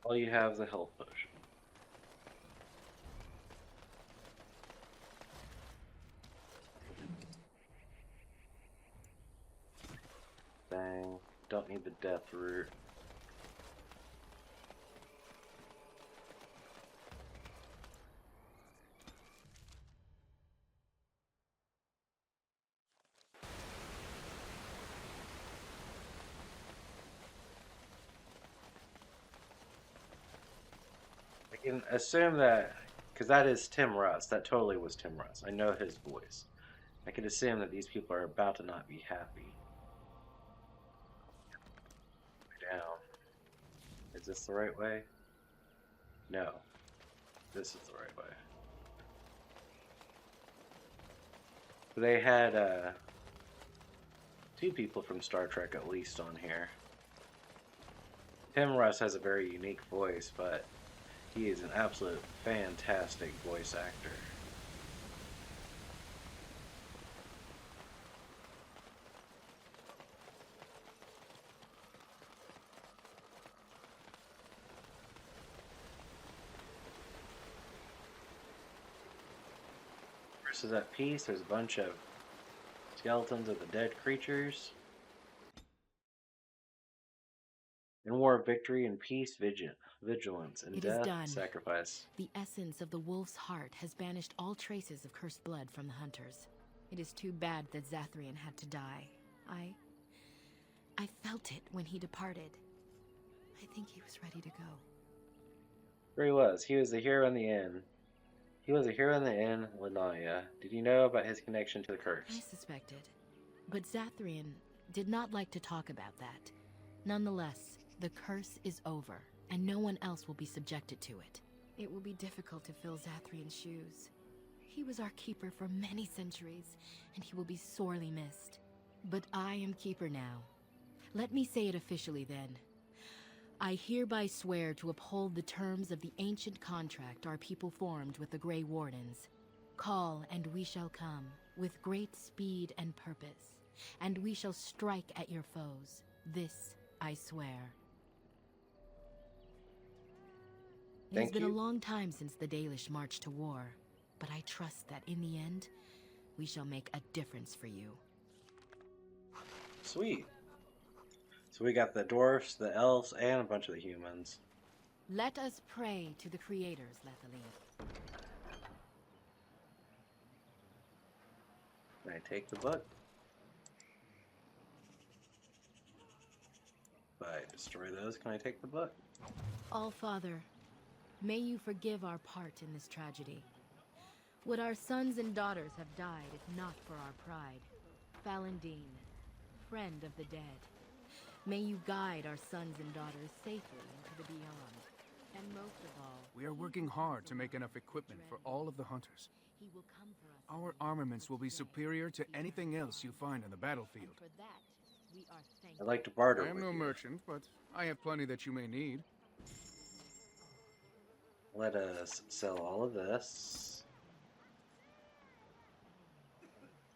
All you have is a health potion. Dang. Don't need the death root. I can assume that, because that is Tim Russ. That totally was Tim Russ. I know his voice. I can assume that these people are about to not be happy. now. Is this the right way? No. This is the right way. They had, 2 people from Star Trek at least on here. Tim Russ has a very unique voice, but he is an absolute fantastic voice actor. Versus at peace, there's a bunch of skeletons of the dead creatures. In war, victory, and peace, vigilance, and It is death, done. sacrifice. The essence of the wolf's heart has banished all traces of cursed blood from the hunters. It is too bad that Zathrian had to die. I felt it when he departed. I think he was ready to go. There he was. He was the hero in the inn. He was a hero in the inn, Lanaya. Did you know about his connection to the curse? I suspected. But Zathrian did not like to talk about that. Nonetheless, the curse is over, and no one else will be subjected to it. It will be difficult to fill Zathrian's shoes. He was our keeper for many centuries, and he will be sorely missed. But I am keeper now. Let me say it officially then. I hereby swear to uphold the terms of the ancient contract our people formed with the Grey Wardens. Call, and we shall come, with great speed and purpose, and we shall strike at your foes. This I swear. It has been a long time since the Dalish marched to war, but I trust that in the end, we shall make a difference for you. Sweet. So we got the dwarfs, the elves, and a bunch of the humans. Let us pray to the creators, Lethaline. Can I take the book? If I destroy those, can I take the book? All-Father, may you forgive our part in this tragedy. Would our sons and daughters have died if not for our pride? Falandine, friend of the dead, may you guide our sons and daughters safely into the beyond. And most of all, we are working hard to make enough equipment for all of the hunters. he will come for us. Our armaments will be superior to anything else you find on the battlefield. For that, we are thankful. I'd like to barter I am with no you. merchant, but I have plenty that you may need. Let us sell all of this.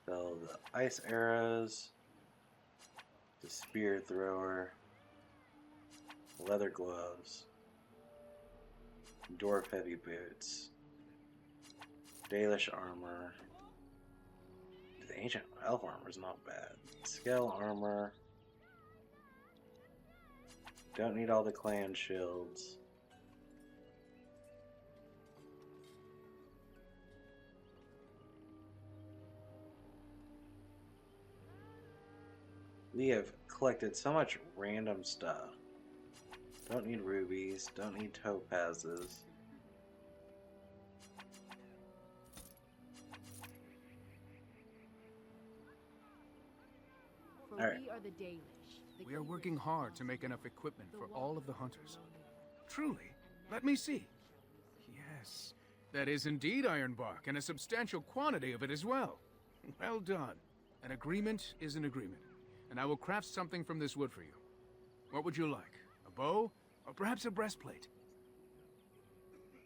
Sell the ice arrows, the spear thrower, leather gloves, dwarf heavy boots, Dalish armor. The ancient elf armor is not bad. Scale armor. Don't need all the clan shields. We have collected so much random stuff. Don't need rubies, don't need topazes. For All right. we are the Dalish. We are working hard to make enough equipment for all of the hunters. Truly, let me see. Yes, that is indeed ironbark, and a substantial quantity of it as well. Well done. An agreement is an agreement, and I will craft something from this wood for you. What would you like? A bow, or perhaps a breastplate?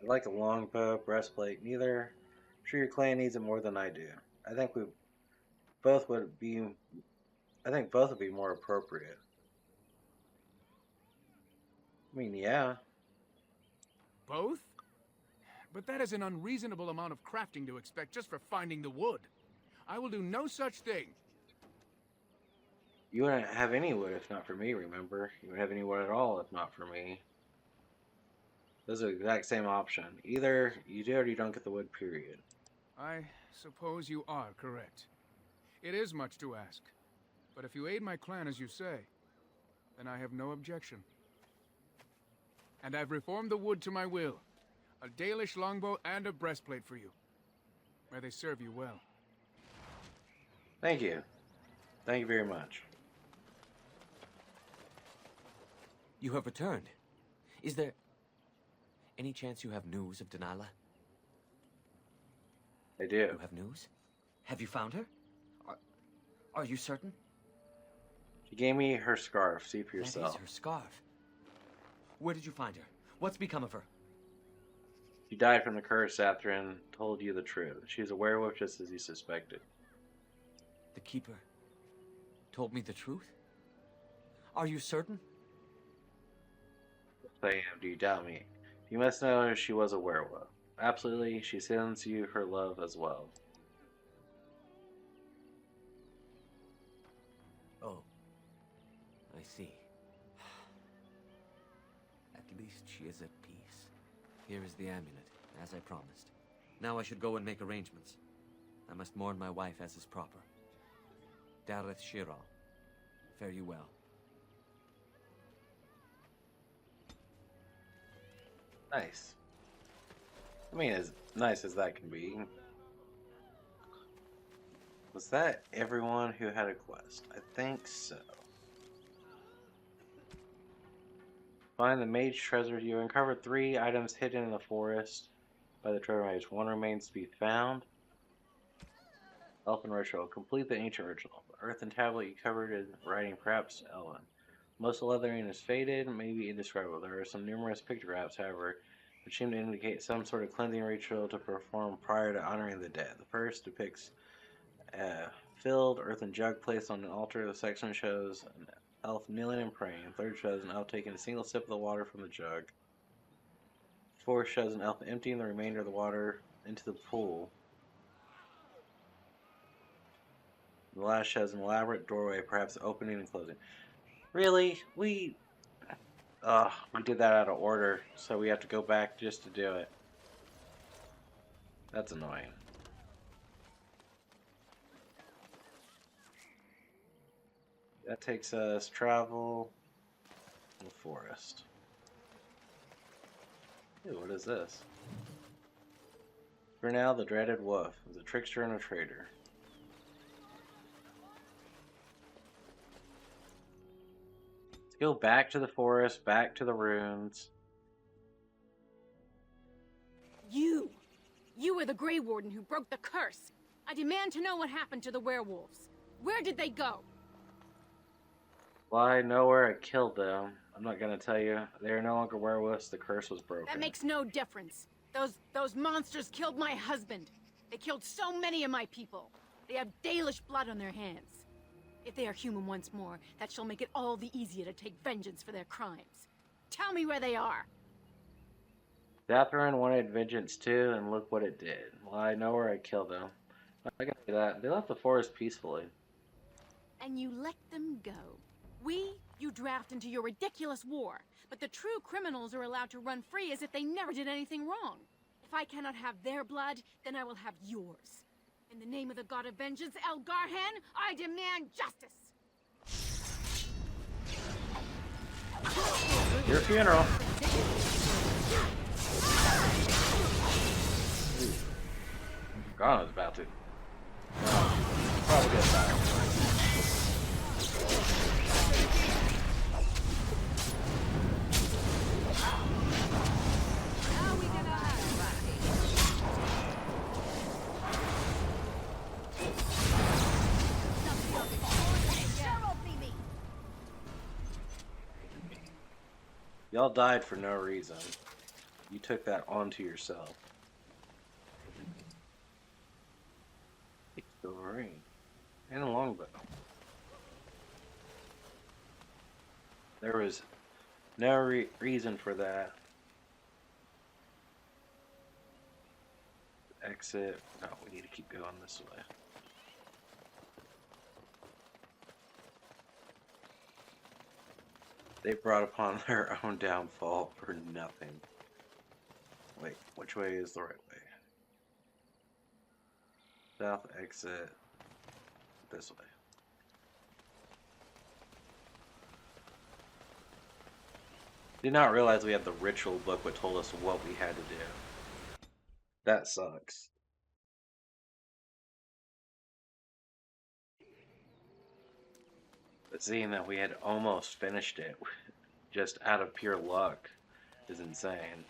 I'd like a longbow, breastplate, neither. I'm sure your clan needs it more than I do. I think both would be more appropriate. I mean, yeah. Both? But that is an unreasonable amount of crafting to expect just for finding the wood. I will do no such thing. You wouldn't have any wood if not for me, remember? You wouldn't have any wood at all if not for me. Those are the exact same option. Either you do or you don't get the wood, period. I suppose you are correct. It is much to ask. But if you aid my clan as you say, then I have no objection. And I've reformed the wood to my will. A Dalish longbow and a breastplate for you. May they serve you well. Thank you. Thank you very much. You have returned. Is there any chance you have news of Delilah? I do. You have news? Have you found her? Are you certain? She gave me her scarf. See for yourself. That is her scarf. Where did you find her? What's become of her? She died from the curse. Zathrin told you the truth. She's a werewolf just as you suspected. The Keeper told me the truth? Are you certain? I am. Do you doubt me? You must know she was a werewolf. Absolutely, she sends you her love as well. Oh. I see. At least she is at peace. Here is the amulet, as I promised. Now I should go and make arrangements. I must mourn my wife as is proper. Dareth Shiral, fare you well. Nice. I mean, as nice as that can be. Was that everyone who had a quest? I think so. Find the mage treasure. You uncovered 3 items hidden in the forest by the treasure mage. 1 remains to be found. Elfin ritual. Complete the ancient ritual. The earthen tablet you covered in writing, perhaps Elven. Most of the lettering is faded, maybe indescribable. There are some numerous pictographs, however, which seem to indicate some sort of cleansing ritual to perform prior to honoring the dead. The first depicts a filled earthen jug placed on an altar. The second shows an elf kneeling and praying. The third shows an elf taking a single sip of the water from the jug. The fourth shows an elf emptying the remainder of the water into the pool. The last shows an elaborate doorway, perhaps opening and closing. Really? We did that out of order, so we have to go back just to do it. That's annoying. That takes us travel in the forest. Ooh, what is this? For now, the dreaded wolf is a trickster and a traitor. Let's go back to the forest, back to the ruins. You were the Grey Warden who broke the curse. I demand to know what happened to the werewolves. Where did they go? Well, I know where I killed them. I'm not gonna tell you. They are no longer werewolves. The curse was broken. That makes no difference. Those monsters killed my husband. They killed so many of my people. They have Dalish blood on their hands. If they are human once more, that shall make it all the easier to take vengeance for their crimes. Tell me where they are. Zathrin wanted vengeance too, and look what it did. Well, I know where I killed them. I can say that. They left the forest peacefully. And you let them go. You draft into your ridiculous war, but the true criminals are allowed to run free as if they never did anything wrong. If I cannot have their blood, then I will have yours. In the name of the god of vengeance, El Garhan, I demand justice! Your funeral. Garhan's about to. Probably get back. Y'all died for no reason. You took that onto yourself. The ring and a longbow. There was no reason for that. Exit. No, we need to keep going this way. They brought upon their own downfall for nothing. Wait, which way is the right way? South exit this way. Did not realize we had the ritual book which told us what we had to do. That sucks. But seeing that we had almost finished it, just out of pure luck is insane.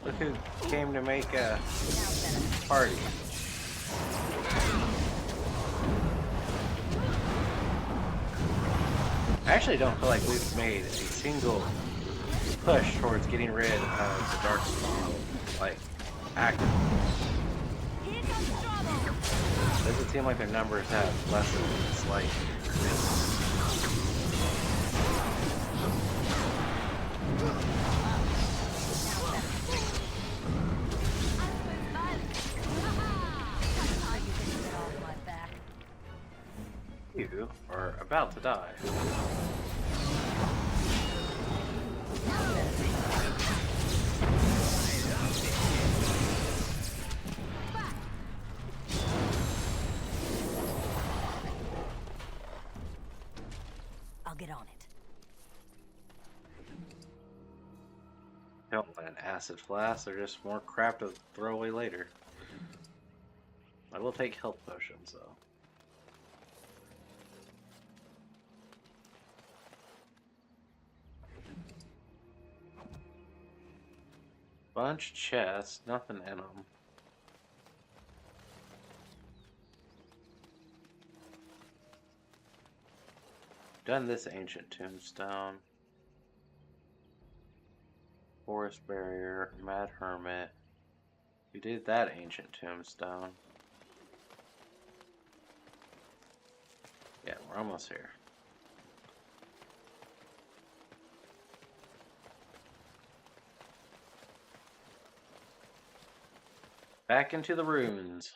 Look who came to make a party. I actually don't feel like we've made a single push towards getting rid of the Darkspawn, like, active. Doesn't seem like their numbers have lessened slightly. You are about to die. I'll get on it. Don't want an acid flask, they're just more crap to throw away later. I will take health potions though. Bunch chests, nothing in them. Done this ancient tombstone. Forest barrier, mad hermit. We did that ancient tombstone. Yeah, we're almost here. Back into the ruins.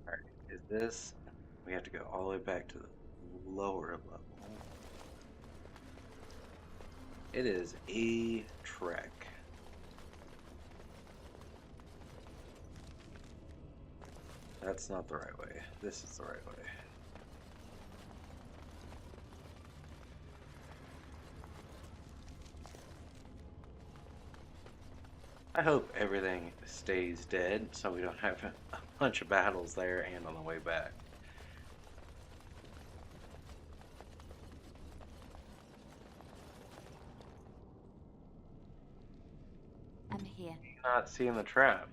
Alright, is this... We have to go all the way back to the lower level. It is a trek. That's not the right way. This is the right way. I hope everything stays dead so we don't have a bunch of battles there and on the way back. I'm here. Not seeing the trap.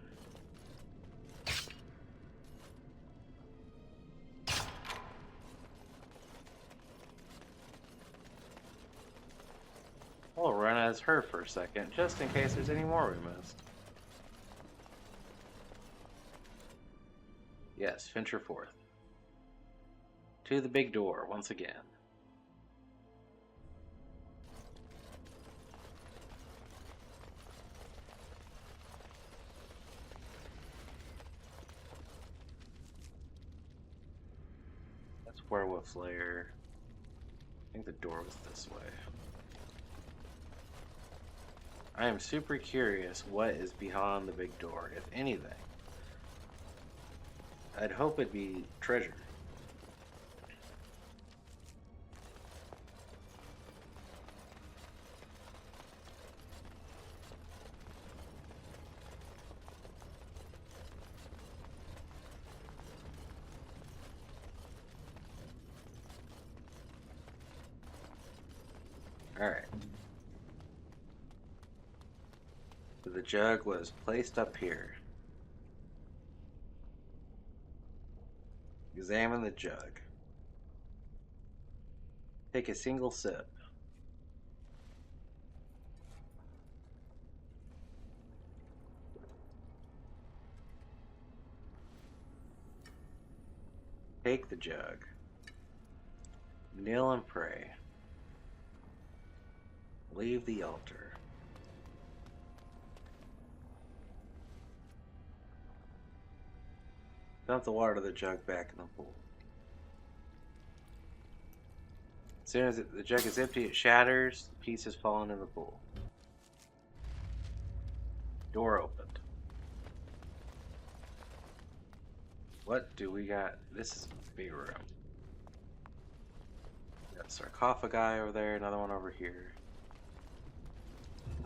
We'll run as her for a second, just in case there's any more we missed. Yes, venture forth. To the big door, once again. That's Werewolf's Lair. I think the door was this way. I am super curious what is behind the big door, if anything. I'd hope it'd be treasure. Alright. So the jug was placed up here. Examine the jug. Take a single sip. Take the jug. Kneel and pray. Leave the altar. Dump the water of the jug back in the pool. As soon as the jug is empty, it shatters. The pieces fall into the pool. Door opened. What do we got? This is a big room. We got a sarcophagi over there, another one over here.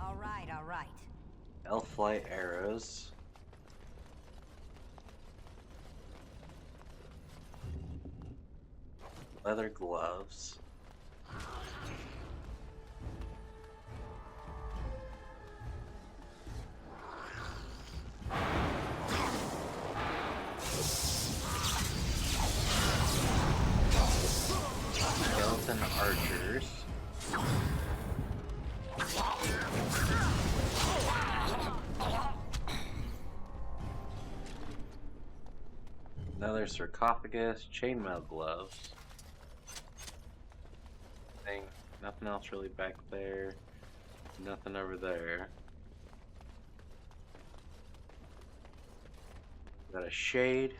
All right, all right. Elf flight arrows. Leather gloves. Skeleton archers. Another sarcophagus, chainmail gloves. Nothing else really back there. Nothing over there. Got a shade.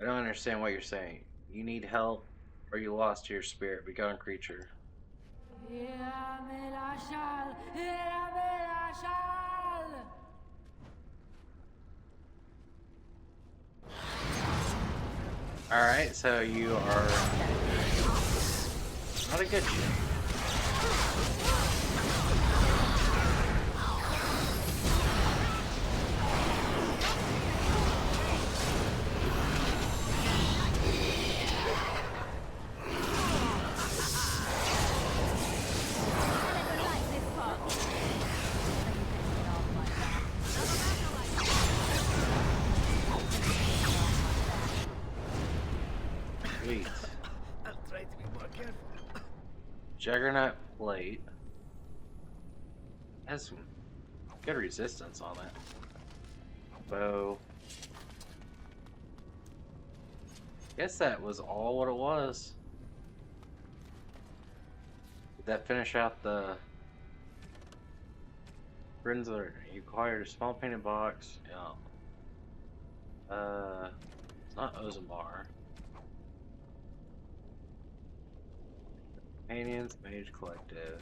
I don't understand what you're saying. You need help, or you lost your spirit, begone creature. Alright, so you are not a good ship. Sweet. I'll try to be more careful. Juggernaut plate. Has some good resistance on it. Bow. Guess that was all what it was. Did that finish out the friends that you acquired a small painted box? Yeah. It's not Ozamar. Companions, Mage Collective.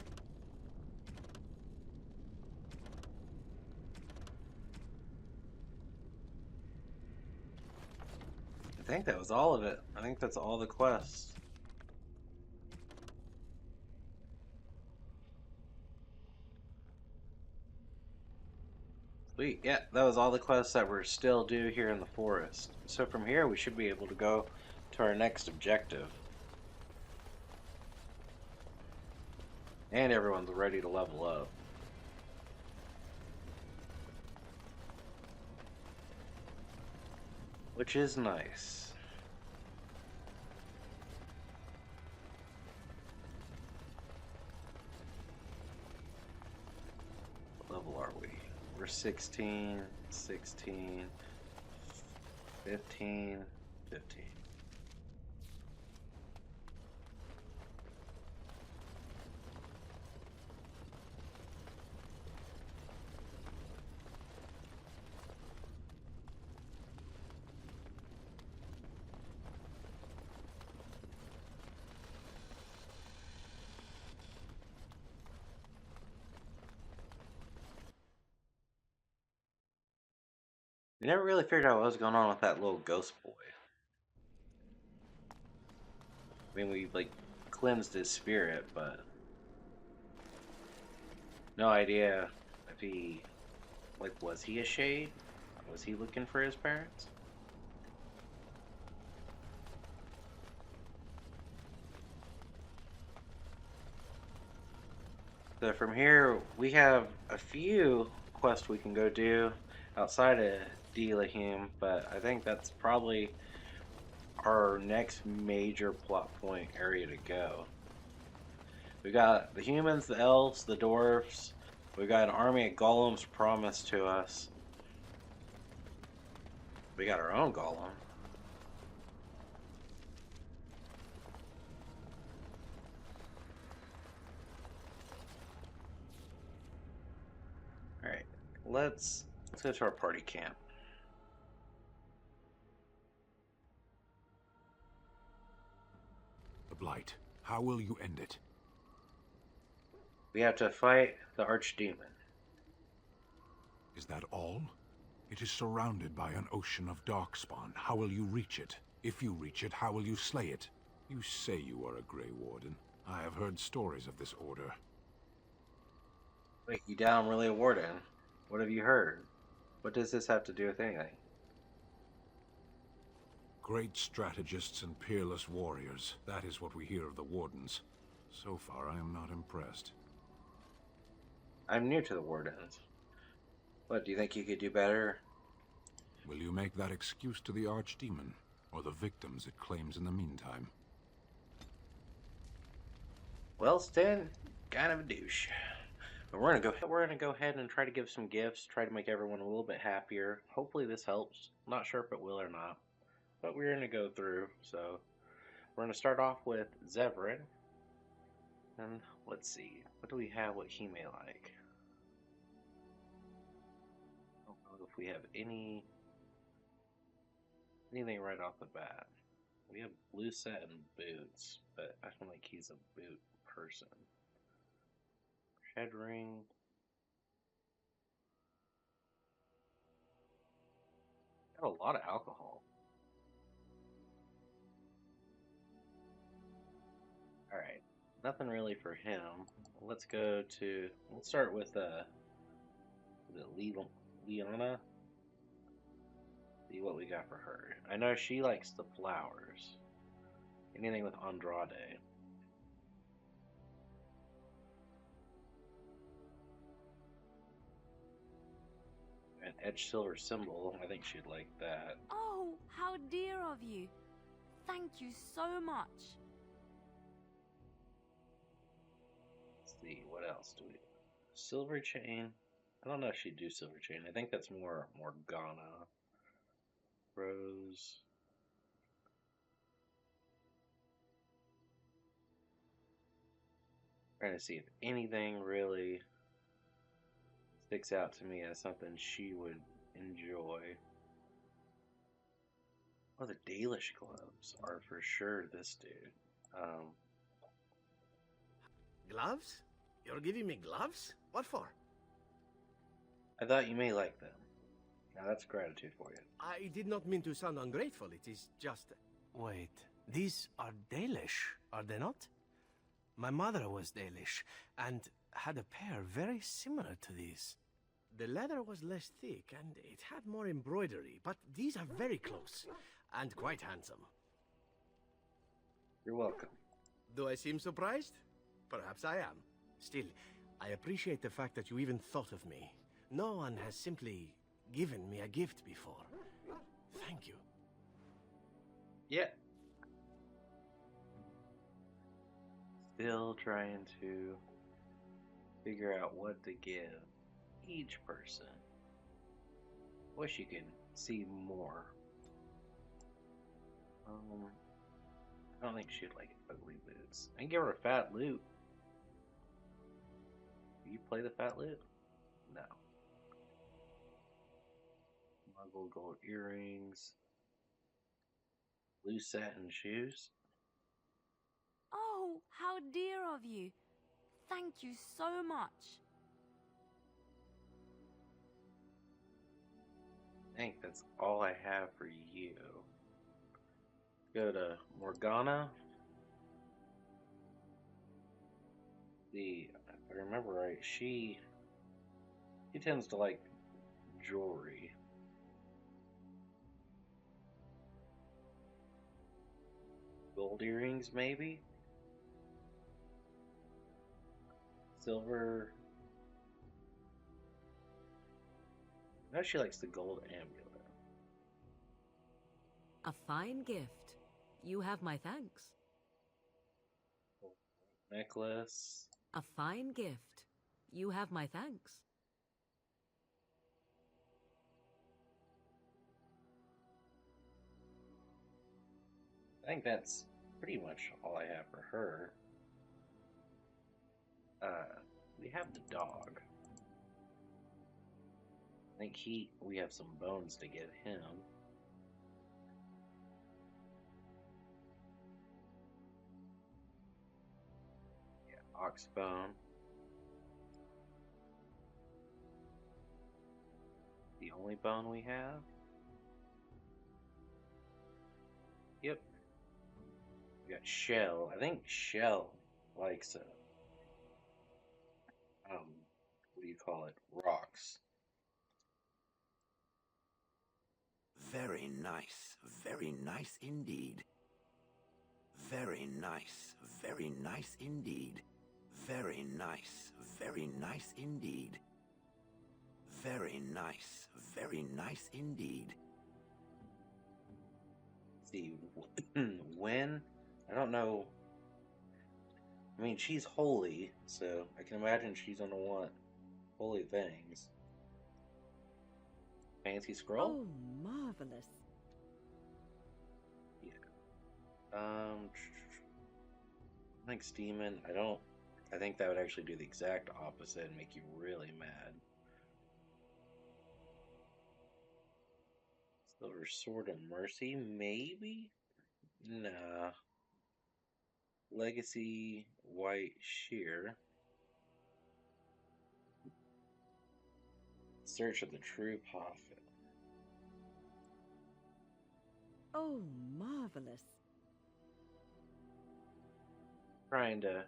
I think that was all of it. I think that's all the quests. Sweet, yeah, that was all the quests that were still due here in the forest. So from here we should be able to go to our next objective. And everyone's ready to level up. Which is nice. What level are we? We're 16, 16, 15, 15. We never really figured out what was going on with that little ghost boy. I mean, we, like, cleansed his spirit, but no idea if he, like, was he a shade? Was he looking for his parents? So from here, we have a few quests we can go do outside of Delahim, but I think that's probably our next major plot point area to go. We got the humans, the elves, the dwarves. We got an army of golems promised to us. We got our own golem. let's go to our party camp. The Blight. How will you end it? We have to fight the Archdemon. Is that all? It is surrounded by an ocean of darkspawn. How will you reach it? If you reach it, how will you slay it? You say you are a Grey Warden. I have heard stories of this order. Wait, you doubt I'm really a warden? What have you heard? What does this have to do with anything? Great strategists and peerless warriors. That is what we hear of the Wardens. So far, I am not impressed. I'm new to the Wardens. What, do you think you could do better? Will you make that excuse to the Archdemon, or the victims it claims in the meantime? Well, Stan, kind of a douche. But we're gonna go ahead and try to give some gifts, try to make everyone a little bit happier. Hopefully this helps. Not sure if it will or not, but we're gonna go through. So we're gonna start off with Zevran, and let's see, what do we have? What he may like? I don't know if we have anything right off the bat. We have blue satin boots, but I don't think he's a boot person. Head ring. Got a lot of alcohol. Alright, nothing really for him. Let's start with, is it Leona? See what we got for her. I know she likes the flowers. Anything with Andrade. An etched silver symbol. I think she'd like that. Oh, how dear of you. Thank you so much. Let's see, what else do we... Silver chain. I don't know if she'd do silver chain. I think that's more Morgana. Rose. Trying to see if anything really sticks out to me as something she would enjoy. Oh, the Dalish gloves are for sure this dude. Gloves? You're giving me gloves? What for? I thought you may like them. Now that's gratitude for you. I did not mean to sound ungrateful. It is just... Wait, these are Dalish, are they not? My mother was Dalish, and had a pair very similar to these. The leather was less thick, and it had more embroidery, but these are very close, and quite handsome. You're welcome. Do I seem surprised? Perhaps I am. Still, I appreciate the fact that you even thought of me. No one has simply given me a gift before. Thank you. Yeah. Still trying to figure out what to give each person. Wish you could see more. I don't think she'd like ugly boots. I can give her a fat lute. Do you play the fat lute? No. Muggle gold earrings. Blue satin shoes. Oh, how dear of you. Thank you so much. I think that's all I have for you. Go to Morgana. If I remember right, she tends to like jewelry. Gold earrings, maybe? Silver. No, she likes the gold amulet. A fine gift. You have my thanks. Necklace. A fine gift. You have my thanks. I think that's pretty much all I have for her. We have the dog. I think we have some bones to give him. Yeah, ox bone. The only bone we have? Yep. We got Shell. I think Shell likes what do you call it? Rocks. Very nice indeed. Very nice indeed. Very nice indeed. Very nice indeed. Let's see, when? I don't know. I mean, she's holy, so I can imagine she's gonna want holy things. Fancy scroll? Oh, marvelous. Yeah. Thanks, Demon. I think that would actually do the exact opposite and make you really mad. Silver Sword of Mercy, maybe? Nah. Legacy White Shear. Search of the True Prophet. Oh, marvelous. Trying to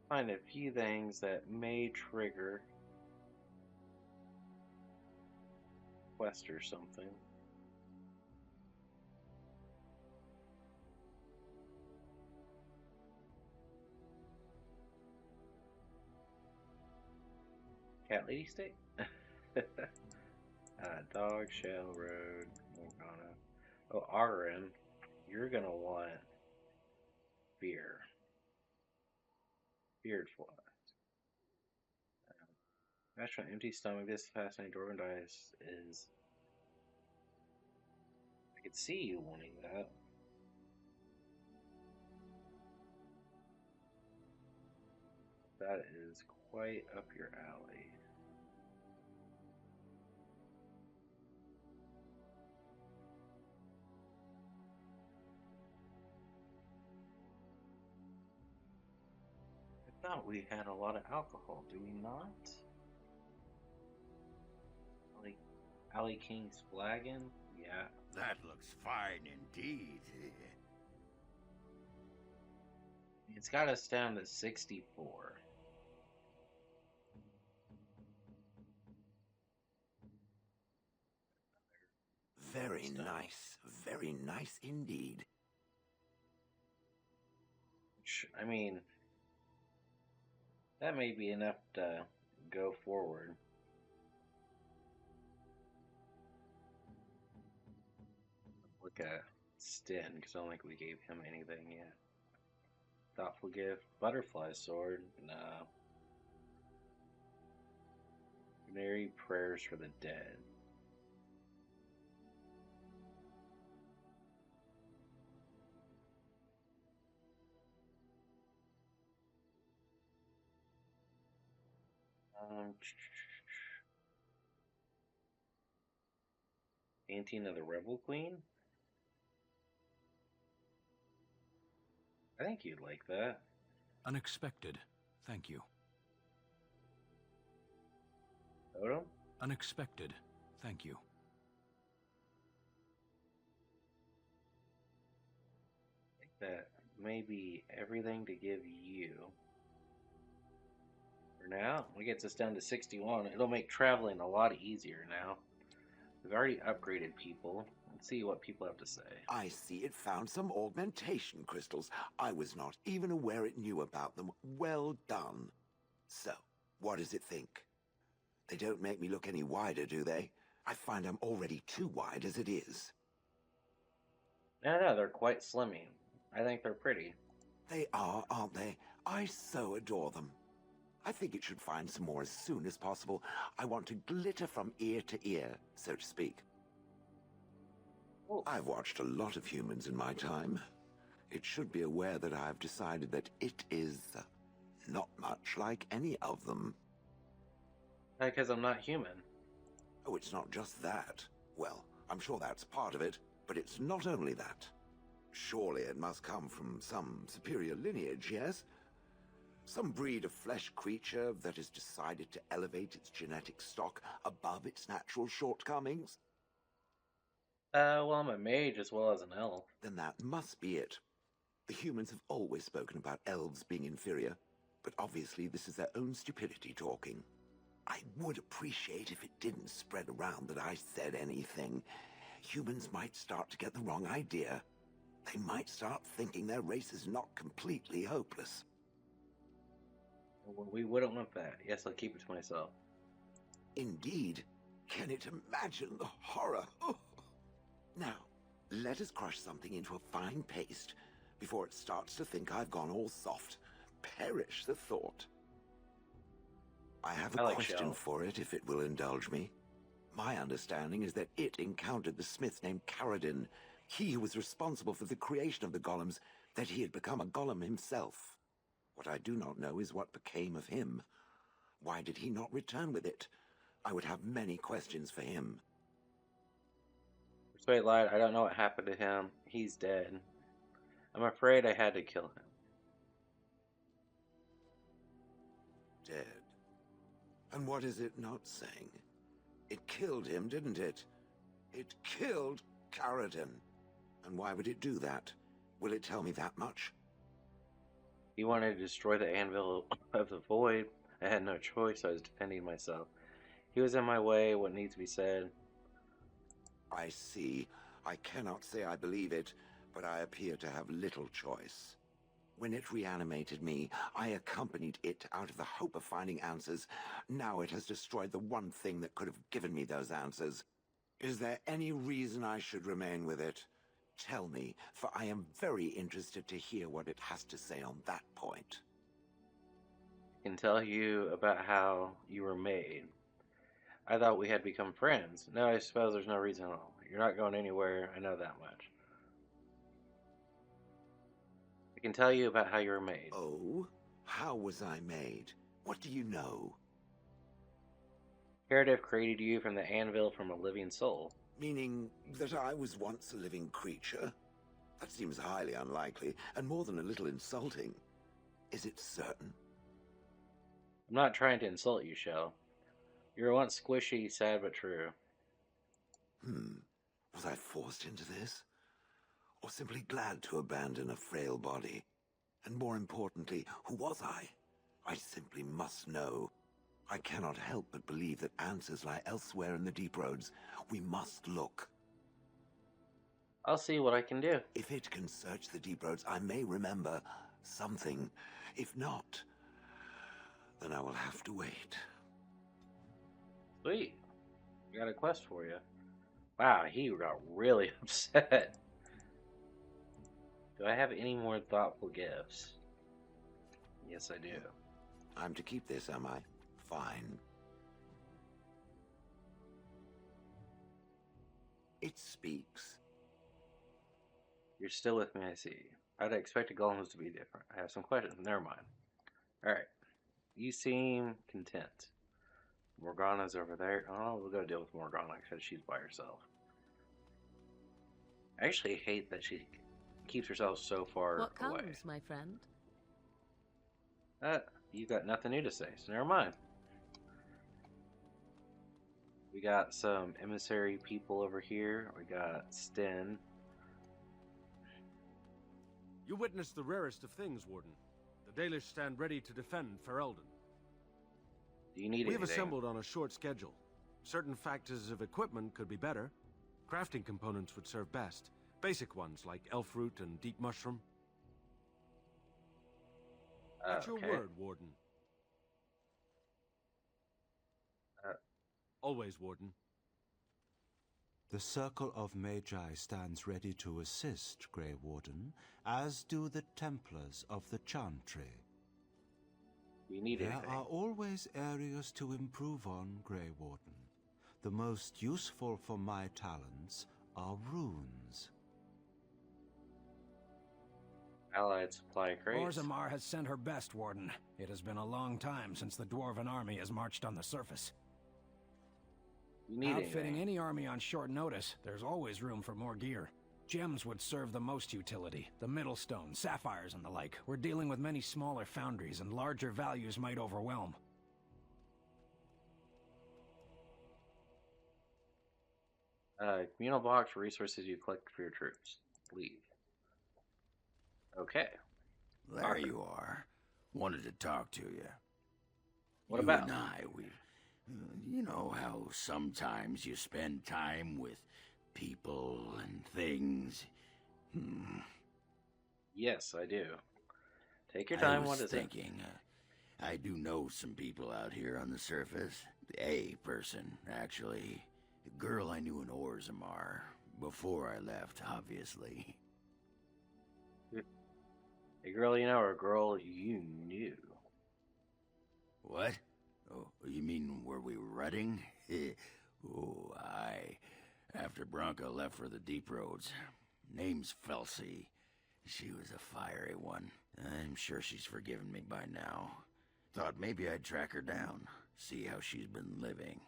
find a few things that may trigger quest or something. Cat Lady Stick? Dog Shell Road, Morgana. Oh, Arin, you're gonna want beer. Beard fly. Match on empty stomach. This fascinating Dwarven dice is. I could see you wanting that. That is quite up your alley. I thought we had a lot of alcohol, do we not? Like Alley King's flagon? Yeah. That looks fine indeed. It's got us down to 64. Very nice indeed. I mean, that may be enough to go forward. Look at Sten, because I don't think we gave him anything yet. Thoughtful gift. Butterfly sword. Nah. Mary prayers for the dead. Painting of the Rebel Queen? I think you'd like that. Unexpected. Thank you. Totem? Unexpected. Thank you. I think that may be everything to give you. For now, it gets us down to 61. It'll make traveling a lot easier now. We've already upgraded people. Let's see what people have to say. I see it found some augmentation crystals. I was not even aware it knew about them. Well done. So, what does it think? They don't make me look any wider, do they? I find I'm already too wide as it is. No, they're quite slimming. I think they're pretty. They are, aren't they? I so adore them. I think it should find some more as soon as possible. I want to glitter from ear to ear, so to speak. I've watched a lot of humans in my time. It should be aware that I've decided that it is not much like any of them. Because I'm not human. Oh, it's not just that. Well, I'm sure that's part of it, but it's not only that. Surely it must come from some superior lineage, yes? Some breed of flesh creature that has decided to elevate its genetic stock above its natural shortcomings? Well, I'm a mage as well as an elf. Then that must be it. The humans have always spoken about elves being inferior, but obviously this is their own stupidity talking. I would appreciate if it didn't spread around that I said anything. Humans might start to get the wrong idea. They might start thinking their race is not completely hopeless. Well, we wouldn't want that. Yes, I'll keep it to myself. Indeed. Can it imagine the horror? Oh. Now, let us crush something into a fine paste before it starts to think I've gone all soft. Perish the thought. I have a question for it, if it will indulge me. My understanding is that it encountered the smith named Caradin, he who was responsible for the creation of the golems, that he had become a golem himself. What I do not know is what became of him. Why did he not return with it? I would have many questions for him. Persuade lied, I don't know what happened to him. He's dead. I'm afraid I had to kill him. Dead. And what is it not saying? It killed him, didn't it? It killed Caradin. And why would it do that? Will it tell me that much? He wanted to destroy the anvil of the void. I had no choice. I was defending myself. He was in my way. What needs to be said? I see. I cannot say I believe it, but I appear to have little choice. When it reanimated me, I accompanied it out of the hope of finding answers. Now it has destroyed the one thing that could have given me those answers. Is there any reason I should remain with it? Tell me, for I am very interested to hear what it has to say on that point. I can tell you about how you were made. I thought we had become friends. No, I suppose there's no reason at all. You're not going anywhere, I know that much. I can tell you about how you were made. Oh? How was I made? What do you know? Heredev created you from the anvil from a living soul. Meaning that I was once a living creature? That seems highly unlikely, and more than a little insulting. Is it certain? I'm not trying to insult you, Shell. You were once squishy, sad but true. Was I forced into this? Or simply glad to abandon a frail body? And more importantly, who was I? I simply must know. I cannot help but believe that answers lie elsewhere in the deep roads. We must look. I'll see what I can do. If it can search the deep roads, I may remember something. If not, then I will have to wait. Sweet. I got a quest for you. Wow, he got really upset. Do I have any more thoughtful gifts? Yes, I do. I'm to keep this, am I? Fine. It speaks. You're still with me, I see. I'd expect golems to be different. I have some questions. Never mind. Alright. You seem content. Morgana's over there. Oh, we'll go deal with Morgana because she's by herself. I actually hate that she keeps herself so far What comes, away. my friend? You've got nothing new to say, so never mind. We got some emissary people over here. We got Sten. You witnessed the rarest of things, Warden. The Dalish stand ready to defend Ferelden. Do you need We've anything? assembled on a short schedule. Certain factors of equipment could be better. Crafting components would serve best. Basic ones like elf root and deep mushroom. At your word, Warden. Always, Warden. The Circle of Magi stands ready to assist, Grey Warden, as do the Templars of the Chantry. You need There anything? are always areas to improve on, Grey Warden. The most useful for my talents are runes. Allied supply crates. Orzammar has sent her best, Warden. It has been a long time since the Dwarven army has marched on the surface. You need Outfitting anything. any army on short notice, there's always room for more gear. Gems would serve the most utility. The middle stone, sapphires and the like. We're dealing with many smaller foundries, and larger values might overwhelm. Communal box for resources you collect for your troops. Leave. Okay. There you are. Wanted to talk to you. What you about? and I, you know how sometimes you spend time with people and things? Yes, I do. Take your time. What I was is it? thinking, I do know some people out here on the surface. A person, actually. A girl I knew in Orzammar. Before I left, obviously. A girl you know or a girl you knew? What? Oh, you mean were we rutting? Oh, aye. After Bronca left for the deep roads. Name's Felsi. She was a fiery one. I'm sure she's forgiven me by now. Thought maybe I'd track her down. See how she's been living.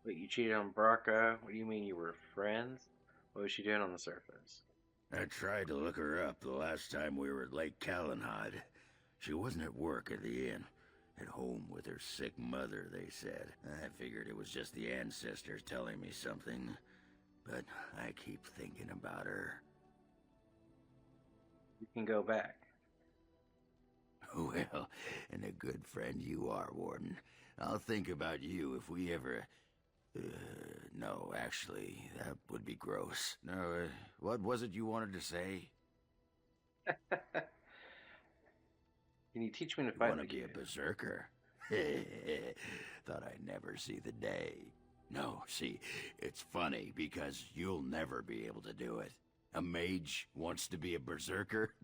Wait, you cheated on Braca? What do you mean you were friends? What was she doing on the surface? I tried to look her up the last time we were at Lake Calenhad. She wasn't at work at the inn. At home with her sick mother, they said. I figured it was just the ancestors telling me something. But I keep thinking about her. You can go back. Well, and a good friend you are, Warden. I'll think about you if we ever... no, actually, that would be gross. No, what was it you wanted to say? Can you teach me to fight? Want to be a berserker? Thought I'd never see the day. No, see, it's funny because you'll never be able to do it. A mage wants to be a berserker?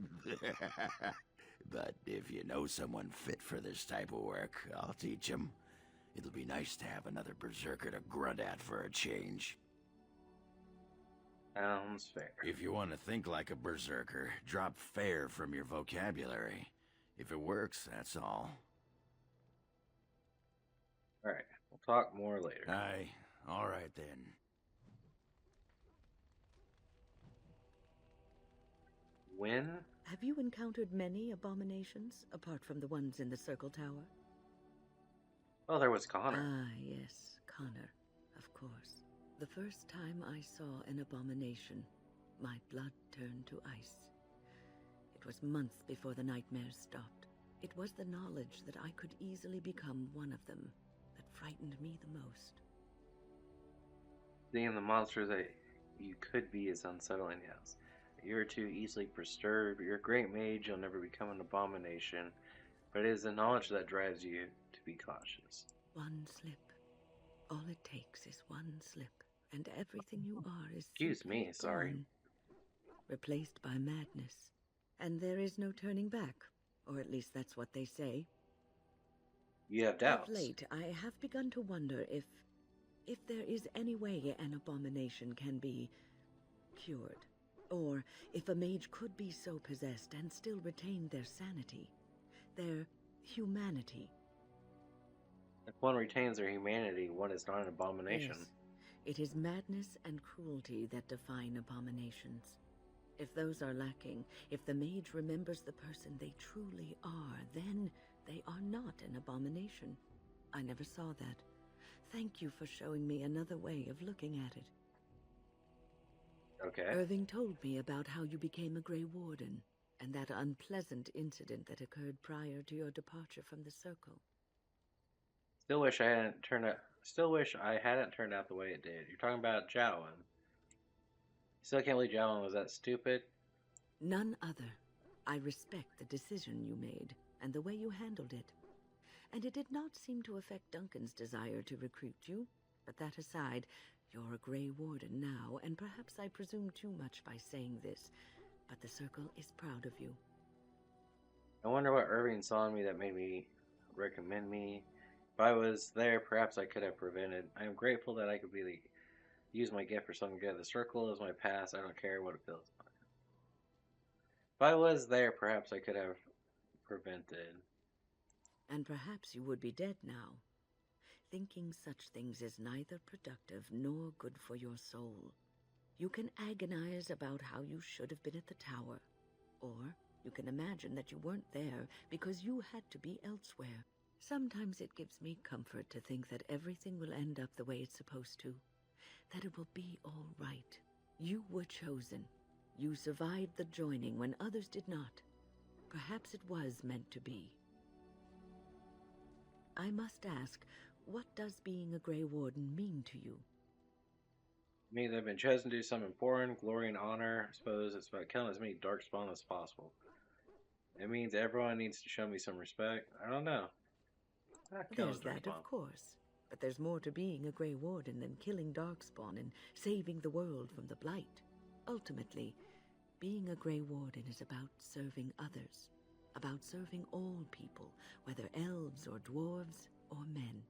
But if you know someone fit for this type of work, I'll teach him. It'll be nice to have another berserker to grunt at for a change. Sounds fair. If you want to think like a berserker, drop fair from your vocabulary. If it works, that's all. Alright, we'll talk more later. Aye, alright then. When? Have you encountered many abominations, apart from the ones in the Circle Tower? Oh, there was Connor. Ah, yes, Connor, of course. The first time I saw an abomination, my blood turned to ice. It was months before the nightmares stopped. It was the knowledge that I could easily become one of them that frightened me the most. Seeing the monster that you could be is unsettling, yes. You're too easily perturbed. You're a great mage, you'll never become an abomination. But it is the knowledge that drives you to be cautious. One slip. All it takes is one slip, and everything you are is Excuse me, simply sorry. gone, replaced by madness. And there is no turning back, or at least that's what they say. You have doubts. Of late, I have begun to wonder if there is any way an abomination can be cured, or if a mage could be so possessed and still retain their sanity, their humanity. If one retains their humanity, one is not an abomination. Yes, it is madness and cruelty that define abominations. If those are lacking, if the mage remembers the person they truly are, then they are not an abomination. I never saw that. Thank you for showing me another way of looking at it. Okay. Irving told me about how you became a Grey Warden, and that unpleasant incident that occurred prior to your departure from the Circle. Still wish I hadn't turned out the way it did. You're talking about Jowan. Still can't believe Jowan was that stupid. None other. I respect the decision you made, and the way you handled it. And it did not seem to affect Duncan's desire to recruit you. But that aside, you're a Grey Warden now, and perhaps I presume too much by saying this, but the Circle is proud of you. I wonder what Irving saw in me that made me recommend me. If I was there, perhaps I could have prevented. I am grateful that I could use my gift for something good. The Circle is my past. I don't care what it feels like. If I was there, perhaps I could have prevented. And perhaps you would be dead now. Thinking such things is neither productive nor good for your soul. You can agonize about how you should have been at the tower, or you can imagine that you weren't there because you had to be elsewhere. Sometimes it gives me comfort to think that everything will end up the way it's supposed to, that it will be all right. You were chosen. You survived the joining when others did not. Perhaps it was meant to be. I must ask, what does being a Grey Warden mean to you? I mean, they've been chosen to do something important, glory and honor. I suppose it's about killing as many darkspawn as possible. It means everyone needs to show me some respect. I don't know. There's that, of course. But there's more to being a Grey Warden than killing darkspawn and saving the world from the Blight. Ultimately, being a Grey Warden is about serving others. About serving all people, whether elves or dwarves or men.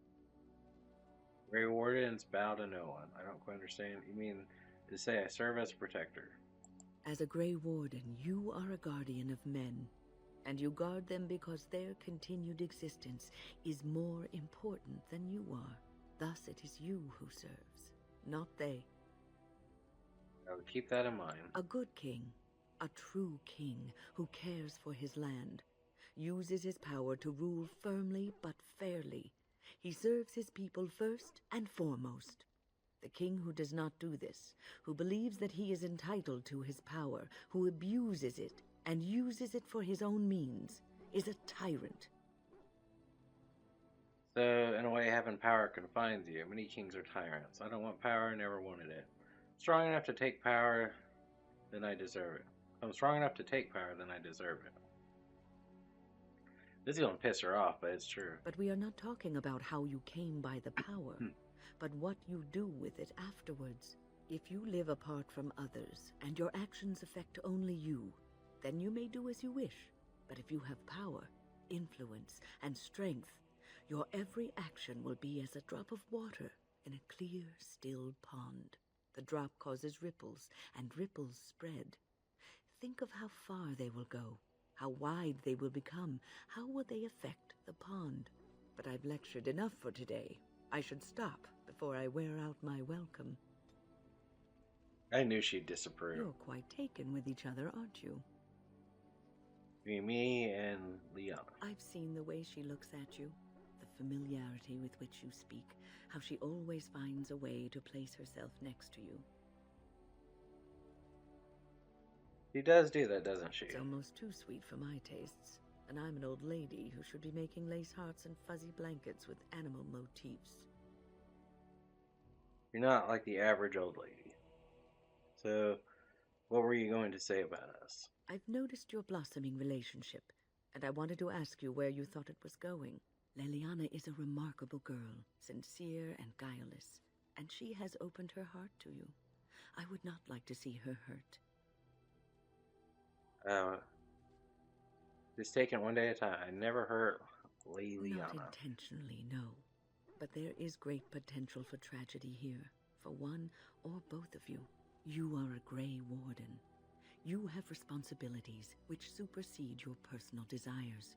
Grey Wardens bow to no one. I don't quite understand. You mean to say I serve as a protector? As a Grey Warden, you are a guardian of men, and you guard them because their continued existence is more important than you are. Thus it is you who serves, not they. I would keep that in mind. A good king, a true king who cares for his land, uses his power to rule firmly but fairly. He serves his people first and foremost. The king who does not do this, who believes that he is entitled to his power, who abuses it and uses it for his own means, is a tyrant. So, in a way, having power confines you. Many kings are tyrants. I don't want power, never wanted it. Strong enough to take power, then I deserve it. If I'm strong enough to take power, then I deserve it. This is going to piss her off, but it's true. But we are not talking about how you came by the power, but what you do with it afterwards. If you live apart from others, and your actions affect only you, then you may do as you wish. But if you have power, influence, and strength, your every action will be as a drop of water in a clear, still pond. The drop causes ripples, and ripples spread. Think of how far they will go, how wide they will become, how will they affect the pond. But I've lectured enough for today. I should stop before I wear out my welcome. I knew she'd disapprove. You're quite taken with each other, aren't you? Between me and Liana. I've seen the way she looks at you, the familiarity with which you speak, how she always finds a way to place herself next to you. She does do that, doesn't she? It's almost too sweet for my tastes, and I'm an old lady who should be making lace hearts and fuzzy blankets with animal motifs. You're not like the average old lady. So, what were you going to say about us? I've noticed your blossoming relationship, and I wanted to ask you where you thought it was going. Leliana is a remarkable girl, sincere and guileless, and she has opened her heart to you. I would not like to see her hurt. Just taking it one day at a time. I never hurt Leliana. Not intentionally, no. But there is great potential for tragedy here, for one or both of you. You are a Grey Warden. You have responsibilities which supersede your personal desires.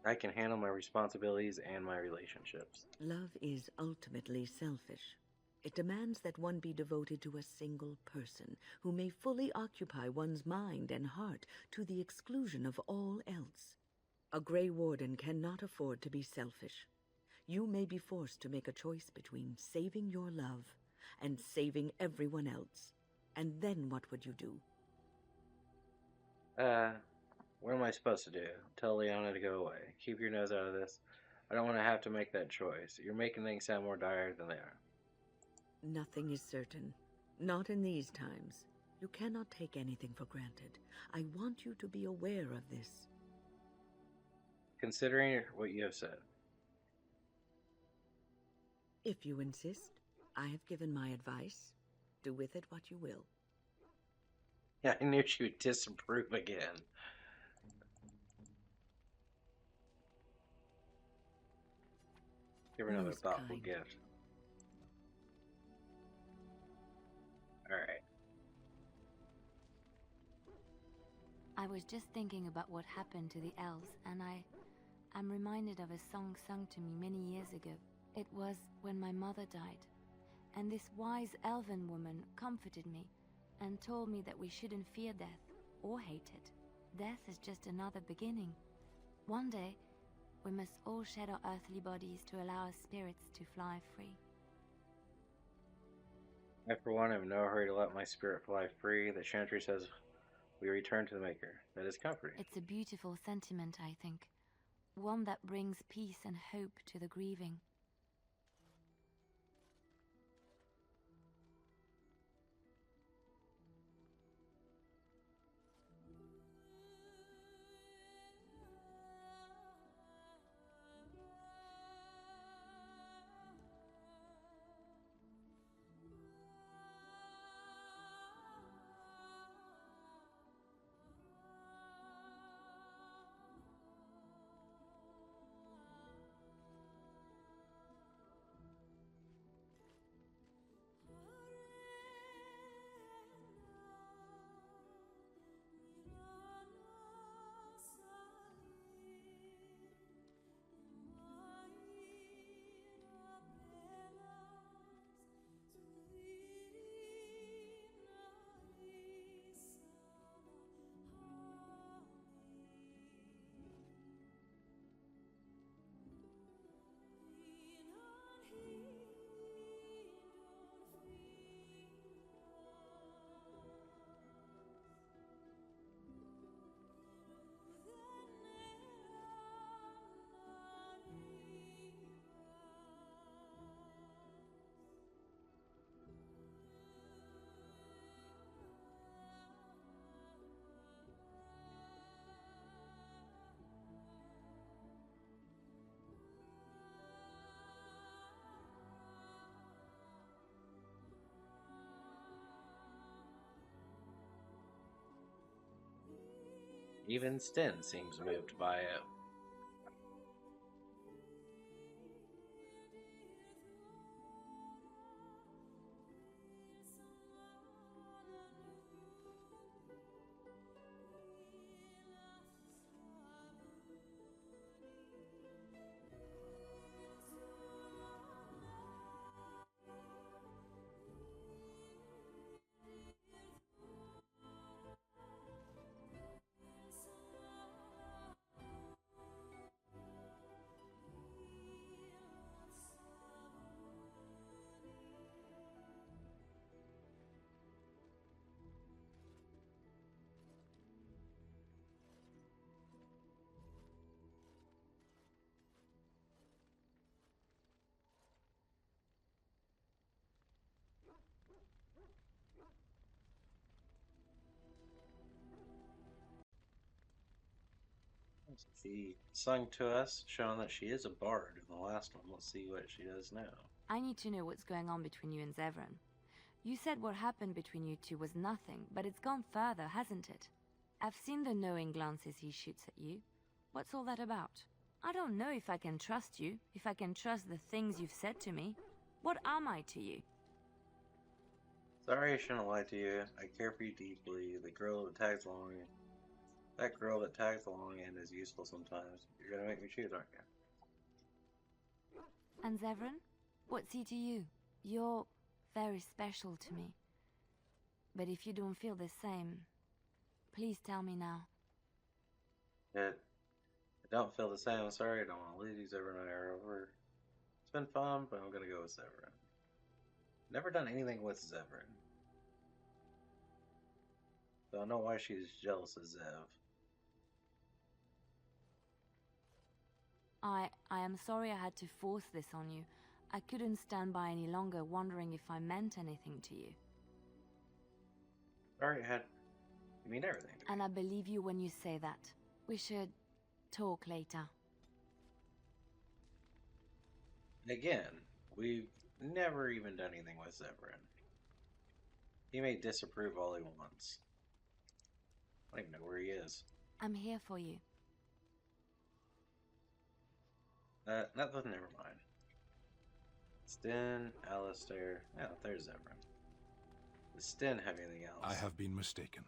I can handle my responsibilities and my relationships. Love is ultimately selfish. It demands that one be devoted to a single person who may fully occupy one's mind and heart to the exclusion of all else. A Grey Warden cannot afford to be selfish. You may be forced to make a choice between saving your love and saving everyone else. And then what would you do? What am I supposed to do? Tell Liana to go away. Keep your nose out of this. I don't want to have to make that choice. You're making things sound more dire than they are. Nothing is certain. Not in these times. You cannot take anything for granted. I want you to be aware of this. Considering what you have said. If you insist, I have given my advice. Do with it what you will. Yeah, I knew she would disapprove again. Give her another thoughtful gift. Alright. I was just thinking about what happened to the elves, and I'm reminded of a song sung to me many years ago. It was when my mother died, and this wise elven woman comforted me and told me that we shouldn't fear death or hate it. Death is just another beginning. One day, we must all shed our earthly bodies to allow our spirits to fly free. I, for one, am in no hurry to let my spirit fly free. The chantry says we return to the Maker. That is comforting. It's a beautiful sentiment, I think. One that brings peace and hope to the grieving. Even Sten seems moved by it. She sung to us, showing that she is a bard in the last one. Let's see what she does now. I need to know what's going on between you and Zevran. You said what happened between you two was nothing, but it's gone further, hasn't it? I've seen the knowing glances he shoots at you. What's all that about? I don't know if I can trust you, if I can trust the things you've said to me. What am I to you? Sorry I shouldn't lie to you. I care for you deeply. The girl that tags along. That girl that tags along and is useful sometimes. You're gonna make me choose, aren't you? And Zevran? What's he to you? You're very special to me. But if you don't feel the same, please tell me now. I don't feel the same. I'm sorry. I don't want to lose you. Zevran and I are over. It's been fun, but I'm gonna go with Zevran. Never done anything with Zevran. Don't know why she's jealous of Zev. I am sorry I had to force this on you. I couldn't stand by any longer wondering if I meant anything to you. Sorry, you mean everything to me. And I believe you when you say that. We should talk later. Again, we've never even done anything with Zevran. He may disapprove all he wants. I don't even know where he is. I'm here for you. Never mind. Sten, Alistair. Yeah, there's Zevran. Does Sten have anything else? I have been mistaken.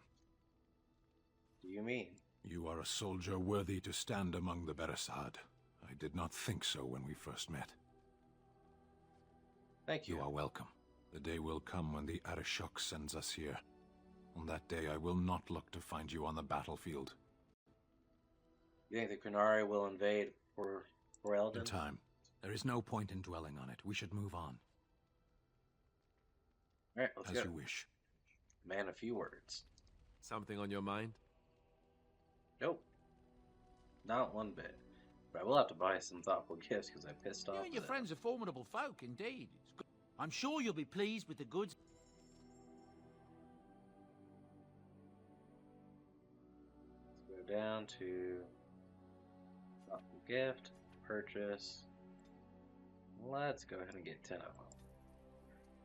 What do you mean? You are a soldier worthy to stand among the Beresad. I did not think so when we first met. Thank you. You are welcome. The day will come when the Arishok sends us here. On that day, I will not look to find you on the battlefield. You think the Qunari will invade for Eldon? In time. There is no point in dwelling on it. We should move on. Alright, let's go. As you wish. Man, a few words. Something on your mind? Nope. Not one bit. But I will have to buy some thoughtful gifts because I pissed off. You and your friends are formidable folk, indeed. I'm sure you'll be pleased with the goods. Let's go down to thoughtful gift, purchase. Let's go ahead and get 10 of them.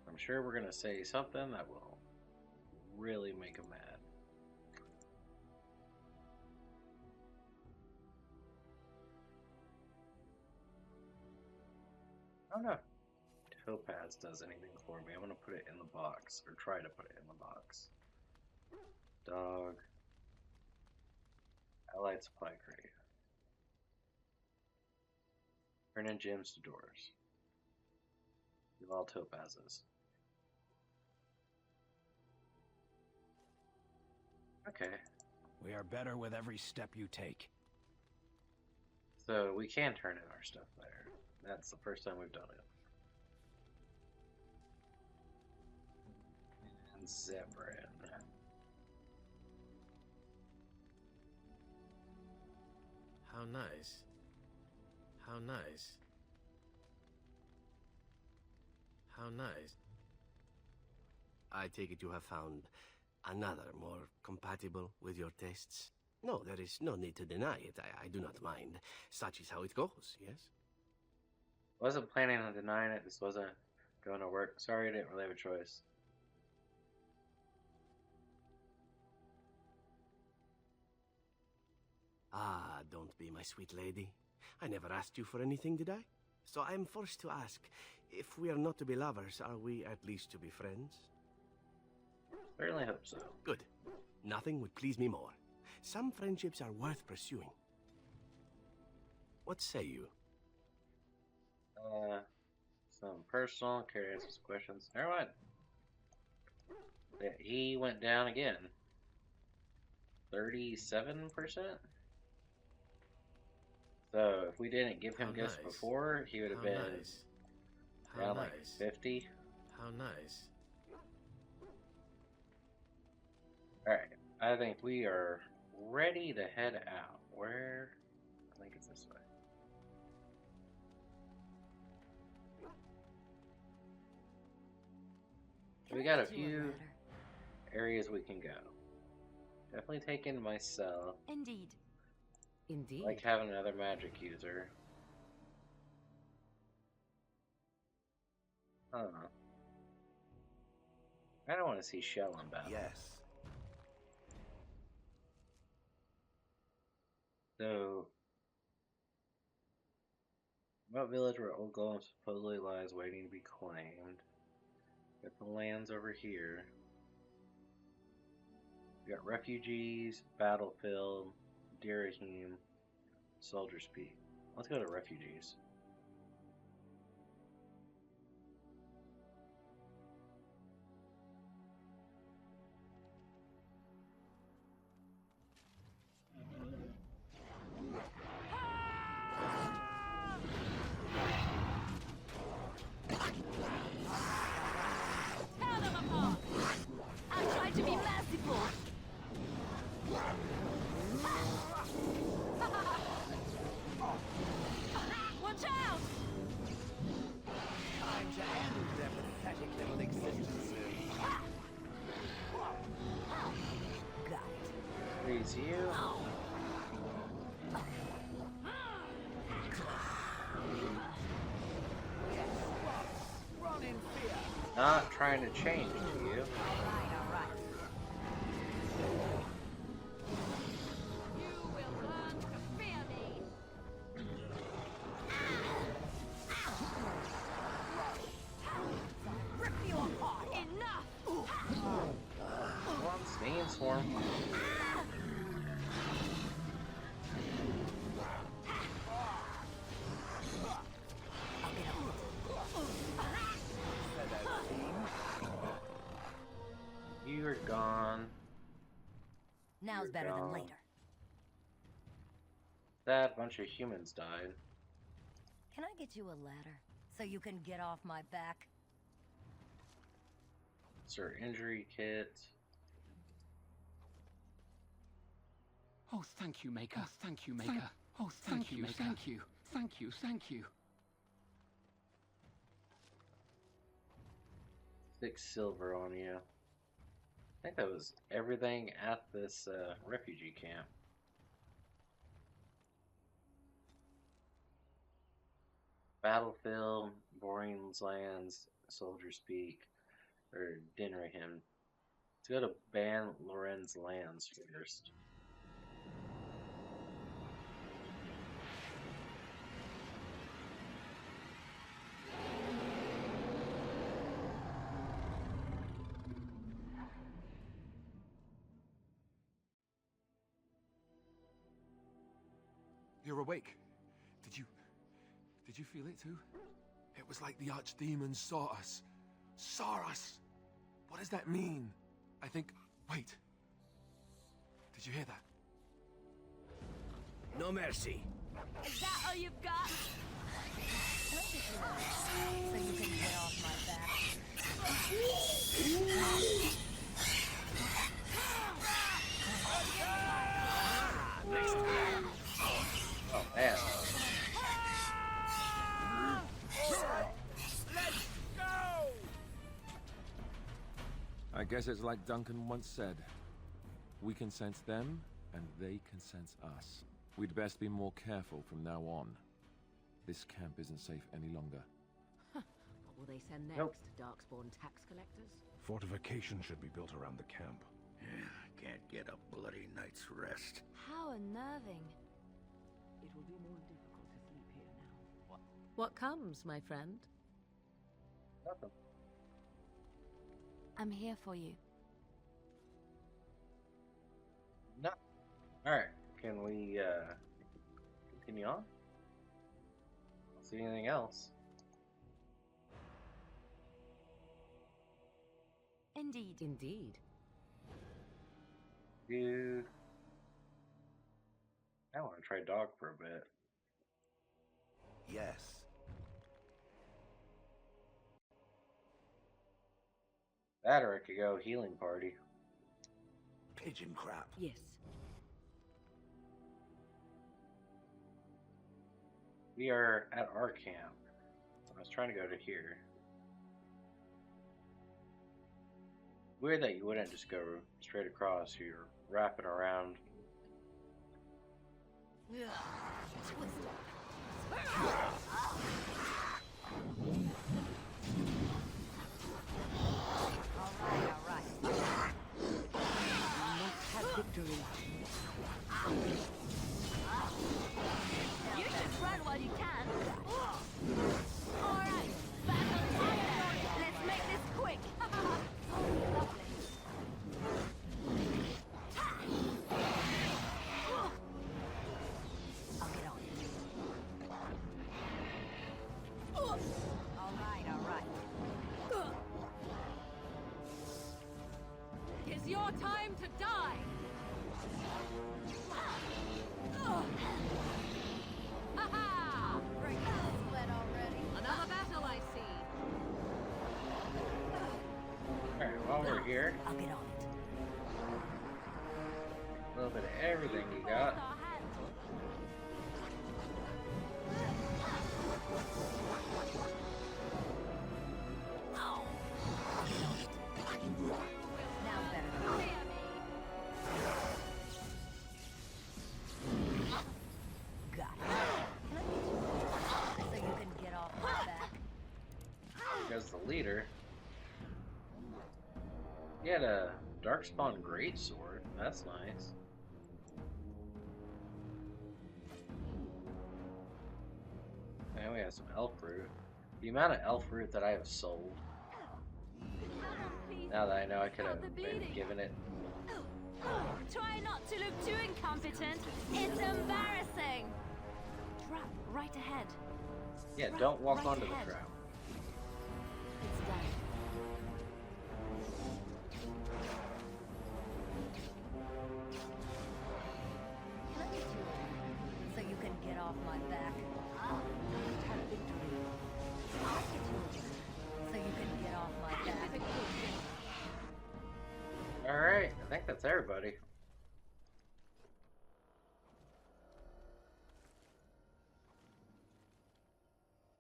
I'm sure we're going to say something that will really make them mad. Oh no. Topaz does anything for me. I'm going to put it in the box, or try to put it in the box. Dog. Allied supply crate. Turn in gems to doors. Give all topazes. Okay. We are better with every step you take. So we can turn in our stuff there. That's the first time we've done it. And Zebrin. How nice. How nice. How nice. I take it you have found another more compatible with your tastes? No, there is no need to deny it. I do not mind. Such is how it goes, yes? Wasn't planning on denying it. This wasn't going to work. Sorry, I didn't really have a choice. Ah, don't be, my sweet lady. I never asked you for anything, did I? So I am forced to ask, if we are not to be lovers, are we at least to be friends? Certainly hope so. Good. Nothing would please me more. Some friendships are worth pursuing. What say you? Some personal, curious questions. Never mind. He went down again. 37%? So if we didn't give him gifts before, he would have been down like 50. How nice. Alright, I think we are ready to head out. Where? I think it's this way. We got a few areas we can go. Definitely taking myself. Indeed. Indeed. Like having another magic user. I don't know. I don't want to see Shell in battle. Yes. So, what village where Old Golem supposedly lies waiting to be claimed? Got the lands over here. We got refugees, battlefield, Dirahim, Soldier's Peak. Let's go to refugees. Tear them apart! I'll try to be merciful! Watch out! Time to end their pathetic little existences. Got it. Freeze you. Run in fear. Not trying to change to you. Stinging Swarm. You're gone. Now's You're better than gone. later. That bunch of humans died. Can I get you a ladder so you can get off my back? Sir injury kit. Oh, thank you, Maker. Thank you, Maker. Oh, thank you, Maker. Thank you. Thank you. Thank you. 6 silver on you. I think that was everything at this refugee camp. Battlefield, Boring's Lands, Soldier Speak, or Dinnerham. Let's go to Ban Loren's Lands first. You're awake. Did you feel it too? It was like the archdemons saw us. Saw us! What does that mean? I think... Wait. Did you hear that? No mercy. Is that all you've got? So you can get off my back. Oh man. I guess it's like Duncan once said. We can sense them, and they can sense us. We'd best be more careful from now on. This camp isn't safe any longer. What will they send next? Nope. Darkspawn tax collectors? Fortification should be built around the camp. Yeah, can't get a bloody night's rest. How unnerving. It will be more difficult to sleep here now. What comes, my friend? Nothing. I'm here for you. No. Alright, can we continue on? Don't see anything else. Indeed. Indeed. Dude. I want to try dog for a bit. Yes. That or I could go healing party. Pigeon crap. Yes. We are at our camp. I was trying to go to here. Weird that you wouldn't just go straight across. You're wrapping around. Alright. You must have victory. You should run while you can. Alright, back on target. Let's make this quick. I'll get on it. Alright. It's your time to die! Ha-ha! Break the sweat already. Another battle, I see. Alright, while we're here, I'll get on it. a little bit of everything you got. Now better. Got it. So you can get off my back. Because the leader, he had a Darkspawn Greatsword. That's nice. And we have some elf root. The amount of elf root that I have sold. Now that I know I could have been given it. Try not to look too incompetent. It's embarrassing. Trap right ahead. Yeah, don't walk Right onto the ahead. trap. It's done. Alright, I think that's everybody.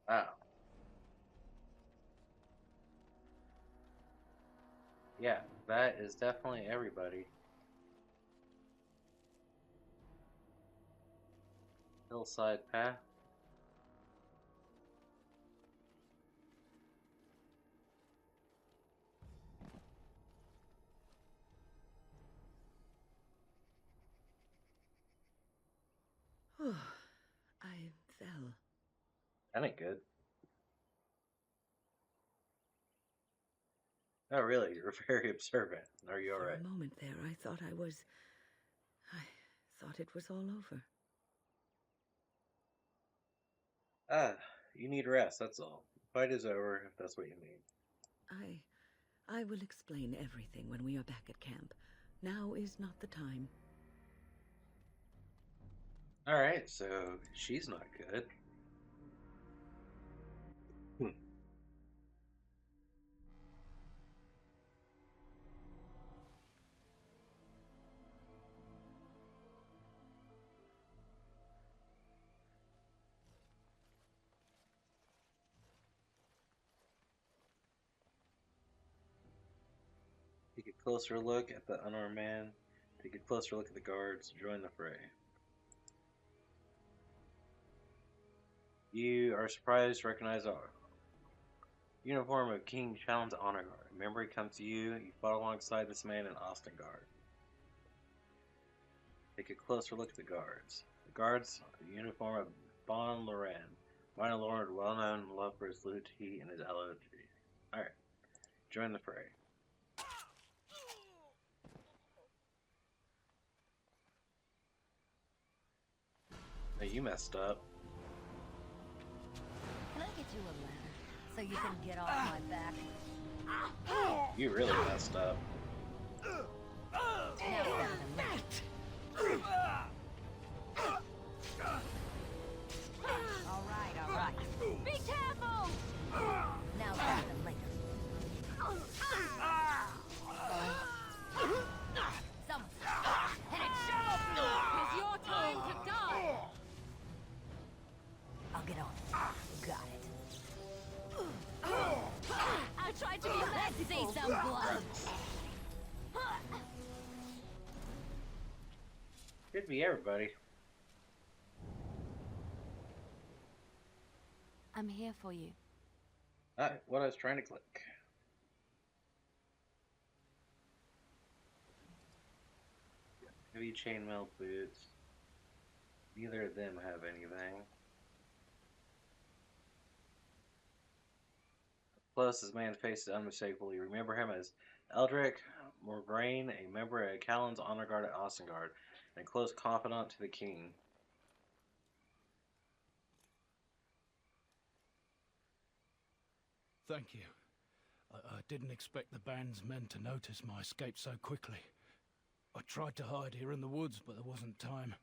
Wow. Yeah, that is definitely everybody. Hillside path. Oh, I fell. That ain't good. Oh, really? You're very observant. Are you alright? For a moment there, I thought it was all over. Ah, you need rest, that's all. The fight is over, if that's what you mean. I will explain everything when we are back at camp. Now is not the time. Alright, so she's not good. Take a closer look at the unarmed man. Take a closer look at the guards. Join the fray. You are surprised to recognize our uniform of King Challenge Honor Guard. Memory comes to you. You fought alongside this man in Austin Guard. Take a closer look at the guards. The guards are the uniform of Bon Loren. Minor Lord, well-known love for his flute tea and his allergy. Alright. Join the fray. Hey, you messed up. Can I get you a ladder so you can get off my back? You really messed up. Now better than that. All right. Be careful! Now better than later. Some. Hit it sharp! It's your time to die! I'll get on. Got it. I tried to be Let's see some blood. Could be everybody. I'm here for you. Alright, what I was trying to click. Heavy chainmail boots. Neither of them have anything. Plus, this man's face is unmistakable. You remember him as Eldrick Morgraine, a member of Callan's Honor Guard at Austin Guard, and close confidant to the king. Thank you. I didn't expect the band's men to notice my escape so quickly. I tried to hide here in the woods, but there wasn't time.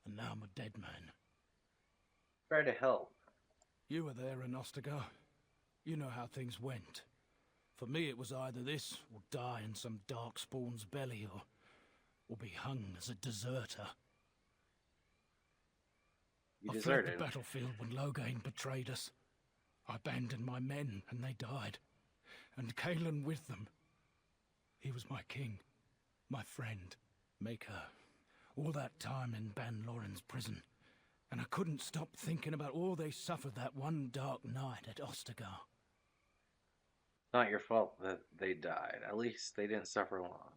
And now I'm a dead man. Try to help. You were there in Ostagar. You know how things went. For me, it was either this, or die in some darkspawn's belly, or be hung as a deserter. You I fled deserted. the battlefield when Loghain betrayed us. I abandoned my men, and they died. And Cailan with them. He was my king, my friend, maker. All that time in Ban Loren's prison. And I couldn't stop thinking about all they suffered that one dark night at Ostagar. Not your fault that they died. At least they didn't suffer long.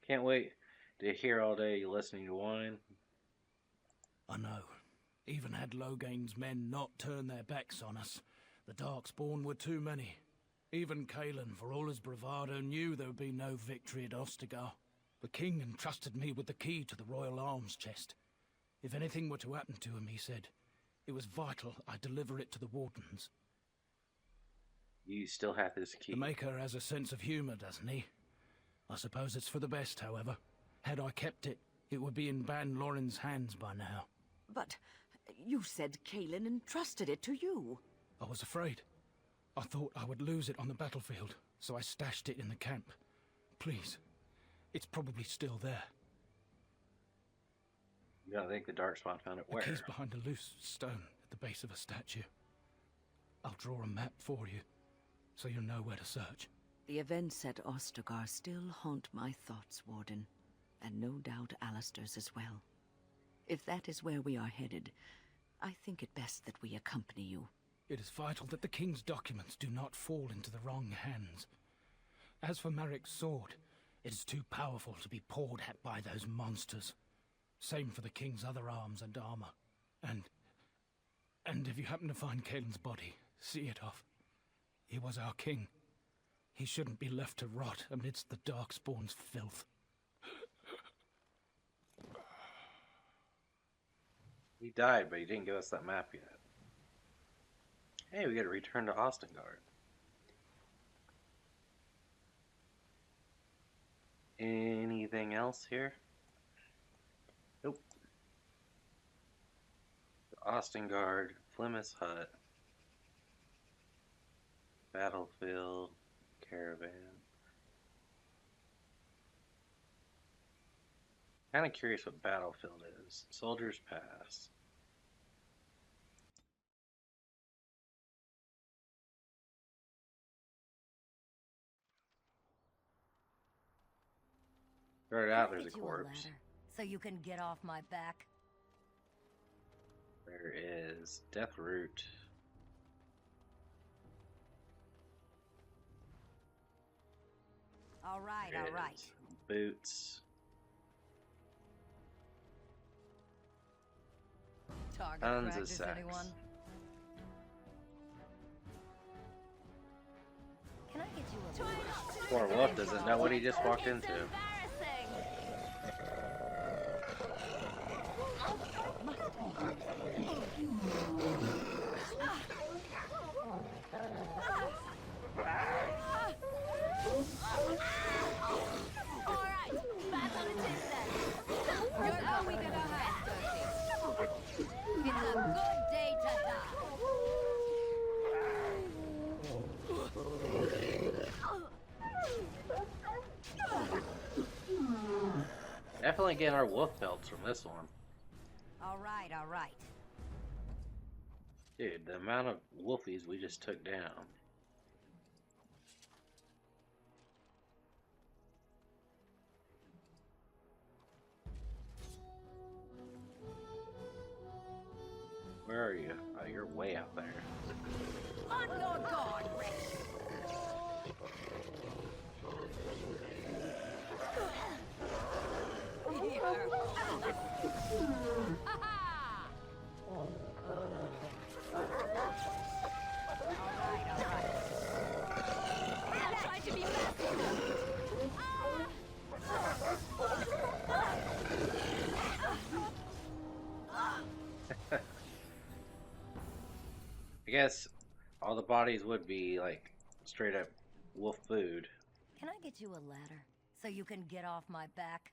Can't wait to hear all day you listening to wine. I know. Even had Loghain's men not turned their backs on us, the Darkspawn were too many. Even Cailan, for all his bravado, knew there would be no victory at Ostagar. The king entrusted me with the key to the royal arms chest. If anything were to happen to him, he said, it was vital I deliver it to the wardens. You still have this key. The Maker has a sense of humor, doesn't he? I suppose it's for the best, however. Had I kept it, it would be in Ban Loren's hands by now. But you said Cailan entrusted it to you. I was afraid. I thought I would lose it on the battlefield, so I stashed it in the camp. Please, It's probably still there. You don't think the Darkspawn found it The where? key's behind a loose stone at the base of a statue. I'll draw a map for you, so you'll know where to search. The events at Ostagar still haunt my thoughts, Warden, and no doubt Alistair's as well. If that is where we are headed, I think it best that we accompany you. It is vital that the King's documents do not fall into the wrong hands. As for Marik's sword, it is too powerful to be pawed at by those monsters. Same for the King's other arms and armor. And if you happen to find Kaelin's body, see it off. He was our king. He shouldn't be left to rot amidst the Darkspawn's filth. He died, but he didn't give us that map yet. Hey, we gotta return to Ostengard. Anything else here? Nope. Ostengard, Flemeth's Hut, Battlefield, Caravan. Kind of curious what Battlefield is. Soldiers Pass. Started out, there's a corpse. So you can get off my back. There is Death Root. All right, all right. Boots. Target Tons of practice, sex. anyone? Can I get you a Poor Wolf doesn't know what he just walked into. Definitely getting our wolf pelts from this one. All right, all right. Dude, the amount of wolfies we just took down. Where are you? Oh, you're way out there. On your guard, Rex. I guess all the bodies would be like straight up wolf food. Can I get you a ladder so you can get off my back?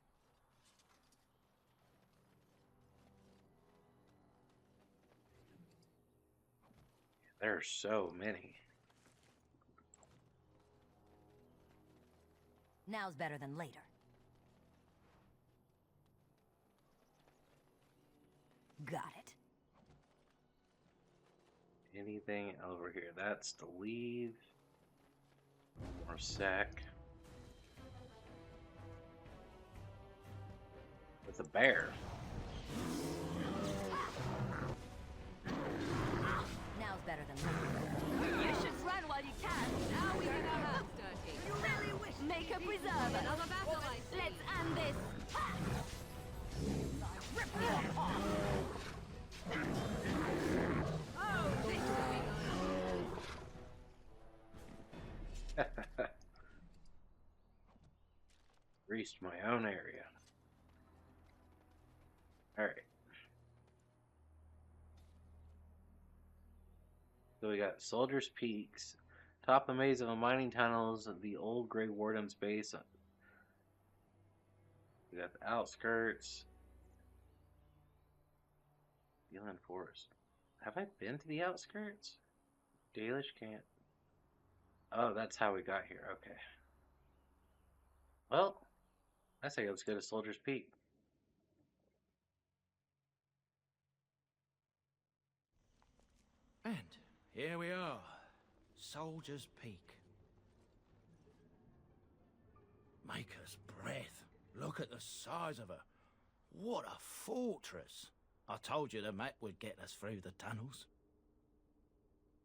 There are so many. Now's better than later. Got it. Anything over here? That's to leave. More sack. With a bear. Now's better than later. You should run while you can. Now we can go home. You really wish make a preserver. Another battle. Let's end this. Rip you apart. Oh, this Reached my own area. Alright. So we got Soldier's Peaks. Top the maze of the mining tunnels of the old Grey Warden's base. We got the outskirts. Gillen Forest. Have I been to the outskirts? Dalish Camp. Oh, that's how we got here. Okay. Well, I say let's go to Soldier's Peak. And here we are, Soldier's Peak. Maker's breath. Look at the size of her. What a fortress. I told you the map would get us through the tunnels.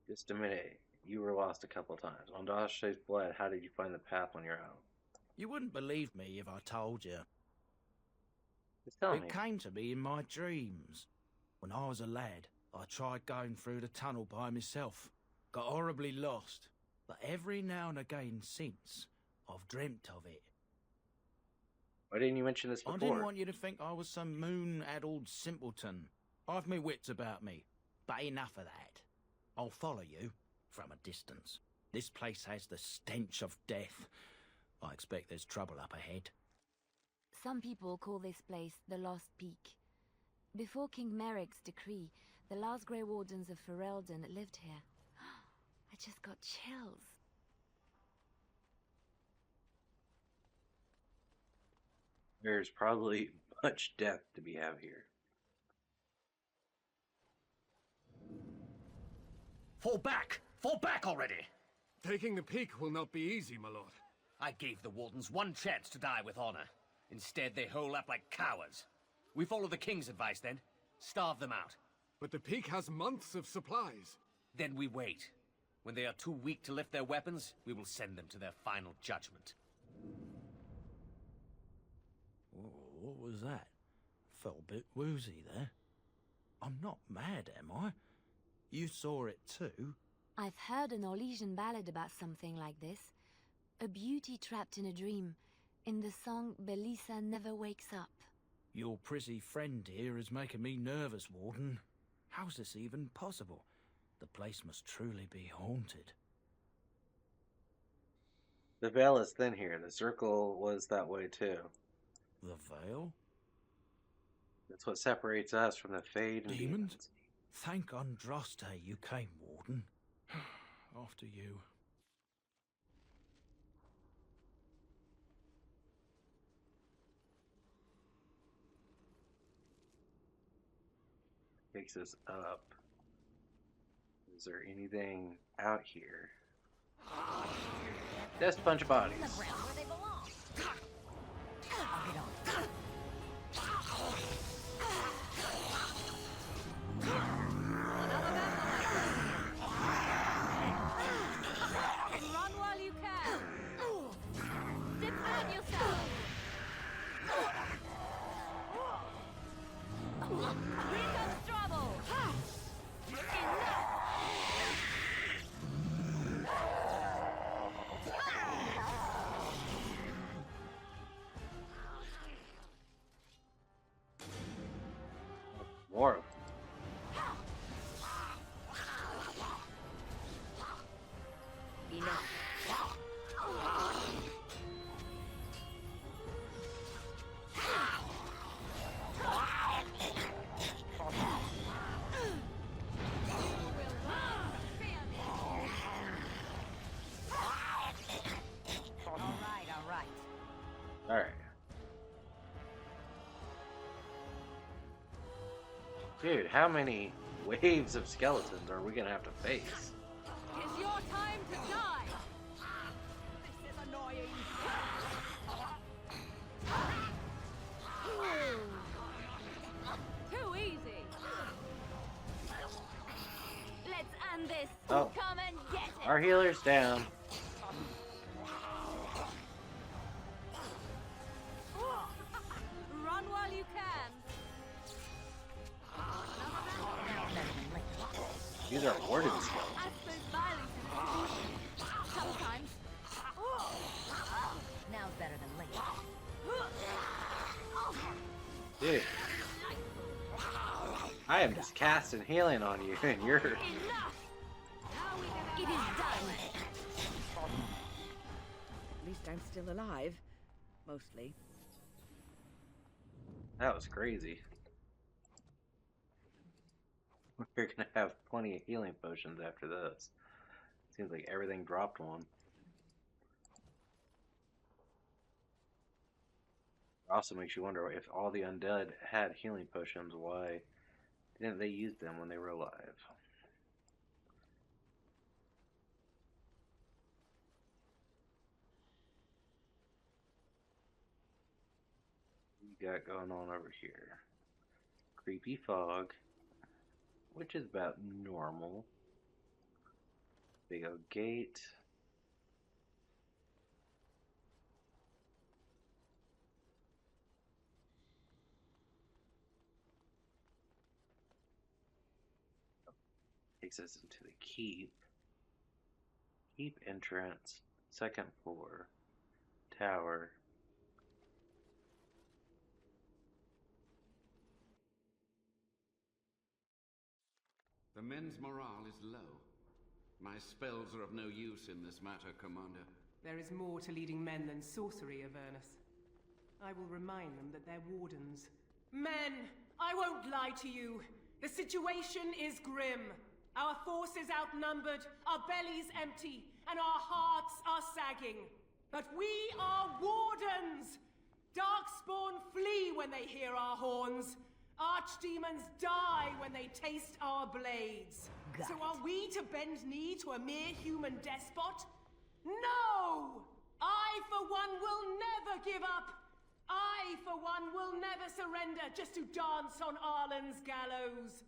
Just a minute. You were lost a couple times. On Dash's blood, how did you find the path on your own? You wouldn't believe me if I told you. Just tell me. It came to me in my dreams. When I was a lad, I tried going through the tunnel by myself. Got horribly lost. But every now and again since, I've dreamt of it. Why didn't you mention this before? I didn't want you to think I was some moon-addled simpleton. I've me wits about me. But enough of that. I'll follow you from a distance. This place has the stench of death. I expect there's trouble up ahead. Some people call this place the Lost Peak. Before King Merrick's decree, the last Grey Wardens of Ferelden lived here. I just got chills. There's probably much death to be had here. Fall back! Fall back already! Taking the peak will not be easy, my lord. I gave the Wardens one chance to die with honor. Instead, they hole up like cowards. We follow the King's advice, then. Starve them out. But the peak has months of supplies. Then we wait. When they are too weak to lift their weapons, we will send them to their final judgment. What was that? Felt a bit woozy there. I'm not mad, am I? You saw it too? I've heard an Orlesian ballad about something like this. A beauty trapped in a dream. In the song, Belisa never wakes up. Your prissy friend here is making me nervous, Warden. How's this even possible? The place must truly be haunted. The veil is thin here. The circle was that way too. The veil? That's what separates us from the Fade and Demons? Thank Andraste you came, Warden. After you. Takes us up. Is there anything out here? Just a bunch of bodies. Where they belong. I'll get on. Run while you can. Defend yourself. Here comes trouble. More of them. Alright. Dude, how many waves of skeletons are we gonna have to face? It's your time to die. This is annoying. Too easy. Let's end this. Oh. Come and get it. Our healer's down. Run while you can. These are warden skeletons. I suppose violence is sometimes. Now's better than later. Dude. I am just casting healing on you, and you're... It is done. At least I'm still alive. Mostly. That was crazy. We're gonna have plenty of healing potions after this. Seems like everything dropped one. Also makes you wonder if all the undead had healing potions, why didn't they use them when they were alive? What we got going on over here? Creepy fog, which is about normal. Big old gate. Takes us into the keep. Keep entrance, second floor, tower. The men's morale is low. My spells are of no use in this matter, Commander. There is more to leading men than sorcery, Avernus. I will remind them that they're wardens. Men, I won't lie to you. The situation is grim. Our forces outnumbered, our bellies empty, and our hearts are sagging. But we are wardens! Darkspawn flee when they hear our horns. Archdemons die when they taste our blades. So are we to bend knee to a mere human despot? No! I, for one, will never give up. I, for one, will never surrender just to dance on Arlen's gallows.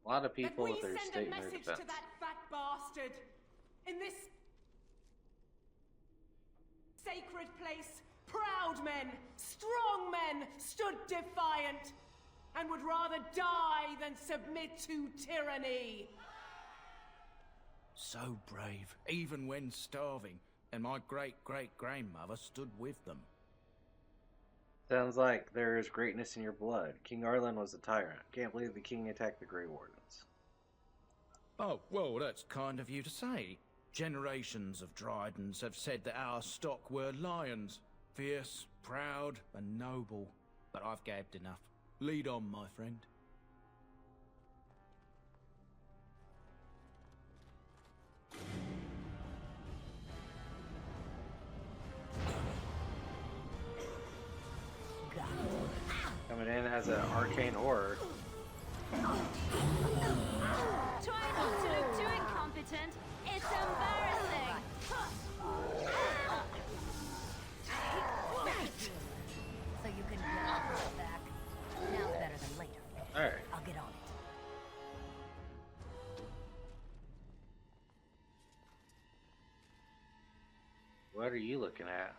A lot of people That with we their send a state in their message defense. to that fat bastard. In this sacred place, proud men, strong men stood defiant and would rather die than submit to tyranny. So brave, even when starving, and my great-great-grandmother stood with them. Sounds like there is greatness in your blood. King Arlen was a tyrant. Can't believe the king attacked the Grey Wardens. Oh, well, that's kind of you to say. Generations of Dryadens have said that our stock were lions. Fierce, proud, and noble. But I've gabbed enough. Lead on, my friend. Coming in as an arcane horror. Try not to look too incompetent. It's embarrassing. So you can get off my back. Now's better than later. Alright. I'll get on it. What are you looking at?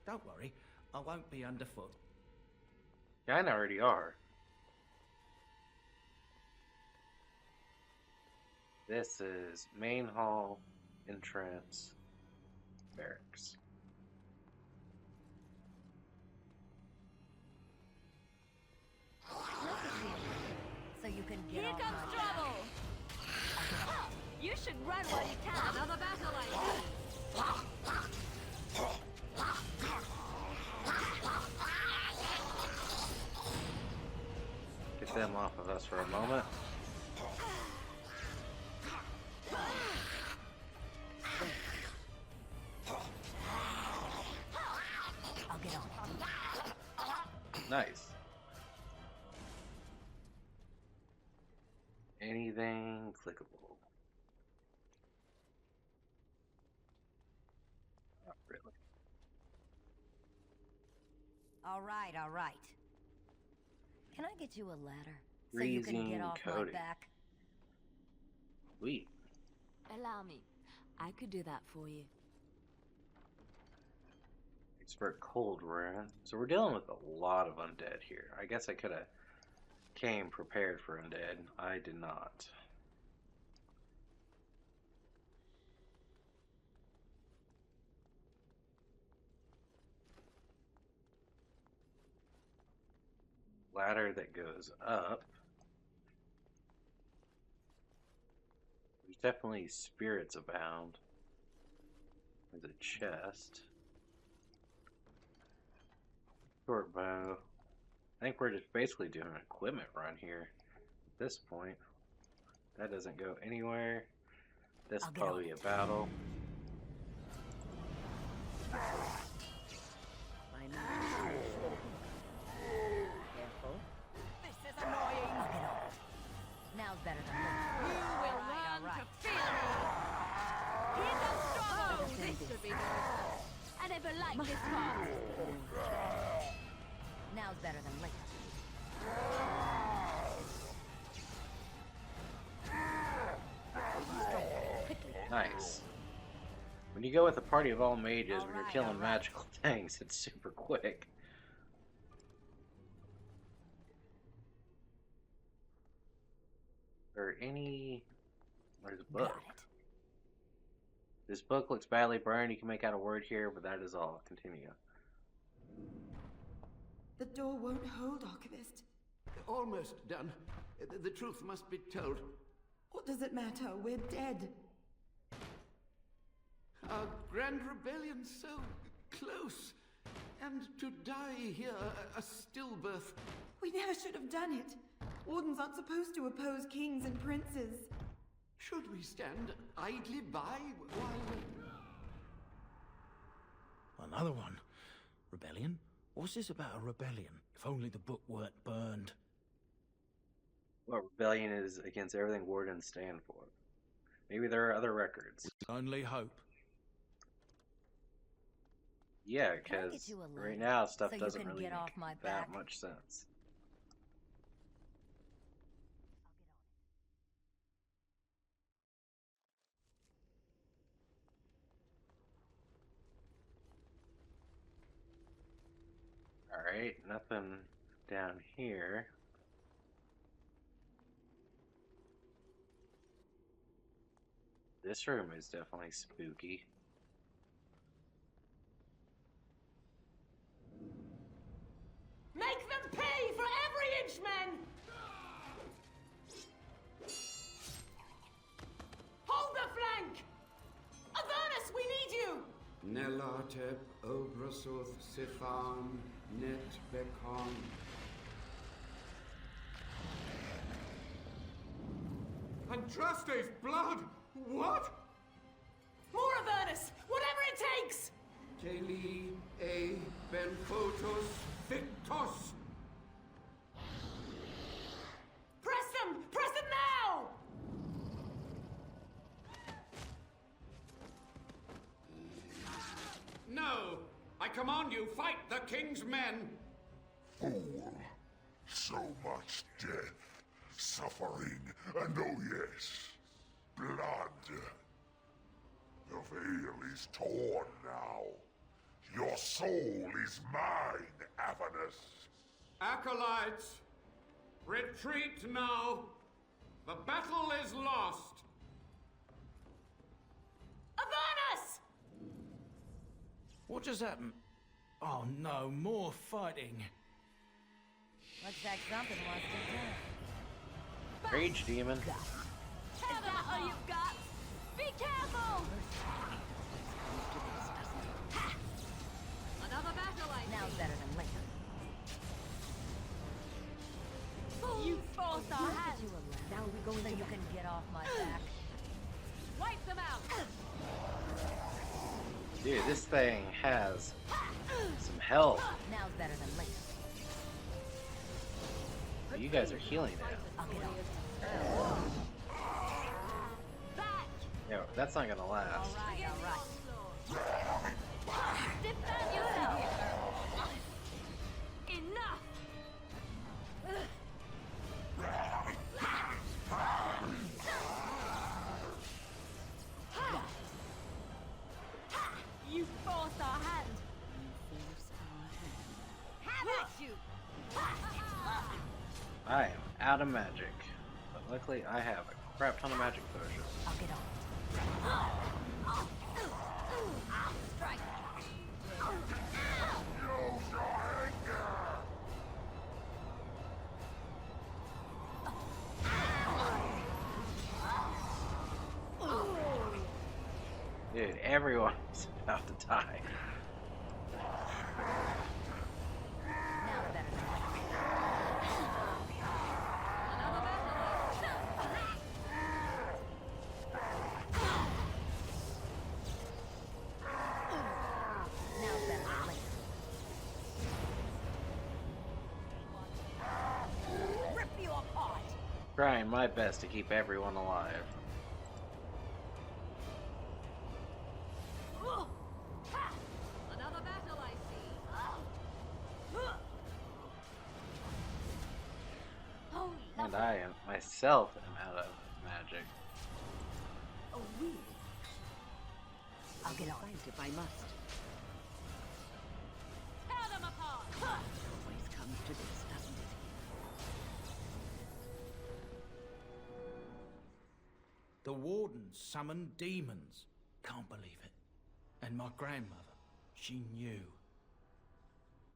Don't worry, I won't be underfoot. Kinda already are. This is main hall, entrance, barracks. So you can get Here off comes my trouble. You should run while you can. Another battle Get them off of us for a moment. I'll get on it. Nice. Anything clickable? Not really. All right, all right. Can I get you a ladder? So you can Freezing get off my Cody. back? Sweet. Allow me. I could do that for you. Expert cold rune. So we're dealing with a lot of undead here. I guess I could have came prepared for undead. I did not. Ladder that goes up. There's definitely spirits abound. There's a chest. Short bow. I think we're just basically doing an equipment run here at this point. That doesn't go anywhere. This will probably be a battle. Careful. This is annoying. Now's better than this. You will learn to fear me. Here comes trouble. This should be no fun. I never liked this part. Now's better than later. Nice. When you go with a party of all mages, when you're killing magical things, it's super quick. Or any... Where's the book? This book looks badly burned. You can make out a word here, but that is all. Continue. The door won't hold, Archivist. Almost done. The truth must be told. What does it matter? We're dead. Our grand rebellion so close. And to die here, a stillbirth. We never should have done it. Wardens aren't supposed to oppose kings and princes. Should we stand idly by while... Another one. Rebellion? What's this about a rebellion? If only the book weren't burned. Well, rebellion is against everything wardens stand for. Maybe there are other records. Only hope. Yeah, because right now stuff so doesn't you can really get off my make that back? much sense. Alright, nothing down here. This room is definitely spooky. Make them pay for every inch, men! Hold the flank! Avernus, we need you! Nelatep, Obrasoth, Sifan, Net, Bekon. Andraste's blood! What? More Avernus! Whatever it takes! Jeli, A, Benfotos, Victos! Press them! Press them now! No! I command you, fight the king's men! Fool. So much death, suffering, and oh yes, blood. The veil is torn now. Your soul is mine, Avernus. Acolytes, retreat now! The battle is lost! Avernus! What just happened? Oh no, more fighting. Looks like something wants to turn. Rage demon. Is that all you've got? Be careful! Ha! Another battle, I Now's better than later. You forced our hand. Now we're going so you can get off my back. Wipe them out. Dude, this thing has some health. Now's better than later. You guys are healing it. I'll get off. No, that's not gonna last. All right. Defend yourself. Enough. You forced our hand. Have at you. I am out of magic. But luckily I have a crap ton of magic potions. I'll get off. Strike. Dude, Everyone's about to die. Trying my best to keep everyone alive. Another battle, I see. And I am myself am out of magic. Oh, really? I'll get on it if I must. Tear them apart! Always comes to this, doesn't it? The wardens summoned demons. Can't believe it. And my grandmother, she knew.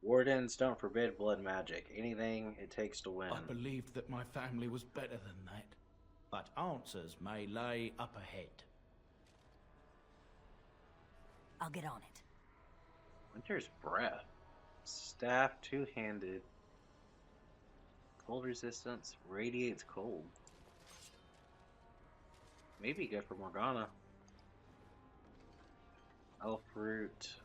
Wardens don't forbid blood magic. Anything it takes to win. I believed that my family was better than that. But answers may lay up ahead. I'll get on it. Winter's Breath. Staff, two-handed. Cold resistance. Radiates cold. Maybe good for Morgana. Elf root.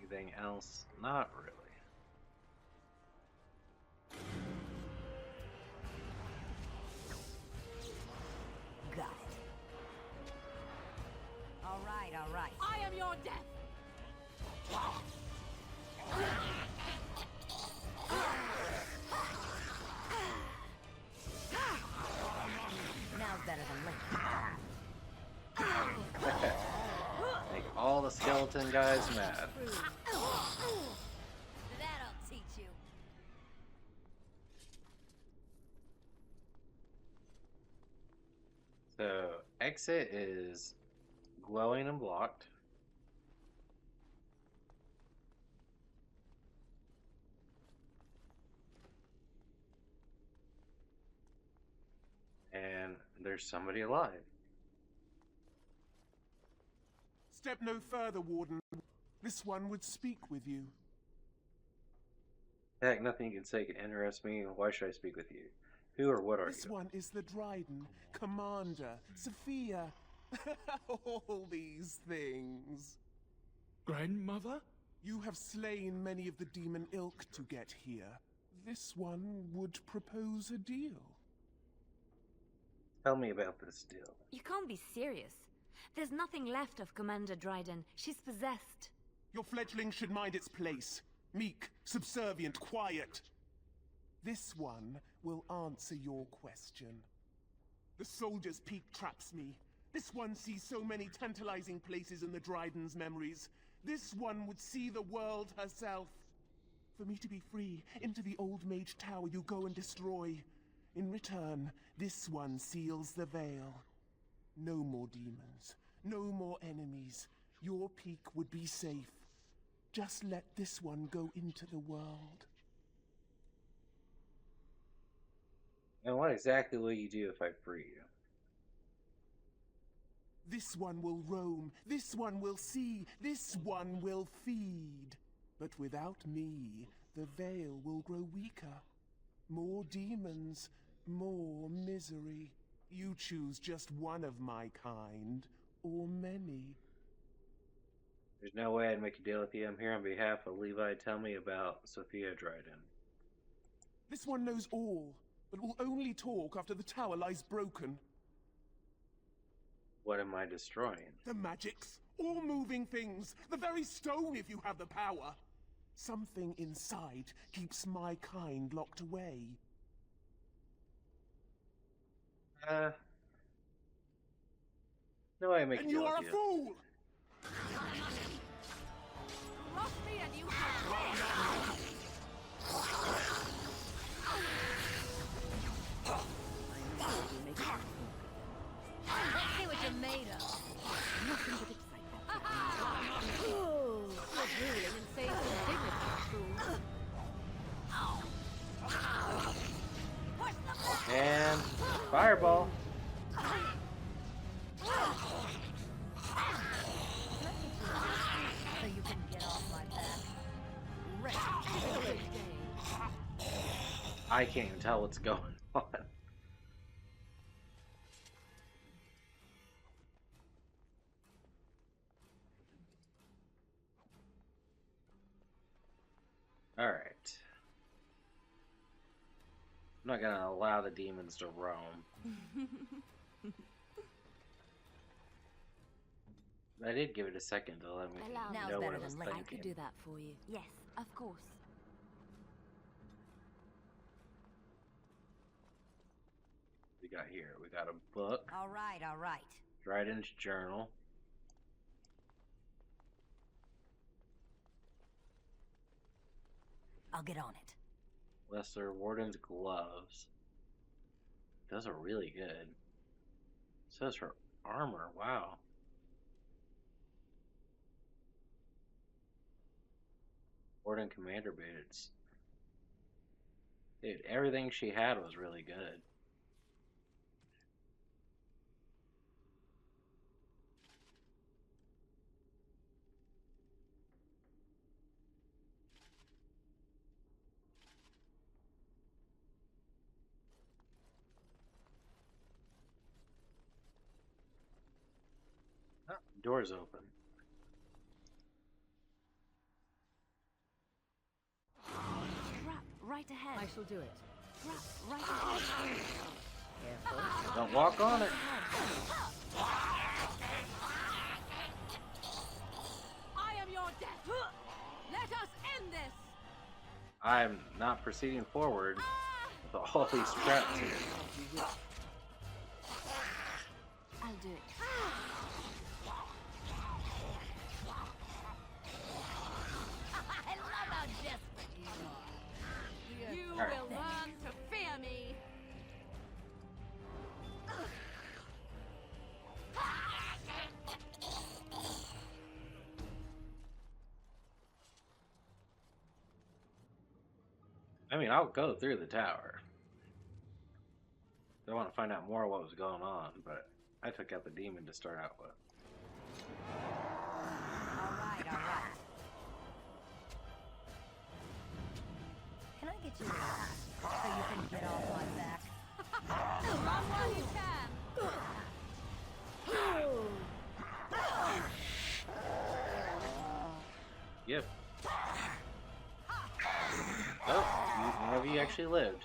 Anything else? Not really. Got it. All right, all right. I am your death! Now's better than later. Make all the skeleton guys mad. That'll teach you. So, exit is glowing and blocked. And there's somebody alive. Step no further, Warden. This one would speak with you. Heck, nothing you can say can interest me. Why should I speak with you? Who or what are This you? one is the Dryden, Commander, Sophia. All these things. Grandmother? You have slain many of the demon ilk to get here. This one would propose a deal. Tell me about this deal. You can't be serious. There's nothing left of Commander Dryden. She's possessed. Your fledgling should mind its place. Meek, subservient, quiet. This one will answer your question. The Soldier's Peak traps me. This one sees so many tantalizing places in the Dryden's memories. This one would see the world herself. For me to be free, into the Old Mage Tower you go and destroy. In return, this one seals the veil. No more demons. No more enemies. Your peak would be safe. Just let this one go into the world. And what exactly will you do if I free you? This one will roam. This one will see. This one will feed. But without me, the veil will grow weaker. More demons, more misery. You choose just one of my kind, or many. There's no way I'd make a deal with you. I'm here on behalf of Levi. Tell me about Sophia Dryden. This one knows all, but will only talk after the tower lies broken. What am I destroying? The magics, all moving things, the very stone if you have the power. Something inside keeps my kind locked away. No way I make a And deal you are with a you. fool! Cross me and you shall Let's see what you're made of. Nothing but excitement. Quit ruling and save some dignity, fool. And fireball. I can't even tell what's going on. Alright. I'm not gonna allow the demons to roam. I did give it a second to let me know what it was thinking. I could do that for you. Yes, of course. We got here. We got a book. All right, all right. Dryden's journal. I'll get on it. Lesser Warden's gloves. Those are really good. So is her armor. Wow. Warden Commander boots. Dude, everything she had was really good. Oh, door's open. Trap right ahead. I shall do it. Trap right ahead. Careful. Don't walk on it. I am your death. Let us end this. I'm not proceeding forward with all these traps here. I'll do it. I love how desperate you are. You All right. will learn to fear me. I mean, I'll go through the tower. I want to find out more what was going on, but I took out the demon to start out with. All right, all right. Can I get you a so you can get off my back? Run while you can. Yep. Oh, one of you actually lived.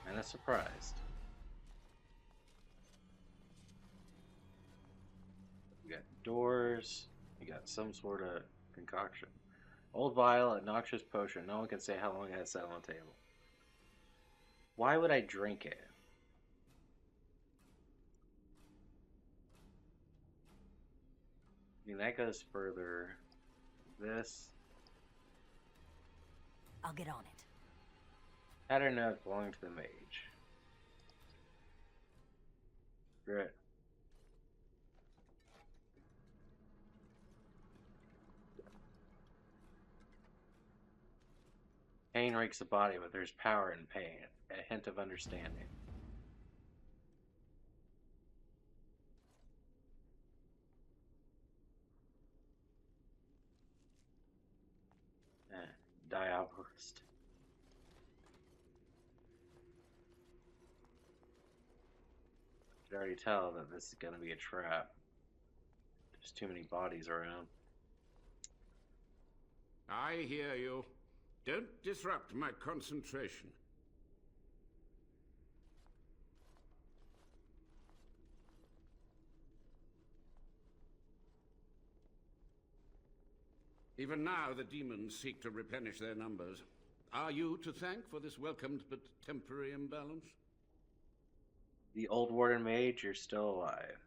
And a surprised. You got doors. You got some sort of concoction. Old vial, a noxious potion. No one can say how long it has sat on the table. Why would I drink it? I mean, that goes further. This. I'll get on it. I don't know it belonged to the mage. Great. Pain rakes the body, but there's power in pain. A hint of understanding. Diabolist. I can already tell that this is going to be a trap. There's too many bodies around. I hear you. Don't disrupt my concentration. Even now, the demons seek to replenish their numbers. Are you to thank for this welcomed but temporary imbalance? The old warden mage, you're still alive.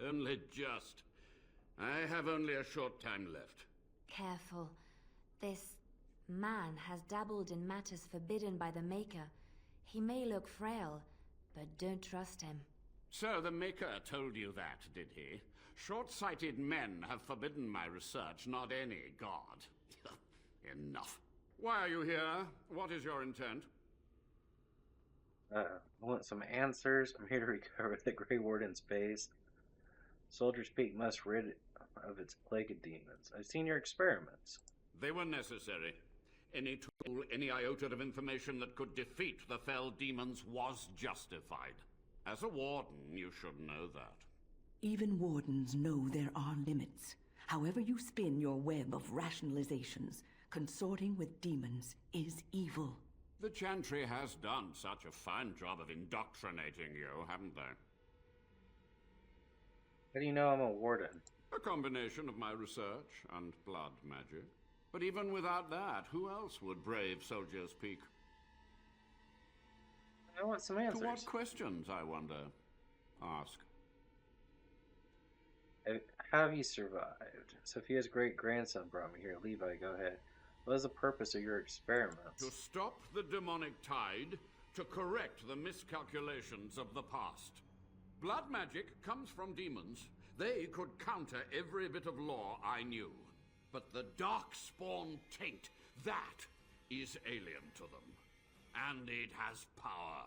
Only just. I have only a short time left. Careful. This man has dabbled in matters forbidden by the Maker. He may look frail, but don't trust him. So the Maker told you that, did he? Short-sighted men have forbidden my research, not any god. Enough. Why are you here? What is your intent? I want some answers. I'm here to recover the Grey Warden's base. Soldier's Peak must rid of its plague of demons. I've seen your experiments. They were necessary. Any tool, any iota of information that could defeat the fell demons was justified. As a warden, you should know that. Even wardens know there are limits. However you spin your web of rationalizations, consorting with demons is evil. The Chantry has done such a fine job of indoctrinating you, haven't they? How do you know I'm a warden? A combination of my research and blood magic. But even without that, who else would brave Soldier's Peak? I want some answers. To what questions, I wonder? Ask. How have you survived? Sophia's great-grandson brought me here. Levi, go ahead. What is the purpose of your experiments? To stop the demonic tide, to correct the miscalculations of the past. Blood magic comes from demons. They could counter every bit of law I knew. But the Darkspawn taint, that is alien to them. And it has power.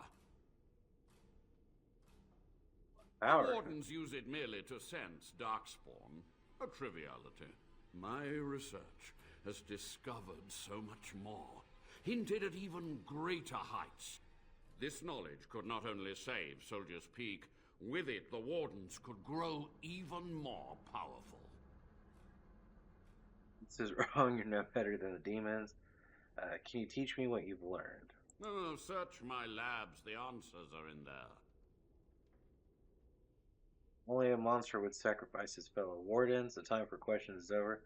Power? The Wardens use it merely to sense Darkspawn. A triviality. My research has discovered so much more. Hinted at even greater heights. This knowledge could not only save Soldier's Peak, with it the Wardens could grow even more powerful. This is wrong. You're no better than the demons. Can you teach me what you've learned? Oh, search my labs. The answers are in there. Only a monster would sacrifice his fellow wardens. The time for questions is over.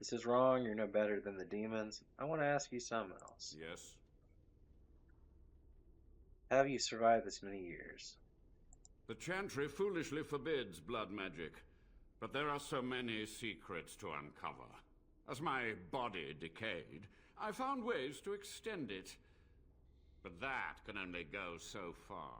This is wrong. You're no better than the demons. I want to ask you something else. Yes? How have you survived this many years? The Chantry foolishly forbids blood magic, but there are so many secrets to uncover. As my body decayed, I found ways to extend it. But that can only go so far.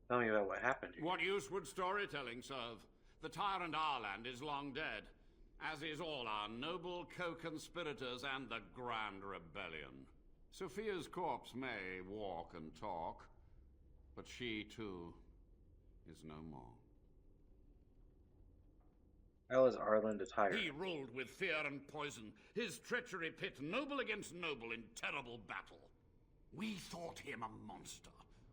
Tell me about what happened to you. What use would storytelling serve? The tyrant Arland is long dead, as is all our noble co-conspirators and the Grand Rebellion. Sophia's corpse may walk and talk, but she, too, is no more. How is Arland a tyrant? He ruled with fear and poison, his treachery pit noble against noble in terrible battle. We thought him a monster.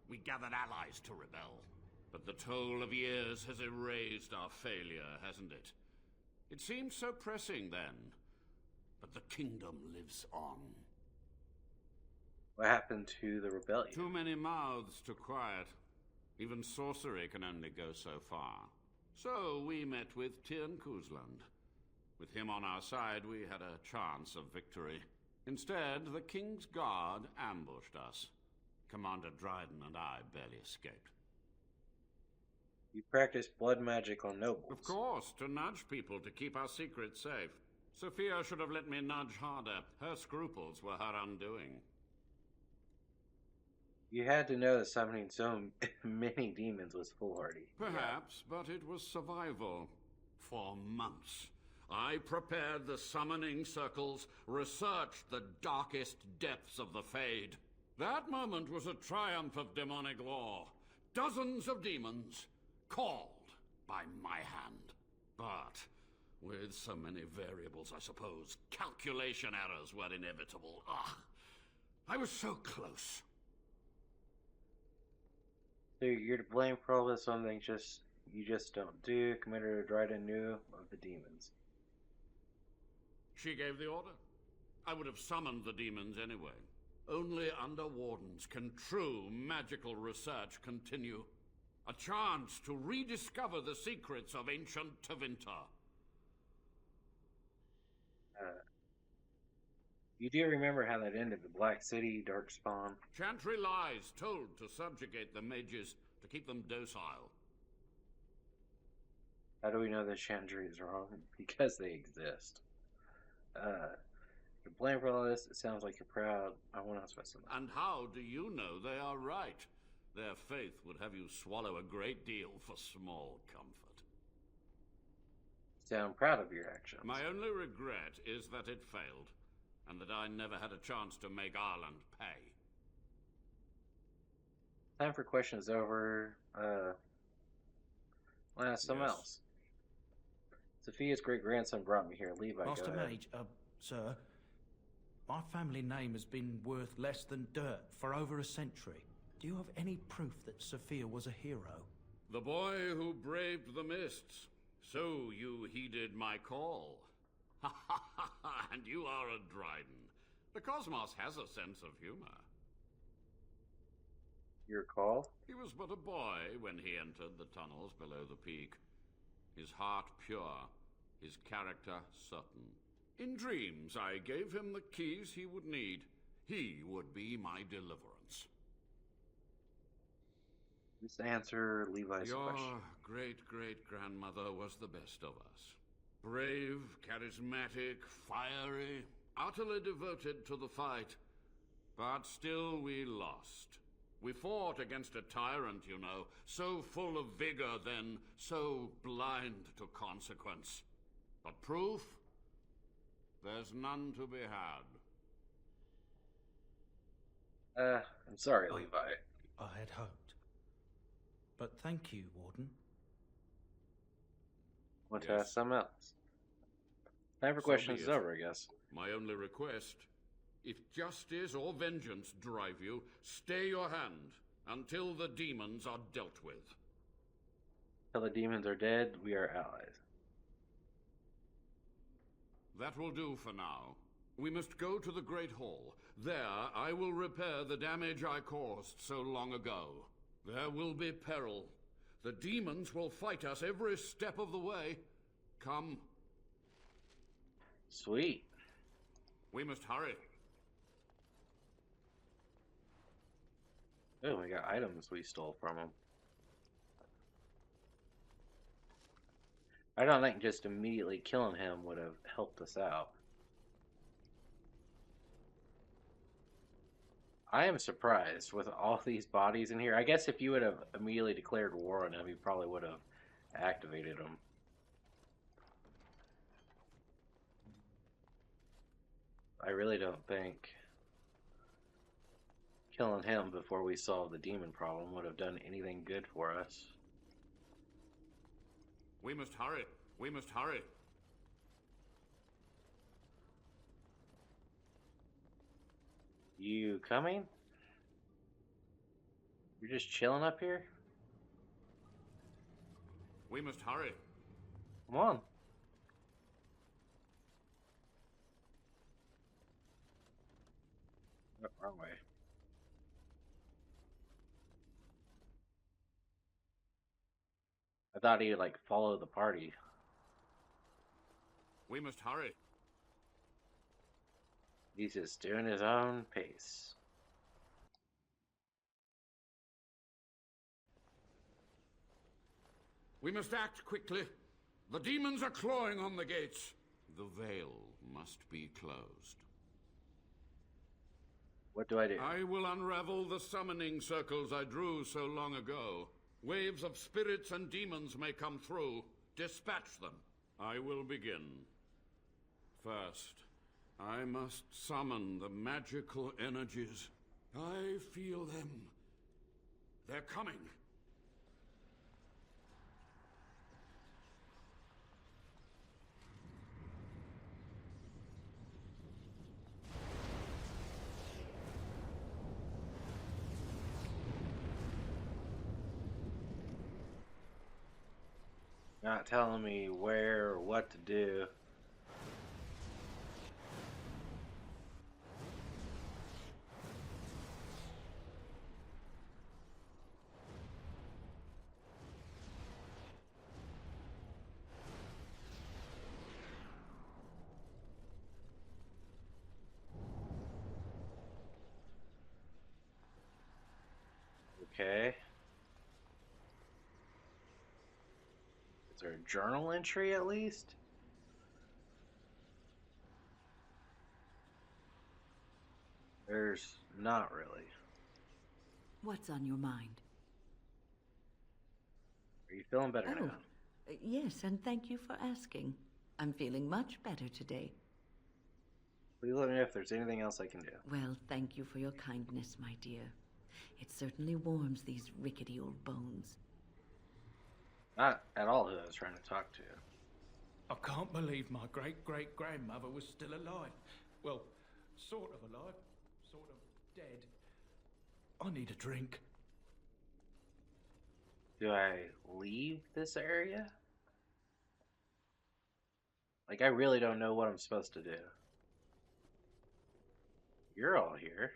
We gathered allies to rebel. But the toll of years has erased our failure, hasn't it? It seemed so pressing then, but the kingdom lives on. What happened to the rebellion? Too many mouths to quiet. Even sorcery can only go so far. So we met with Tirn Kuzland. With him on our side, we had a chance of victory. Instead, the King's Guard ambushed us. Commander Dryden and I barely escaped. You practiced blood magic on nobles. Of course, to nudge people to keep our secrets safe. Sophia should have let me nudge harder. Her scruples were her undoing. You had to know that summoning so many demons was foolhardy. Perhaps, but it was survival. For months, I prepared the summoning circles, researched the darkest depths of the Fade. That moment was a triumph of demonic law. Dozens of demons called by my hand. But with so many variables, I suppose, calculation errors were inevitable. Ugh, I was so close. So you're to blame for all this, something you just don't do. Commander Dryden knew of the demons. She gave the order. I would have summoned the demons anyway. Only under Wardens can true magical research continue. A chance to rediscover the secrets of ancient Tevinter. You do remember how that ended, the Black City, Darkspawn? Chantry lies told to subjugate the mages, to keep them docile. How do we know that Chantry is wrong? Because they exist. You're blamed for all this. It sounds like you're proud. I want to ask something. And how do you know they are right? Their faith would have you swallow a great deal for small comfort. Sound proud of your actions. My only regret is that it failed, and that I never had a chance to make Ireland pay. Time for questions over. I'll ask something else. Sophia's great-grandson brought me here. Levi, Master go ahead. Mage, sir, my family name has been worth less than dirt for over a century. Do you have any proof that Sophia was a hero? The boy who braved the mists. So you heeded my call. And you are a Dryden. The cosmos has a sense of humor. Your call? He was but a boy when he entered the tunnels below the peak. His heart pure, his character certain. In dreams, I gave him the keys he would need. He would be my deliverance. Just answer Levi's Your question. great-great-grandmother was the best of us. Brave, charismatic, fiery, utterly devoted to the fight. But still we lost. We fought against a tyrant, you know, so full of vigor then, so blind to consequence. But proof? There's none to be had. I'm sorry, Levi. I had hoped. But thank you, Warden. Want to ask something else? Time for So questions be is it. over, I guess. My only request, if justice or vengeance drive you, stay your hand until the demons are dealt with. Till the demons are dead, we are allies. That will do for now. We must go to the Great Hall. There I will repair the damage I caused so long ago. There will be peril. The demons will fight us every step of the way. Come. Sweet. We must hurry. Oh, we got items we stole from him. I don't think just immediately killing him would have helped us out. I am surprised with all these bodies in here. I guess if you would have immediately declared war on him, you probably would have activated him. I really don't think killing him before we solved the demon problem would have done anything good for us. We must hurry. We must hurry. You coming? You're just chilling up here? We must hurry. Come on. Oh, wrong way. I thought he'd like follow the party. We must hurry. He's just doing his own pace. We must act quickly. The demons are clawing on the gates. The veil must be closed. What do I do? I will unravel the summoning circles I drew so long ago. Waves of spirits and demons may come through. Dispatch them. I will begin. First, I must summon the magical energies. I feel them. They're coming. Not telling me where or what to do. Okay. Is there a journal entry at least? There's not really. What's on your mind? Are you feeling better now? Yes, and thank you for asking. I'm feeling much better today. Please let me know if there's anything else I can do. Well, thank you for your kindness, my dear. It certainly warms these rickety old bones. Not at all who I was trying to talk to. I can't believe my great-great-grandmother was still alive. Well, sort of alive, sort of dead. I need a drink. Do I leave this area? Like, I really don't know what I'm supposed to do. You're all here.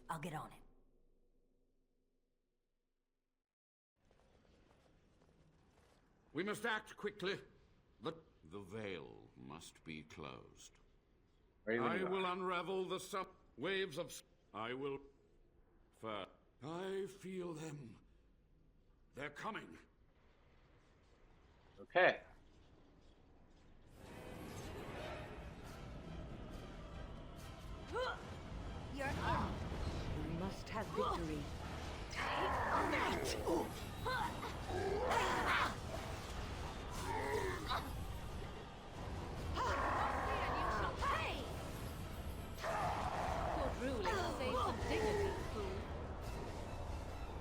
I'll get on it. We must act quickly. The veil must be closed. I will unravel the waves of... I will... I feel them. They're coming. Okay. You're We must have victory.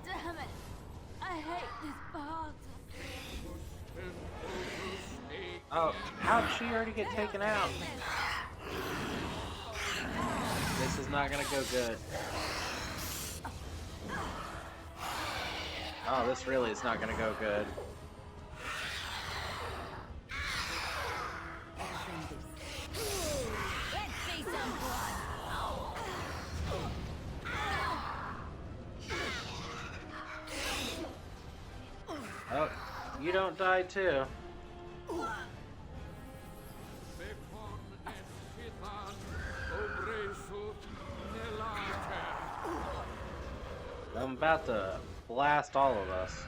Damn it! I hate this part. Oh, how'd she already get taken out? This is not gonna go good. Oh, this really is not gonna go good. Let's see some blood. Oh, you don't die too. I'm about to blast all of us.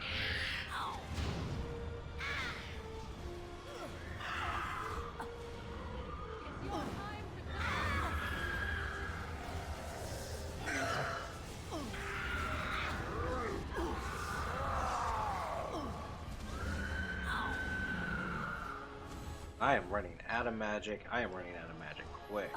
I am running out of magic. I am running out of magic quick.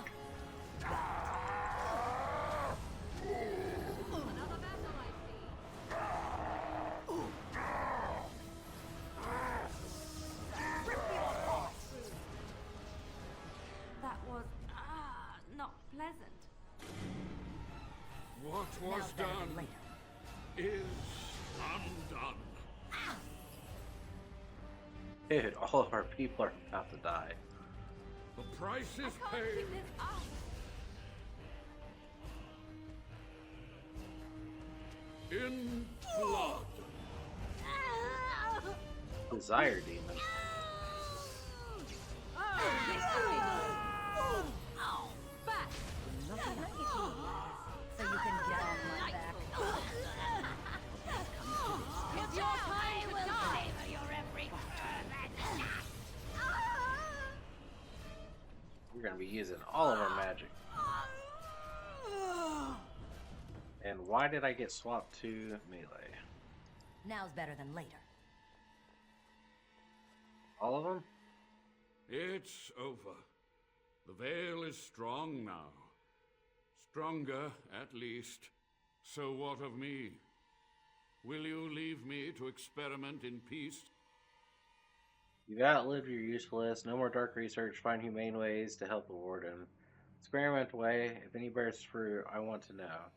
That was not pleasant. What was done is undone. Dude, all of our people are about to die. The price is paid. In blood. Desire demon. So you can get off my back. It's your time to die. We're gonna be using all of our magic. And why did I get swapped to melee? Now's better than later. All of them? It's over. The veil is strong now. Stronger, at least. So what of me? Will you leave me to experiment in peace? You've outlived your usefulness. No more dark research. Find humane ways to help the warden. Experiment away. If any bears fruit, I want to know.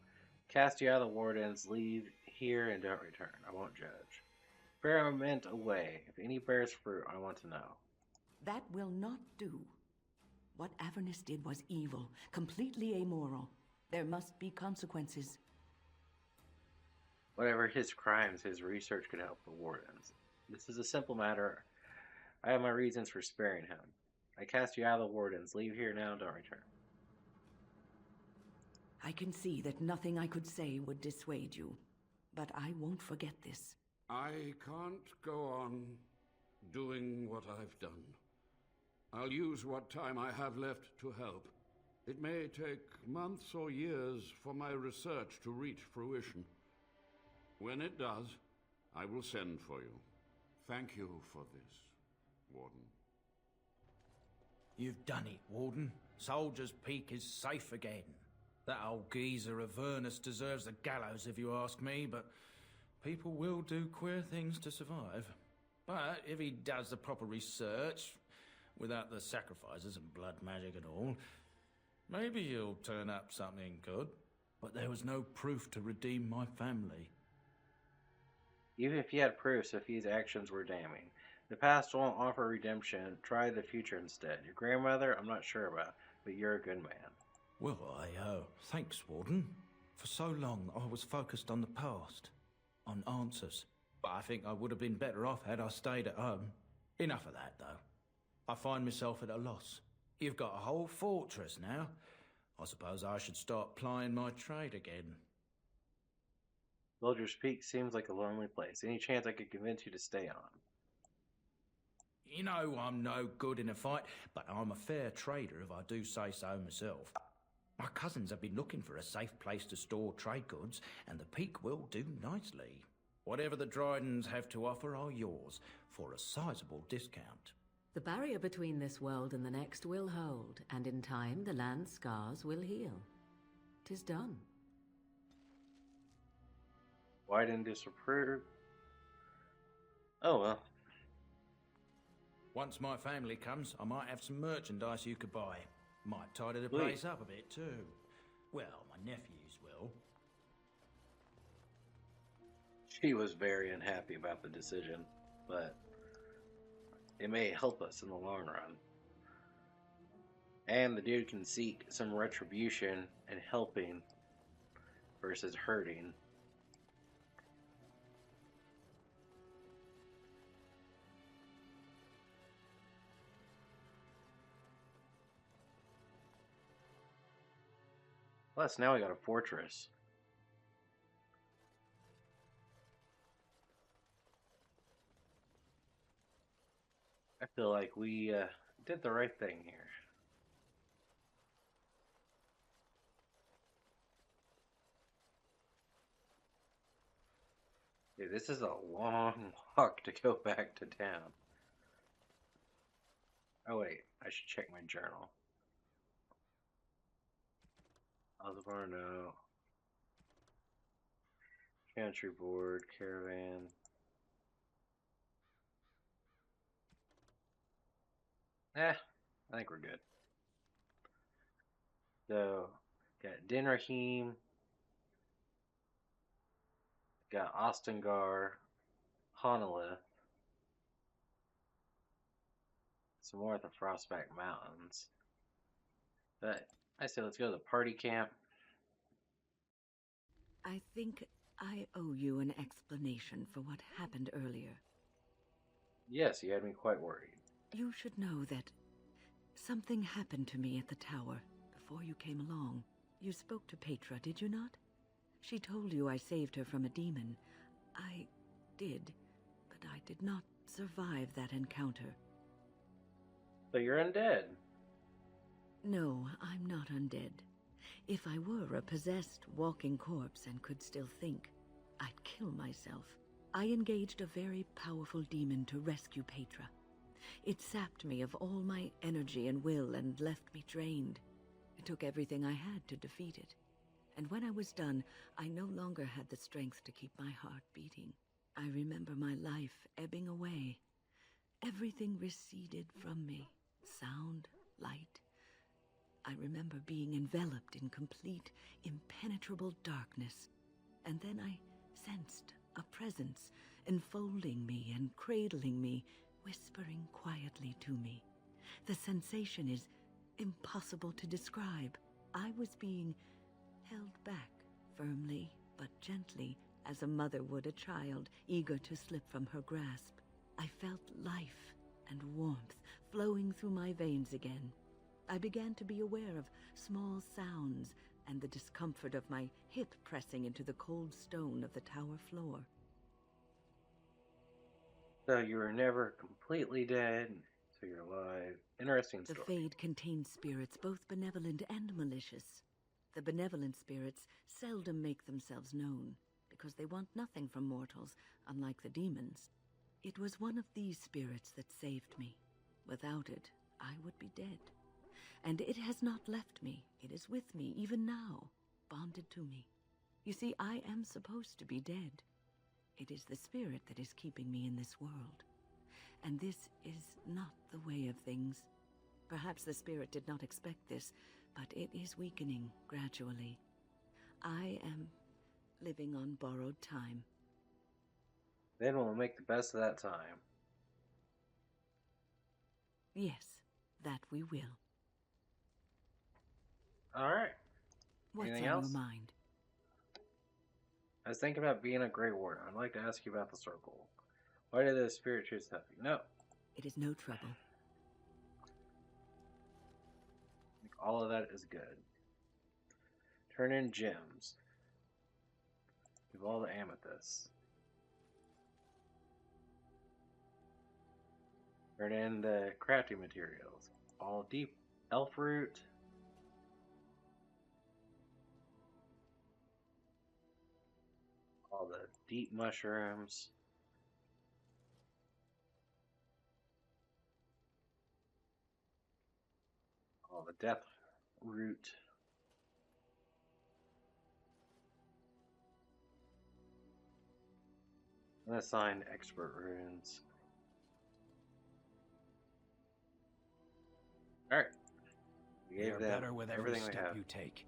Cast you out of the wardens. Leave here and don't return. I won't judge. Experiment away. If any bears fruit, I want to know. That will not do. What Avernus did was evil, completely amoral. There must be consequences. Whatever his crimes, his research could help the wardens. This is a simple matter. I have my reasons for sparing him. I cast you out of the wardens. Leave here now and don't return. I can see that nothing I could say would dissuade you, but I won't forget this. I can't go on doing what I've done. I'll use what time I have left to help. It may take months or years for my research to reach fruition. When it does, I will send for you. Thank you for this, Warden. You've done it, Warden. Soldier's Peak is safe again. That old geezer of Avernus deserves the gallows if you ask me, but people will do queer things to survive. But if he does the proper research, without the sacrifices and blood magic and all, maybe he'll turn up something good. But there was no proof to redeem my family. Even if you had proofs, Sophie's actions were damning. The past won't offer redemption. Try the future instead. Your grandmother, I'm not sure about, but you're a good man. Well, thanks, Warden. For so long, I was focused on the past, on answers. But I think I would have been better off had I stayed at home. Enough of that, though. I find myself at a loss. You've got a whole fortress now. I suppose I should start plying my trade again. Soldier's Peak seems like a lonely place. Any chance I could convince you to stay on? You know I'm no good in a fight, but I'm a fair trader if I do say so myself. My cousins have been looking for a safe place to store trade goods, and the Peak will do nicely. Whatever the Drydens have to offer are yours, for a sizable discount. The barrier between this world and the next will hold, and in time the land's scars will heal. 'Tis done. Why didn't disapprove? Oh well. Once my family comes, I might have some merchandise you could buy. Might tidy the place up a bit too. Well, my nephews will. She was very unhappy about the decision, but it may help us in the long run. And the dude can seek some retribution and helping versus hurting. Plus, now we got a fortress. I feel like we did the right thing here. Dude, this is a long walk to go back to town. Oh wait, I should check my journal. Alvarno. Country board, caravan. I think we're good. So, got Din Rahim, got Ostengar, Honolith, some more at the Frostback Mountains. But I say let's go to the party camp. I think I owe you an explanation for what happened earlier. Yes, you had me quite worried. You should know that something happened to me at the tower before you came along. You spoke to Petra, did you not? She told you I saved her from a demon. I did, but I did not survive that encounter. So you're undead? No, I'm not undead. If I were a possessed walking corpse and could still think, I'd kill myself. I engaged a very powerful demon to rescue Petra. It sapped me of all my energy and will and left me drained. It took everything I had to defeat it. And when I was done, I no longer had the strength to keep my heart beating. I remember my life ebbing away. Everything receded from me. Sound, light. I remember being enveloped in complete, impenetrable darkness. And then I sensed a presence enfolding me and cradling me, whispering quietly to me. The sensation is impossible to describe. I was being held back, firmly but gently, as a mother would a child, eager to slip from her grasp. I felt life and warmth flowing through my veins again. I began to be aware of small sounds and the discomfort of my hip pressing into the cold stone of the tower floor. So you were never completely dead, so you're alive. Interesting story. The Fade contains spirits both benevolent and malicious. The benevolent spirits seldom make themselves known, because they want nothing from mortals, unlike the demons. It was one of these spirits that saved me. Without it, I would be dead. And it has not left me. It is with me, even now, bonded to me. You see, I am supposed to be dead. It is the spirit that is keeping me in this world. And this is not the way of things. Perhaps the spirit did not expect this, but it is weakening gradually. I am living on borrowed time. Then we'll make the best of that time. Yes, that we will. Alright. What's Anything on else? your mind? I was thinking about being a Grey Warden. I'd like to ask you about the circle. Why did the spirit choose to help you? No. It is no trouble. All of that is good. Turn in gems. Give all the amethysts. Turn in the crafting materials. All deep elf root. All the deep mushrooms. All the death root. And assign expert runes. Alright. We gave You're them better with every everything we step have. you take.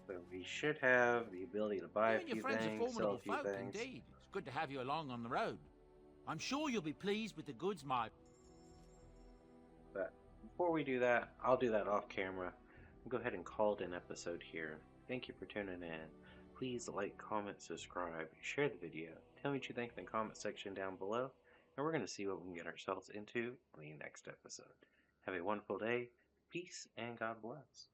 So we should have the ability to buy You a and your few friends are things, sell a formidable few folk, things. indeed. It's good to have you along on the road. I'm sure you'll be pleased with the goods my... But before we do that, I'll do that off camera. Go ahead and call it an episode here. Thank you for tuning in. Please like, comment, subscribe, share the video. Tell me what you think in the comment section down below. And we're going to see what we can get ourselves into in the next episode. Have a wonderful day. Peace and God bless.